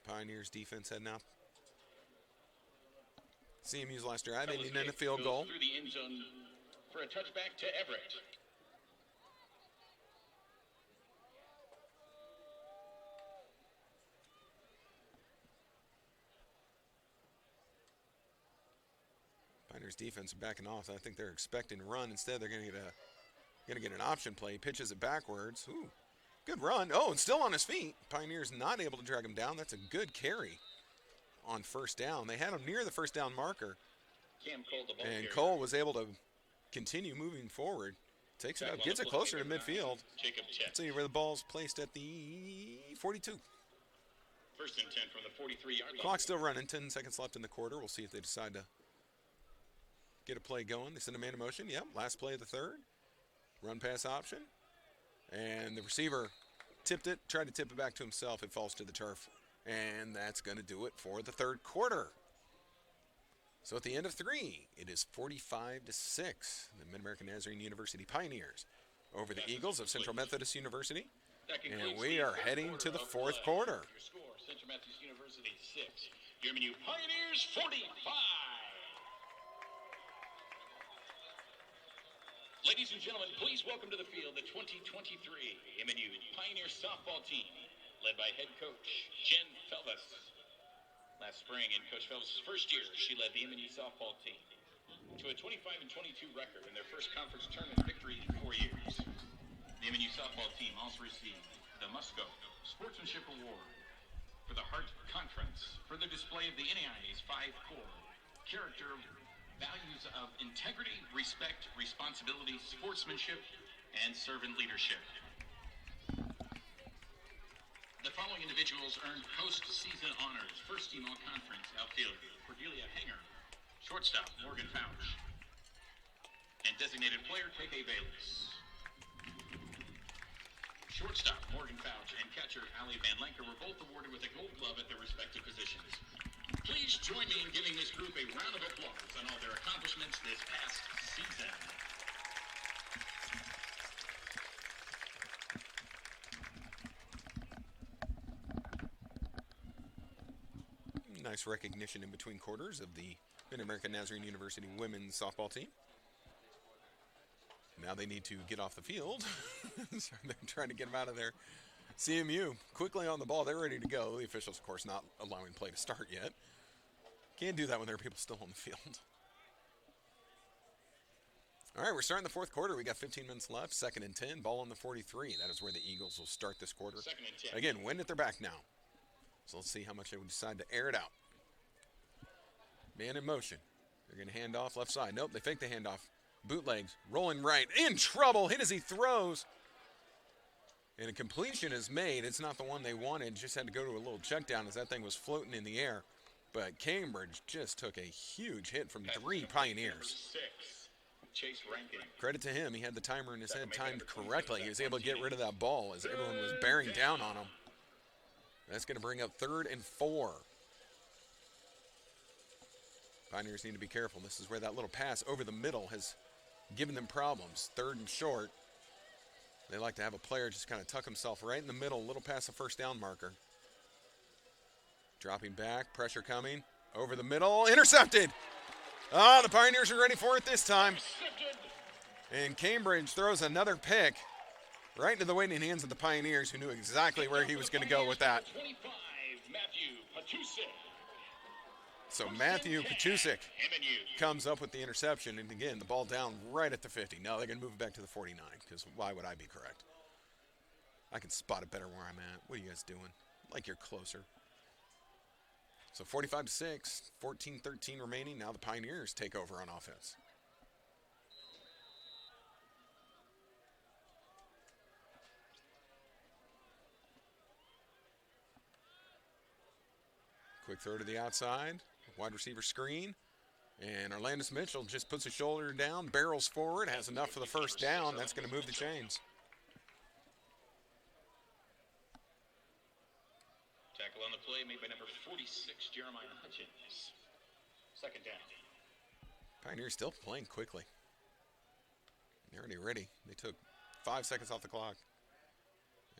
Pioneers defense heading out. CMU's last drive, ending in a field goal. Through the end zone for a touchback to Everett. Pioneers defense backing off. I think they're expecting to run. Instead, they're going to get an option play. Pitches it backwards. Ooh, good run. Oh, and still on his feet. Pioneers not able to drag him down. That's a good carry on first down. They had him near the first down marker. And Cole was able to continue moving forward. Takes it up, gets it closer to midfield. Let's see where the ball's placed at the 42. First and 10 from the 43-yard line. Clock's still running. 10 seconds left in the quarter. We'll see if they decide to get a play going. They send a man in motion. Yep, last play of the third. Run pass option. And the receiver tipped it, tried to tip it back to himself. It falls to the turf. And that's going to do it for the third quarter. So at the end of 3, it is 45-6. The Mid-American Nazarene University Pioneers over the Eagles of Central Methodist University. And we are heading to the fourth quarter. Your score, Central Methodist University 6, MNU Pioneers 45. Ladies and gentlemen, please welcome to the field the 2023 MNU Pioneer softball team, led by head coach Jen Felvis. Last spring, in Coach Felvis' first year, she led the MNU softball team to a 25-22 record in their first conference tournament victory in 4 years. The MNU softball team also received the Musco Sportsmanship Award for the Hart Conference for their display of the NAIA's 5 core character values of integrity, respect, responsibility, sportsmanship, and servant leadership. The following individuals earned postseason honors. First team all-conference outfielder Cordelia Hanger, shortstop Morgan Fouch, and designated player K.K. Bayless. Shortstop Morgan Fouch and catcher Allie Van Lenker were both awarded with a gold glove at their respective positions. Please join me in giving this group a round of applause on all their accomplishments this past season. Nice recognition in between quarters of the Mid-American Nazarene University women's softball team. Now they need to get off the field. So they're trying to get them out of there. CMU quickly on the ball. They're ready to go. The officials, of course, not allowing play to start yet. Can't do that when there are people still on the field. All right, we're starting the fourth quarter. We got 15 minutes left. 2nd and 10. Ball on the 43. That is where the Eagles will start this quarter. 2nd and 10. Again, wind at their back now. So let's see how much they would decide to air it out. Man in motion. They're going to hand off left side. Nope, they fake the handoff. Bootlegs, rolling right, in trouble, hit as he throws. And a completion is made. It's not the one they wanted. Just had to go to a little check down as that thing was floating in the air. But Cambridge just took a huge hit from 3 Pioneers. 6, Chase Rankin. Credit to him. He had the timer in his head timed correctly. He was able to get rid of that ball as everyone was bearing down on him. That's going to bring up 3rd and 4. Pioneers need to be careful. This is where that little pass over the middle has given them problems. 3rd and short. They like to have a player just kind of tuck himself right in the middle, a little past the first down marker. Dropping back, pressure coming. Over the middle, intercepted. Ah, the Pioneers are ready for it this time. And Cambridge throws another pick right into the waiting hands of the Pioneers, who knew exactly where he was going to go with that. 25, Matthew Patusik. So Matthew Patusik comes up with the interception, and again, the ball down right at the 50. Now they're going to move it back to the 49, because why would I be correct? I can spot it better where I'm at. What are you guys doing? Like you're closer. So 45-6, 14-13 remaining. Now the Pioneers take over on offense. Quick throw to the outside. Wide receiver screen. And Orlandis Mitchell just puts his shoulder down, barrels forward, has enough for the first down. That's going to move the chains. Tackle on the play made by number 46, Jeremiah Hutchins. Second down. Pioneers still playing quickly. They're already ready. They took 5 seconds off the clock.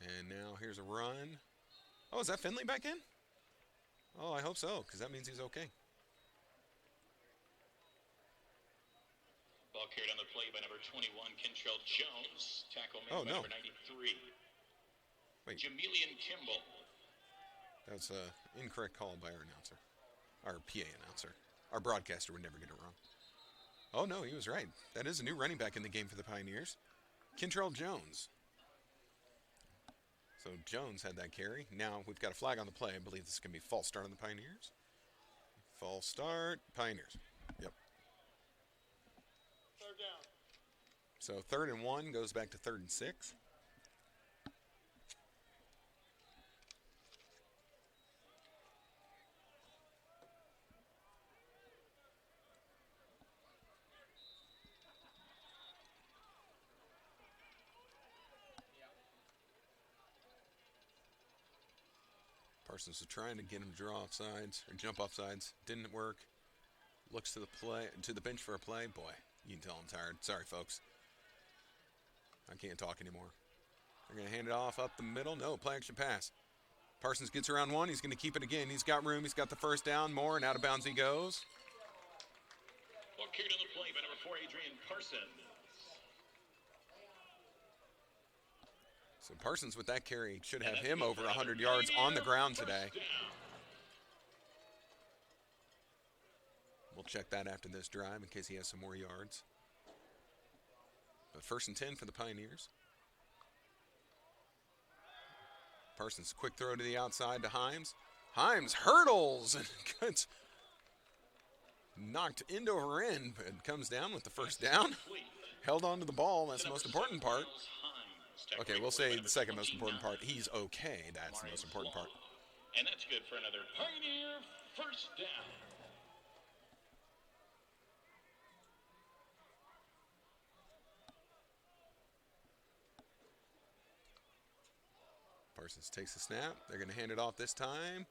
And now here's a run. Oh, is that Finley back in? Oh, I hope so, because that means he's okay. Ball carried on the play by number 21, Kentrell Jones. Tackle made Oh, by no. number 93. Wait. Jamelian Kimball. That's an incorrect call by our announcer. Our PA announcer. Our broadcaster would never get it wrong. Oh, no, he was right. That is a new running back in the game for the Pioneers. Kentrell Jones. So Jones had that carry. Now we've got a flag on the play. I believe this is going to be false start on the Pioneers. False start, Pioneers. Yep. Third down. So 3rd and 1 goes back to 3rd and 6. Parsons was trying to get him to draw off sides or jump off sides. Didn't work. Looks to the bench for a play. Boy, you can tell I'm tired. Sorry, folks. I can't talk anymore. They're going to hand it off up the middle. No, play action pass. Parsons gets around one. He's going to keep it again. He's got room. He's got the first down. More, and out of bounds he goes. Ball carried on the play by number 4, Adrian Parsons. So Parsons with that carry should have him over 100 yards on the ground today. We'll check that after this drive in case he has some more yards. But 1st and 10 for the Pioneers. Parsons, quick throw to the outside to Himes. Himes hurdles and gets knocked end over end, but comes down with the first down. Held on to the ball. That's the most important part. Okay, we'll say the second most important part. He's okay. That's the most important part. And that's good for another Pioneer first down. Parsons takes the snap. They're going to hand it off this time.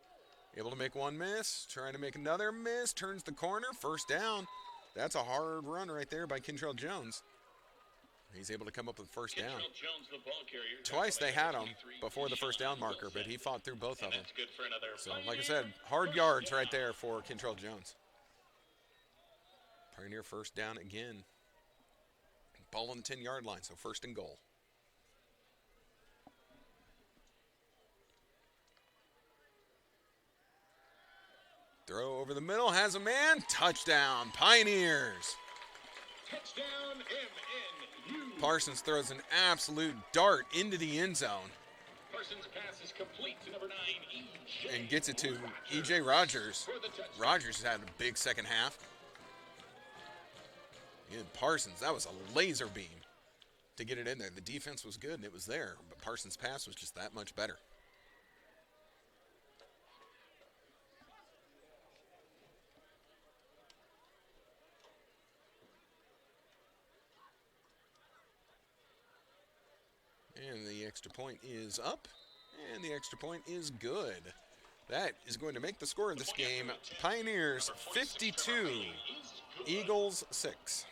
Able to make one miss. Trying to make another miss. Turns the corner. First down. That's a hard run right there by Kentrell Jones. He's able to come up with first down. Jones, the ball carrier. Twice they had him before the first down marker, but he fought through both of them. Good for another So, like I said, hard yards right there for Kentrell Jones. Pioneer first down again. Ball on the 10-yard line, so 1st and goal. Throw over the middle, has a man. Touchdown, Pioneers. Touchdown, MNU. Parsons throws an absolute dart into the end zone. Parsons' pass is complete to number 9, E.J. And gets it to E.J. Rogers. Rogers had a big second half. And Parsons, that was a laser beam to get it in there. The defense was good and it was there, but Parsons' pass was just that much better. And the extra point is up, and the extra point is good. That is going to make the score of this game Pioneers 52, Eagles 6.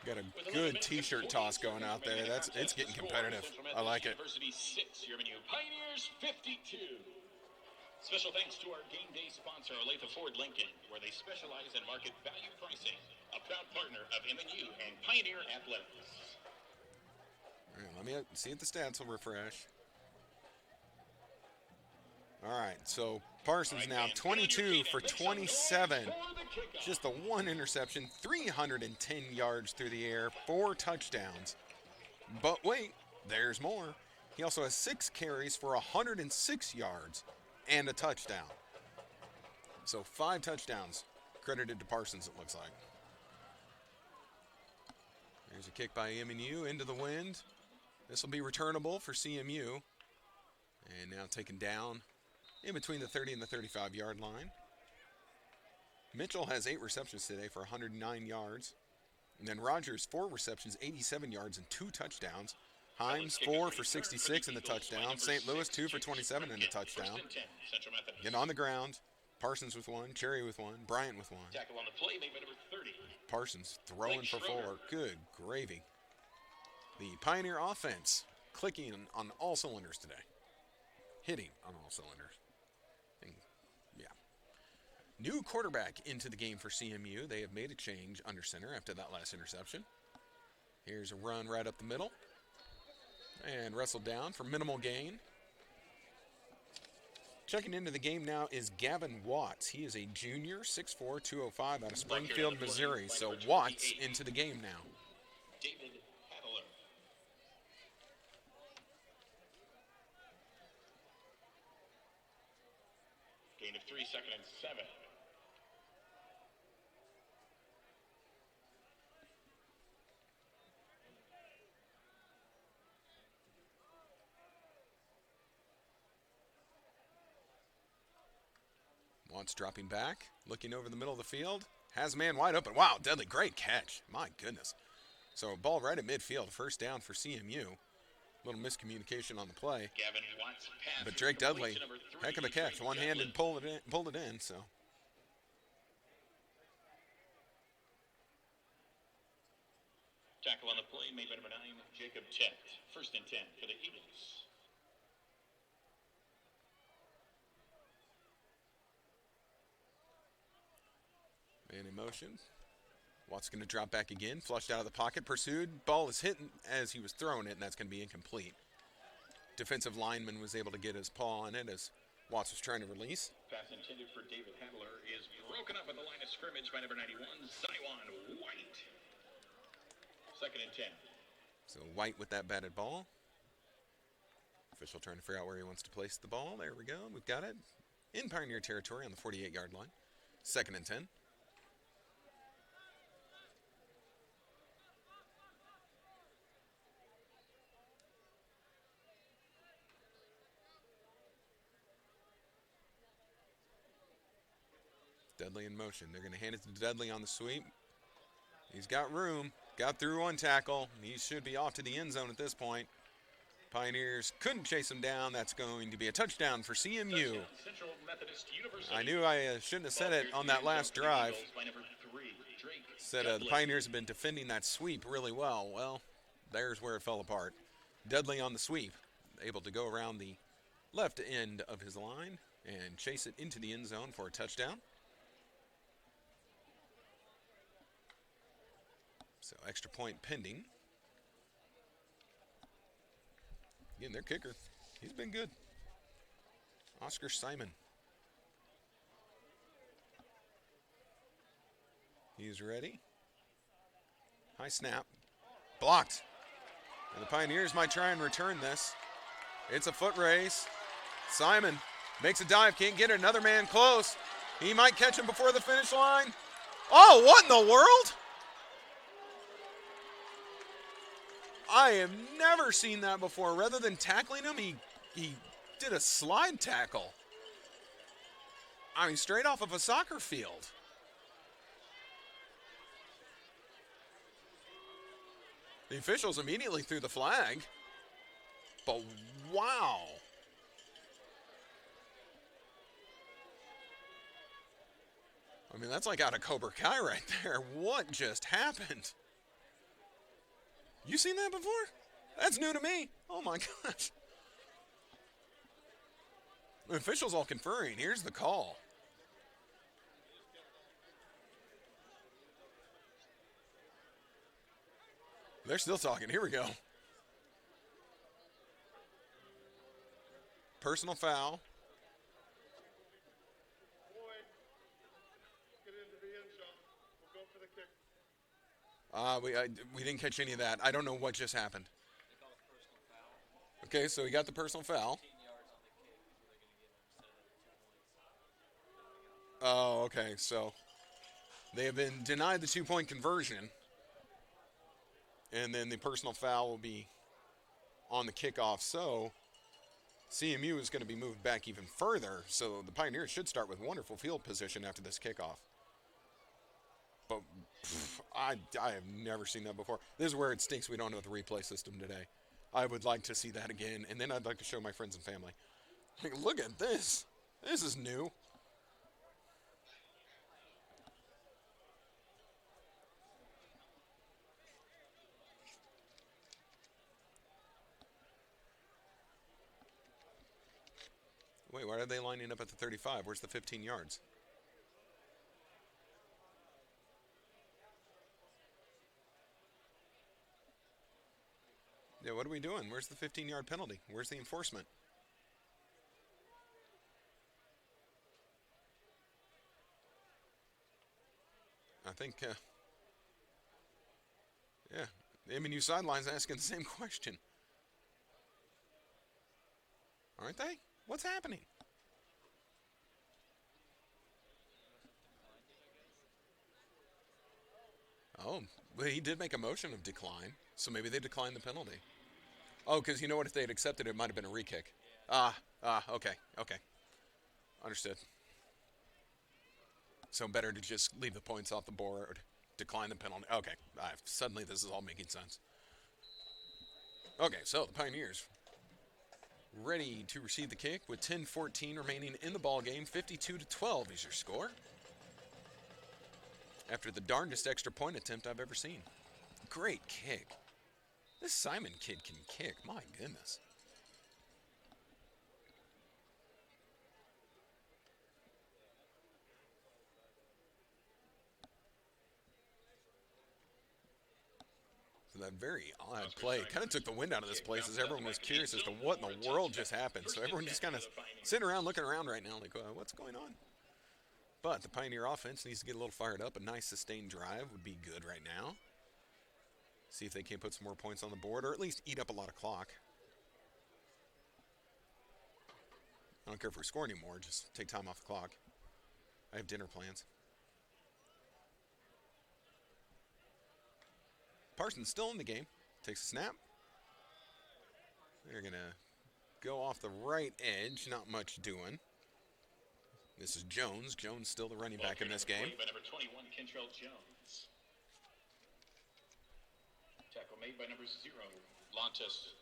Got a good t-shirt toss going out there. It's getting competitive. I like it. University 6, your MNU Pioneers 52. Special thanks to our game day sponsor, Olathe Ford Lincoln, where they specialize in market value pricing, a proud partner of MNU and Pioneer Athletics. All right, let me see if the stats will refresh. All right, so Parsons now 22 for 27. Just the one interception, 310 yards through the air, 4 touchdowns. But wait, there's more. He also has 6 carries for 106 yards and a touchdown. So 5 touchdowns credited to Parsons, it looks like. There's a kick by MNU into the wind. This will be returnable for CMU. And now taken down in between the 30 and the 35-yard line. Mitchell has 8 receptions today for 109 yards. And then Rogers, 4 receptions, 87 yards, and 2 touchdowns. Himes, 4 for 66 and a touchdown. St. Louis, 2 for 27 and a touchdown. Again on the ground. Parsons with 1, Cherry with 1, Bryant with 1. Tackle on the play made by number 30. Parsons throwing for 4. Good gravy. The Pioneer offense clicking on all cylinders today. Hitting on all cylinders. And, yeah. New quarterback into the game for CMU. They have made a change under center after that last interception. Here's a run right up the middle. And wrestled down for minimal gain. Checking into the game now is Gavin Watts. He is a junior, 6'4", 205 out of Springfield, Missouri. So Watts into the game now. David Hadler. Gain of 3, 2nd and 7. Watts dropping back, looking over the middle of the field. Has a man wide open. Wow, Dudley, great catch. My goodness. So ball right at midfield, first down for CMU. Little miscommunication on the play. Gavin Watts pass. But Drake Dudley, heck of a catch. One-handed pulled it in, so. Tackle on the play made by number 9, Jacob Tent. 1st and 10 for the Eagles. Man in motion. Watts going to drop back again. Flushed out of the pocket. Pursued. Ball is hit as he was throwing it, and that's going to be incomplete. Defensive lineman was able to get his paw on it as Watts was trying to release. Pass intended for David Hadler is broken up at the line of scrimmage by number 91, Zion White. 2nd and 10. So White with that batted ball. Official trying to figure out where he wants to place the ball. There we go. We've got it. In Pioneer territory on the 48-yard line. 2nd and 10. Dudley in motion. They're going to hand it to Dudley on the sweep. He's got room. Got through one tackle. He should be off to the end zone at this point. Pioneers couldn't chase him down. That's going to be a touchdown for CMU. I knew I shouldn't have said it on that last drive. Said the Pioneers have been defending that sweep really well. Well, there's where it fell apart. Dudley on the sweep, able to go around the left end of his line and chase it into the end zone for a touchdown. So extra point pending. Again, their kicker, he's been good. Oscar Simon. He's ready. High snap. Blocked. And the Pioneers might try and return this. It's a foot race. Simon makes a dive, can't get it. Another man close. He might catch him before the finish line. Oh, what in the world? I have never seen that before. Rather than tackling him, he did a slide tackle. I mean, straight off of a soccer field. The officials immediately threw the flag. But wow. I mean, that's like out of Cobra Kai right there. What just happened? You seen that before? That's new to me. Oh my gosh. The officials all conferring. Here's the call. They're still talking. Here we go. Personal foul. Boyd, get into the end zone. We'll go for the kick. We didn't catch any of that. I don't know what just happened. Okay, so he got the personal foul. Oh, okay. So they have been denied the 2-point conversion. And then the personal foul will be on the kickoff. So CMU is going to be moved back even further. So the Pioneers should start with wonderful field position after this kickoff. But I have never seen that before. This is where it stinks we don't have the replay system today. I would like to see that again, and then I'd like to show my friends and family. Like, look at this. This is new. Wait, why are they lining up at the 35? Where's the 15 yards? Yeah, what are we doing? Where's the 15-yard penalty? Where's the enforcement? I think, yeah, the MNU sideline's asking the same question. Aren't they? What's happening? Oh, well, he did make a motion of decline, so maybe they declined the penalty. Oh, because you know what? If they had accepted it, it might have been a re-kick. Okay. Understood. So better to just leave the points off the board, decline the penalty. Okay, suddenly this is all making sense. Okay, so the Pioneers ready to receive the kick with 10:14 remaining in the ball game. 52-12 is your score. After the darndest extra point attempt I've ever seen. Great kick. This Simon kid can kick. My goodness. So that very odd play kind of took the wind out of this place as everyone was curious as to what in the world just happened. So everyone just kind of sitting around looking around right now like, what's going on? But the Pioneer offense needs to get a little fired up. A nice sustained drive would be good right now. See if they can put some more points on the board or at least eat up a lot of clock. I don't care if we score anymore. Just take time off the clock. I have dinner plans. Parsons still in the game. Takes a snap. They're going to go off the right edge. Not much doing. This is Jones. Jones still the running back in this game. By number 21, Kentrell Jones. Tackle made by number 0, Lontus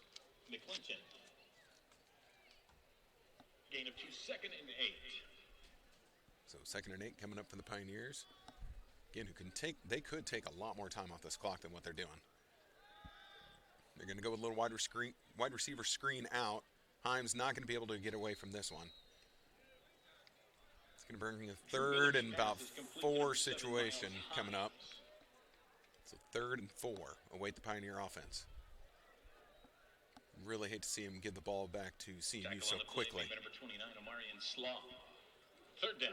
McClinton. Gain of 2, 2nd and 8. So 2nd and 8 coming up for the Pioneers. Again, they could take a lot more time off this clock than what they're doing. They're going to go with a little wide receiver screen out. Himes not going to be able to get away from this one. It's going to bring a 3rd and about 4 situation coming up. So 3rd and 4. Await the Pioneer offense. Really hate to see him give the ball back to CMU so quickly. Number 29, Omarion Slaw. 3rd down.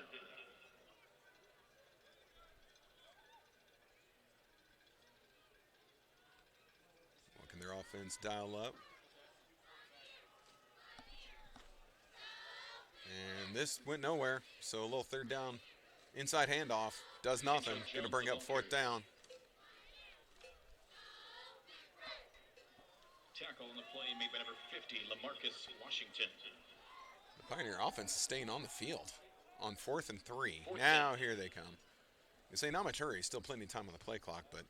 What can their offense dial up? And this went nowhere. So a little 3rd down inside handoff does nothing. Going to bring up 4th down. Tackle on the play made by number 50, LaMarcus Washington. The Pioneer offense is staying on the field on 4th and 3. Now here they come. You say not much hurry, still plenty of time on the play clock, but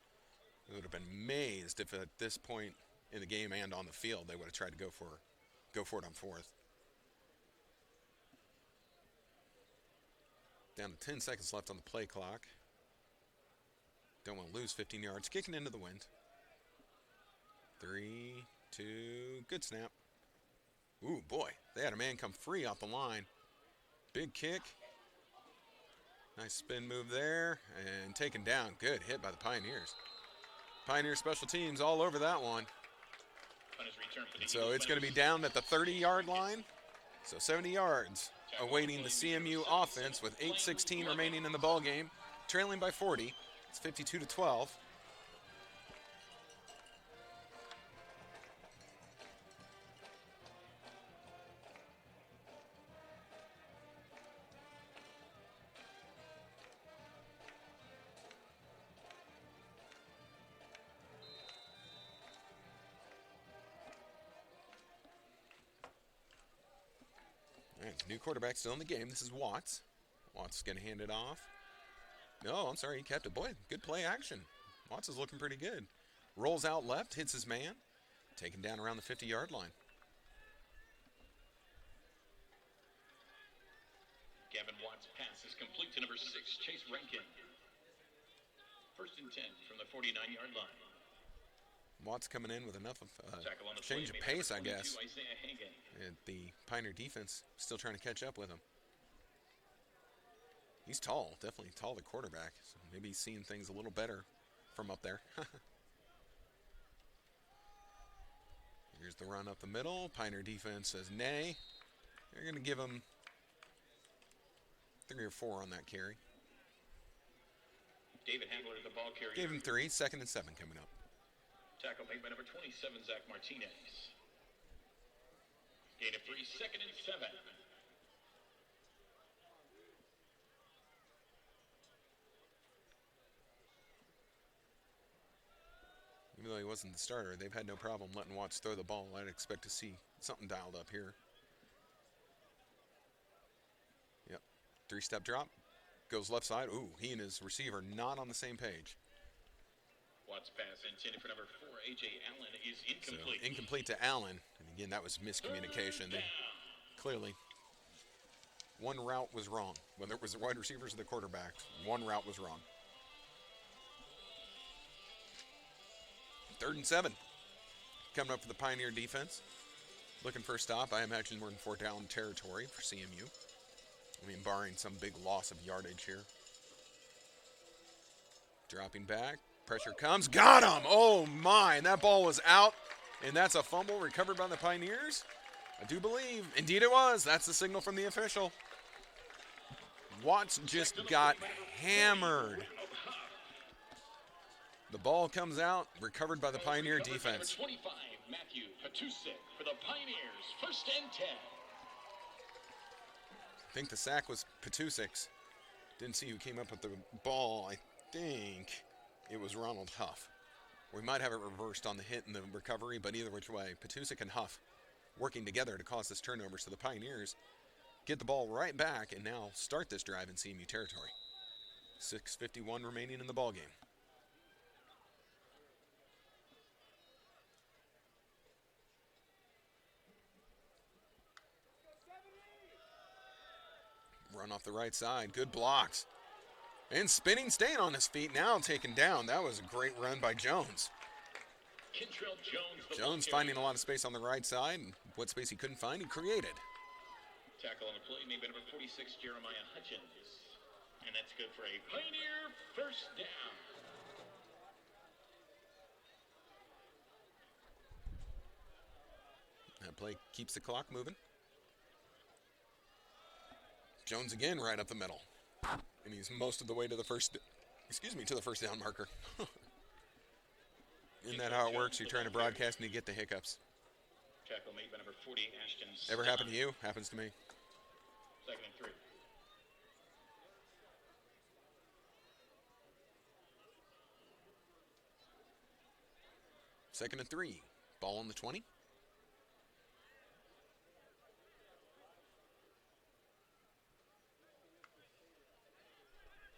I would have been amazed if at this point in the game and on the field they would have tried to go for it on 4th. Down to 10 seconds left on the play clock. Don't want to lose 15 yards. Kicking into the wind. 3, 2, good snap. Ooh, boy, they had a man come free off the line. Big kick. Nice spin move there, and taken down. Good hit by the Pioneers. Pioneer special teams all over that one. So it's going to be down at the 30-yard line. So 70 yards awaiting the CMU offense with 8:16 remaining in the ball game. Trailing by 40. It's 52-12. New quarterback still in the game. This is Watts. Watts is going to hand it off. No, I'm sorry, he kept it. Boy, good play action. Watts is looking pretty good. Rolls out left, hits his man. Taken down around the 50-yard line. Gavin Watts' pass is complete to number 6, Chase Rankin. First and 10 from the 49-yard line. Watts coming in with enough of Tackle on the change of play, pace, I number 22, guess. Isaiah Hagan. And the Pioneer defense still trying to catch up with him. He's tall, definitely tall, the quarterback. So maybe he's seeing things a little better from up there. Here's the run up the middle. Pioneer defense says nay. They're going to give him 3 or 4 on that carry. David Handler, the ball carrier. Gave him 3. 2nd and 7 coming up. Tackle made by number 27, Zach Martinez. Gain of 3, 2nd and 7. Even though he wasn't the starter, they've had no problem letting Watts throw the ball. I'd expect to see something dialed up here. Yep. 3-step drop. Goes left side. Ooh, he and his receiver not on the same page. Watts pass intended for number 4, A.J. Allen, is incomplete. So, incomplete to Allen. And again, that was miscommunication. They, clearly, one route was wrong. Whether it was the wide receivers or the quarterback, one route was wrong. 3rd and 7. Coming up for the Pioneer defense. Looking for a stop. I imagine we're in 4th down territory for CMU. I mean, barring some big loss of yardage here. Dropping back. Pressure comes. Got him! Oh, my. And that ball was out. And that's a fumble recovered by the Pioneers. I do believe. Indeed it was. That's the signal from the official. Watts just got hammered. The ball comes out, recovered by the Pioneer defense. Number 25, Matthew Patusek for the Pioneers, 1st and 10. I think the sack was Patusek's. Didn't see who came up with the ball. I think it was Ronald Huff. We might have it reversed on the hit and the recovery, but either which way, Patusek and Huff working together to cause this turnover. So the Pioneers get the ball right back and now start this drive in CMU territory. 6:51 remaining in the ball game. Run off the right side. Good blocks. And spinning, staying on his feet. Now taken down. That was a great run by Jones. Kentrell Jones. Jones finding a lot of space on the right side. And what space he couldn't find, he created. Tackle on the play made by number 46, Jeremiah Hutchins. And that's good for a Pioneer 1st down. That play keeps the clock moving. Jones again right up the middle. And he's most of the way to the first down marker. Isn't that how it works? You're trying to broadcast and you get the hiccups. Tackle made by number 40, Ashton. Ever happened to you? Happens to me. 2nd and 3. Second and 3. Ball on the 20.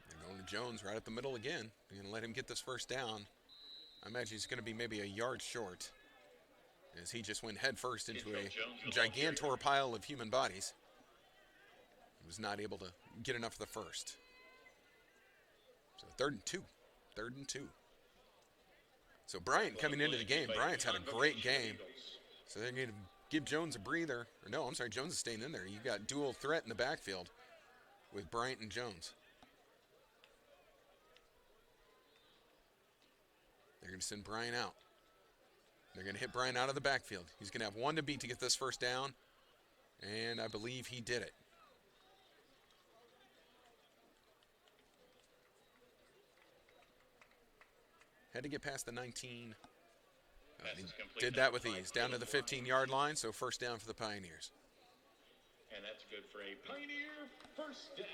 They're going to Jones right up the middle again. They're going to let him get this 1st down. I imagine he's going to be maybe a yard short, as he just went head first into a gigantor pile of human bodies. He was not able to get enough for the 1st. So 3rd and 2. 3rd and 2. So Bryant coming into the game. Bryant's had a great game. So they're going to give Jones a breather. Or no, I'm sorry, Jones is staying in there. You've got dual threat in the backfield with Bryant and Jones. They're going to send Bryant out. They're going to hit Bryant out of the backfield. He's going to have 1 to beat to get this 1st down. And I believe he did it. Had to get past the 19. He did that with ease. Down to the 15-yard line, so 1st down for the Pioneers. And that's good for a Pioneer 1st down.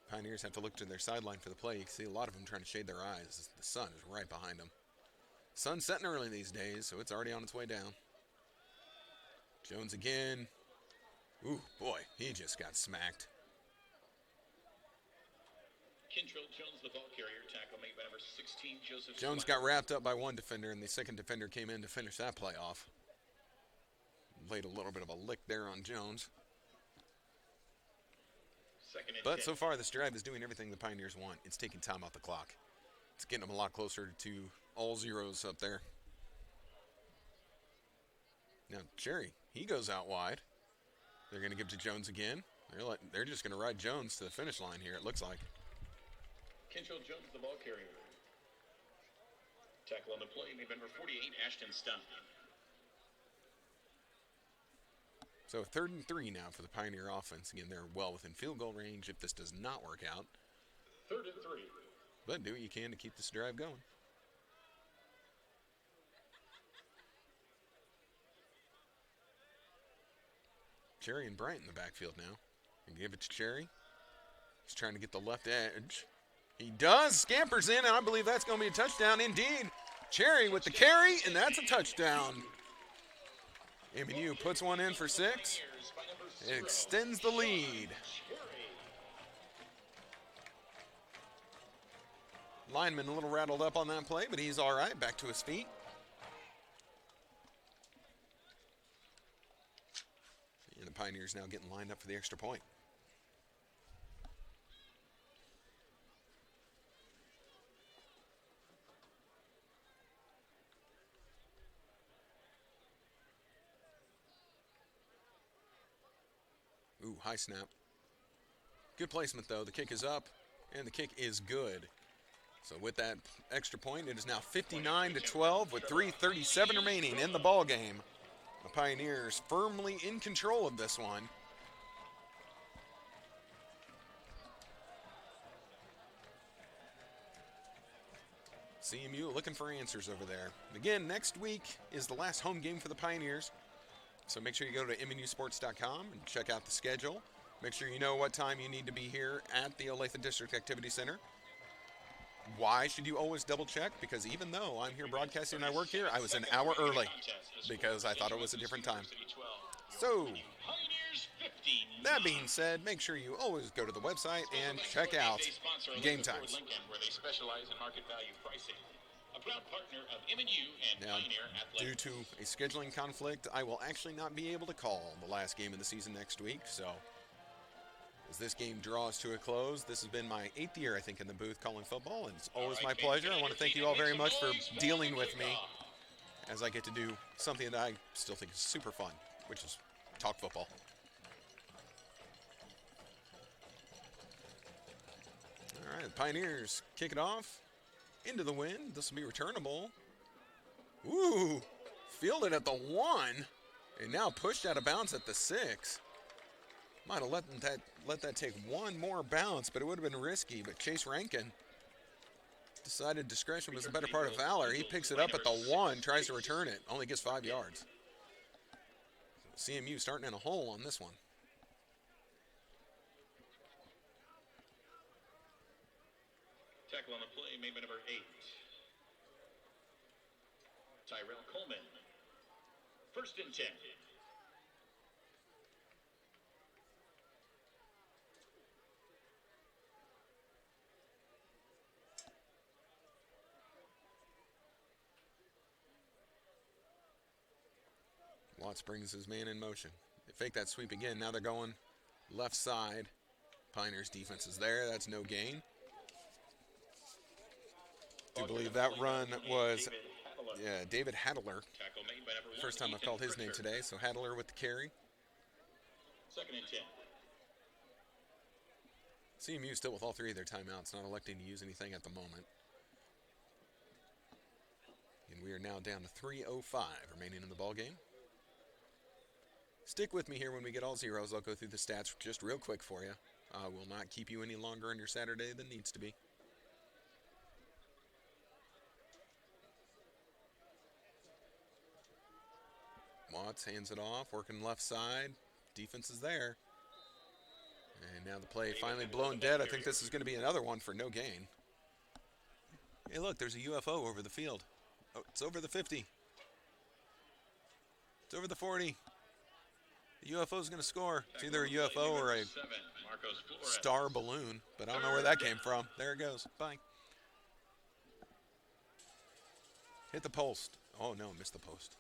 Pioneers have to look to their sideline for the play. You can see a lot of them trying to shade their eyes. The sun is right behind them. Sun's setting early these days, so it's already on its way down. Jones again. Ooh, boy, he just got smacked. Kentrell Jones, the ball carrier, tackle made by number 16, Joseph. Jones got wrapped up by one defender, and the second defender came in to finish that play off. Laid a little bit of a lick there on Jones. But so far, this drive is doing everything the Pioneers want. It's taking time off the clock. It's getting them a lot closer to all zeros up there. Now, Cherry, he goes out wide. They're going to give to Jones again. They're just going to ride Jones to the finish line here, it looks like. Kentrell Jones, the ball carrier. Tackle on the play made by number 48, Ashton Stein. So 3rd and 3 now for the Pioneer offense. Again, they're well within field goal range if this does not work out. 3rd and 3. But do what you can to keep this drive going. Cherry and Bryant in the backfield now. And give it to Cherry. He's trying to get the left edge. He does. Scampers in, and I believe that's going to be a touchdown indeed. Cherry with the carry, and that's a touchdown. MNU puts one in for 6. It extends the lead. Lineman a little rattled up on that play, but he's all right. Back to his feet. And the Pioneers now getting lined up for the extra point. Ooh, high snap. Good placement, though. The kick is up, and the kick is good. So with that extra point, it is now 59-12 with 3:37 remaining in the ball game. The Pioneers firmly in control of this one. CMU looking for answers over there. Again, next week is the last home game for the Pioneers. So make sure you go to MNUsports.com and check out the schedule. Make sure you know what time you need to be here at the Olathe District Activity Center. Why should you always double check? Because even though I'm here broadcasting and I work here, I was an hour early because I thought it was a different time. So, that being said, make sure you always go to the website and check out game times. Where they specialize in market value pricing. A proud partner of MNU and Now, Pioneer due Athletics. to a scheduling conflict, I will actually not be able to call the last game of the season next week. So, as this game draws to a close, this has been my 8th year, I think, in the booth calling football, and it's always my pleasure. I want to thank you all very much for dealing with me as I get to do something that I still think is super fun, which is talk football. All right, the Pioneers kick it off into the wind. This will be returnable. Ooh, fielded at the 1, and now pushed out of bounds at the 6. Might have let that take one more bounce, but it would have been risky. But Chase Rankin decided discretion was the better part of valor. He picks it up at the 1, tries to return it, only gets 5 yards. CMU starting in a hole on this one. Tackle on the play made by number 8. Tyrell Coleman. 1st and 10. Watts brings his man in motion. They fake that sweep again. Now they're going left side. Pioneers defense is there. That's no gain. I do believe that run was David Hadler. Tackle made by number 1. First time I've called his name today. So Hadler with the carry. 2nd and 10. CMU still with all 3 of their timeouts, not electing to use anything at the moment. And we are now down to 3:05 remaining in the ball game. Stick with me here when we get all zeros. I'll go through the stats just real quick for you. I will not keep you any longer on your Saturday than needs to be. Watts hands it off, working left side. Defense is there. And now the play finally blown dead. I think this is going to be another one for no gain. Hey, look, there's a UFO over the field. Oh, it's over the 50. It's over the 40. UFO's going to score. It's either a UFO or a star balloon, but I don't know where that came from. There it goes. Bye. Hit the post. Oh, no, missed the post.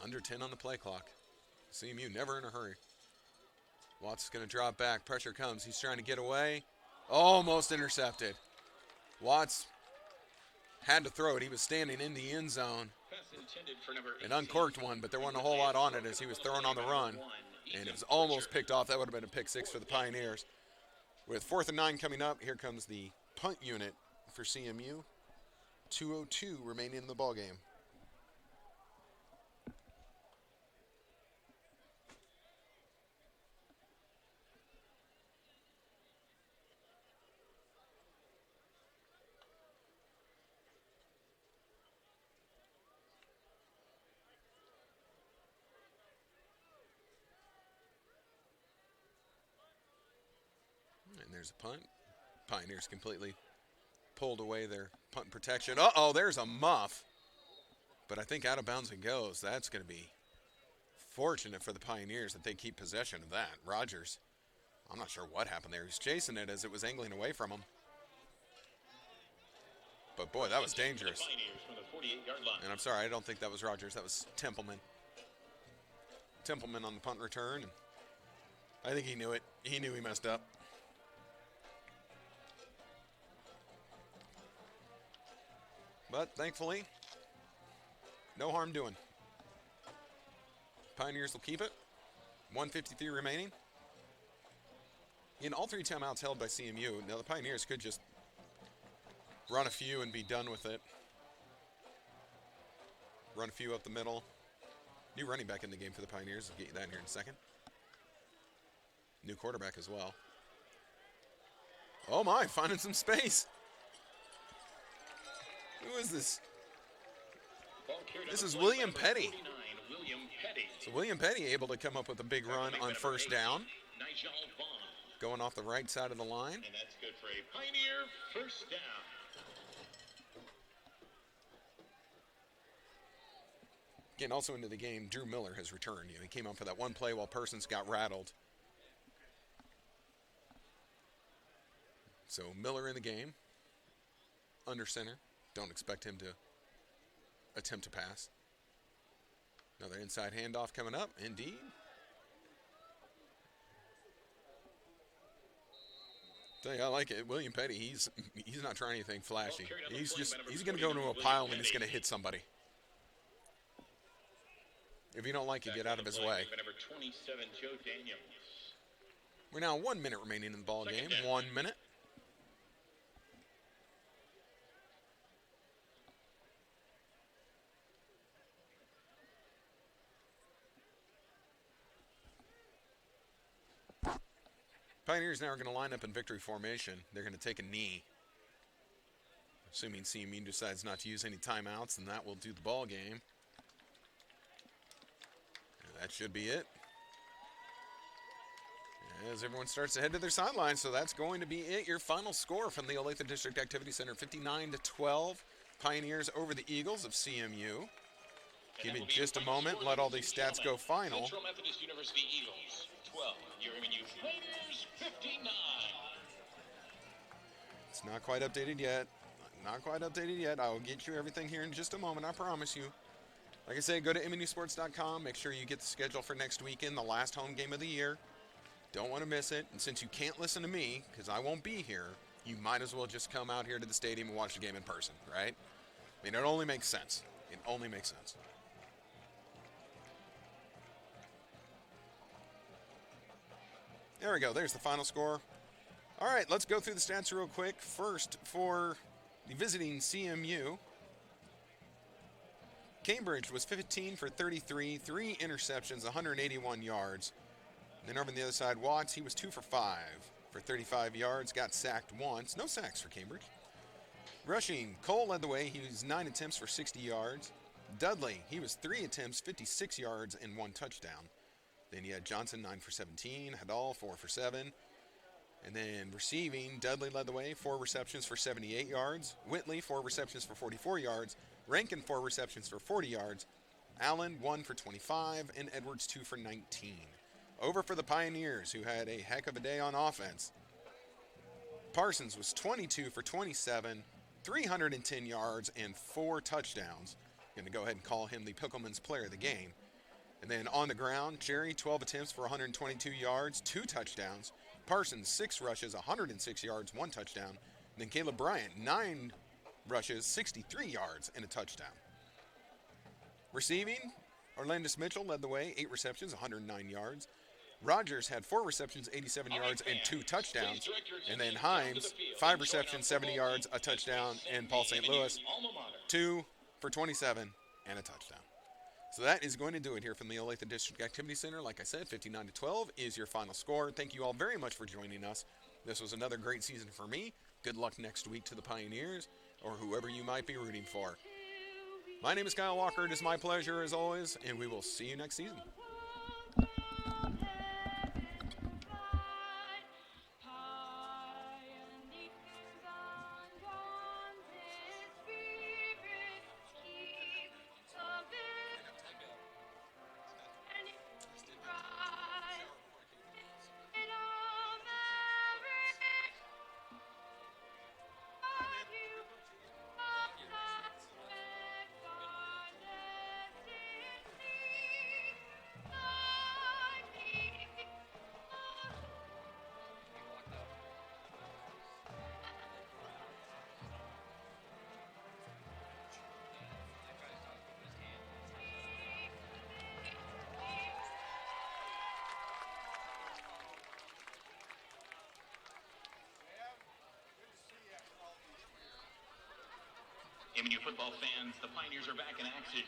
Under 10 on the play clock. CMU never in a hurry. Watts is going to drop back. Pressure comes. He's trying to get away. Almost intercepted. Watts had to throw it. He was standing in the end zone. An uncorked one, but there wasn't a whole lot on it as he was throwing on the run. And it was almost picked off. That would have been a pick six for the Pioneers. With 4th and 9 coming up, here comes the punt unit for CMU. 2:02 remaining in the ballgame. And there's a punt. Pioneers completely pulled away their punt protection. Uh-oh, there's a muff. But I think out of bounds it goes. That's going to be fortunate for the Pioneers that they keep possession of that. Rogers, I'm not sure what happened there. He's chasing it as it was angling away from him. But, boy, that was dangerous. And I'm sorry, I don't think that was Rogers. That was Templeman. Templeman on the punt return. And I think he knew it. He knew he messed up. But thankfully, no harm doing. Pioneers will keep it. 1:53 remaining. In all 3 timeouts held by CMU, now the Pioneers could just run a few and be done with it. Run a few up the middle. New running back in the game for the Pioneers. I'll get you that here in a second. New quarterback as well. Oh my, finding some space. Who is this? This is William Petty. So William Petty able to come up with a big run on first down. Going off the right side of the line. And that's good for a Pioneer first down. Again, also into the game, Drew Miller has returned. He came up for that one play while Persons got rattled. So Miller in the game. Under center. Don't expect him to attempt to pass. Another inside handoff coming up. Indeed. Tell you, I like it. William Petty, he's not trying anything flashy. He's going to go into a pile and he's going to hit somebody. If you don't like it, get out of his way. Number 27, Joe Daniels. We're now 1 minute remaining in the ball game. 1 minute. Pioneers now are going to line up in victory formation. They're going to take a knee. Assuming CMU decides not to use any timeouts, then that will do the ball game. And that should be it. As everyone starts to head to their sidelines, so that's going to be it. Your final score from the Olathe District Activity Center, 59-12. Pioneers over the Eagles of CMU. Give me just a moment. Let all these stats go final. Central Methodist University Eagles 12. Your MNU Pioneers 59. It's not quite updated yet. Not quite updated yet. I will get you everything here in just a moment. I promise you. Like I say, go to MNUsports.com. Make sure you get the schedule for next weekend, the last home game of the year. Don't want to miss it. And since you can't listen to me, because I won't be here, you might as well just come out here to the stadium and watch the game in person, right? I mean, it only makes sense. It only makes sense. There we go. There's the final score. All right, let's go through the stats real quick. First, for the visiting CMU, Cambridge was 15 for 33, 3 interceptions, 181 yards. Then over on the other side, Watts, he was 2 for 5 for 35 yards, got sacked once. No sacks for Cambridge. Rushing, Cole led the way. He was 9 attempts for 60 yards. Dudley, he was 3 attempts, 56 yards, and 1 touchdown. Then you had Johnson, 9 for 17. Hadal, 4 for 7. And then receiving, Dudley led the way, 4 receptions for 78 yards. Whitley, 4 receptions for 44 yards. Rankin, 4 receptions for 40 yards. Allen, 1 for 25. And Edwards, 2 for 19. Over for the Pioneers, who had a heck of a day on offense. Parsons was 22 for 27, 310 yards, and 4 touchdowns. Going to go ahead and call him the Pickleman's player of the game. And then on the ground, Cherry, 12 attempts for 122 yards, 2 touchdowns. Parsons, 6 rushes, 106 yards, 1 touchdown. And then Caleb Bryant, 9 rushes, 63 yards, and a touchdown. Receiving, Orlandis Mitchell led the way, 8 receptions, 109 yards. Rogers had 4 receptions, 87 yards, and 2 touchdowns. And then Himes, 5 receptions, 70 yards, a touchdown. And Paul St. Louis, 2 for 27 and a touchdown. So that is going to do it here from the Olathe District Activity Center. Like I said, 59-12 is your final score. Thank you all very much for joining us. This was another great season for me. Good luck next week to the Pioneers or whoever you might be rooting for. My name is Kyle Walker. It is my pleasure as always, and we will see you next season. MNU football fans, the Pioneers are back in action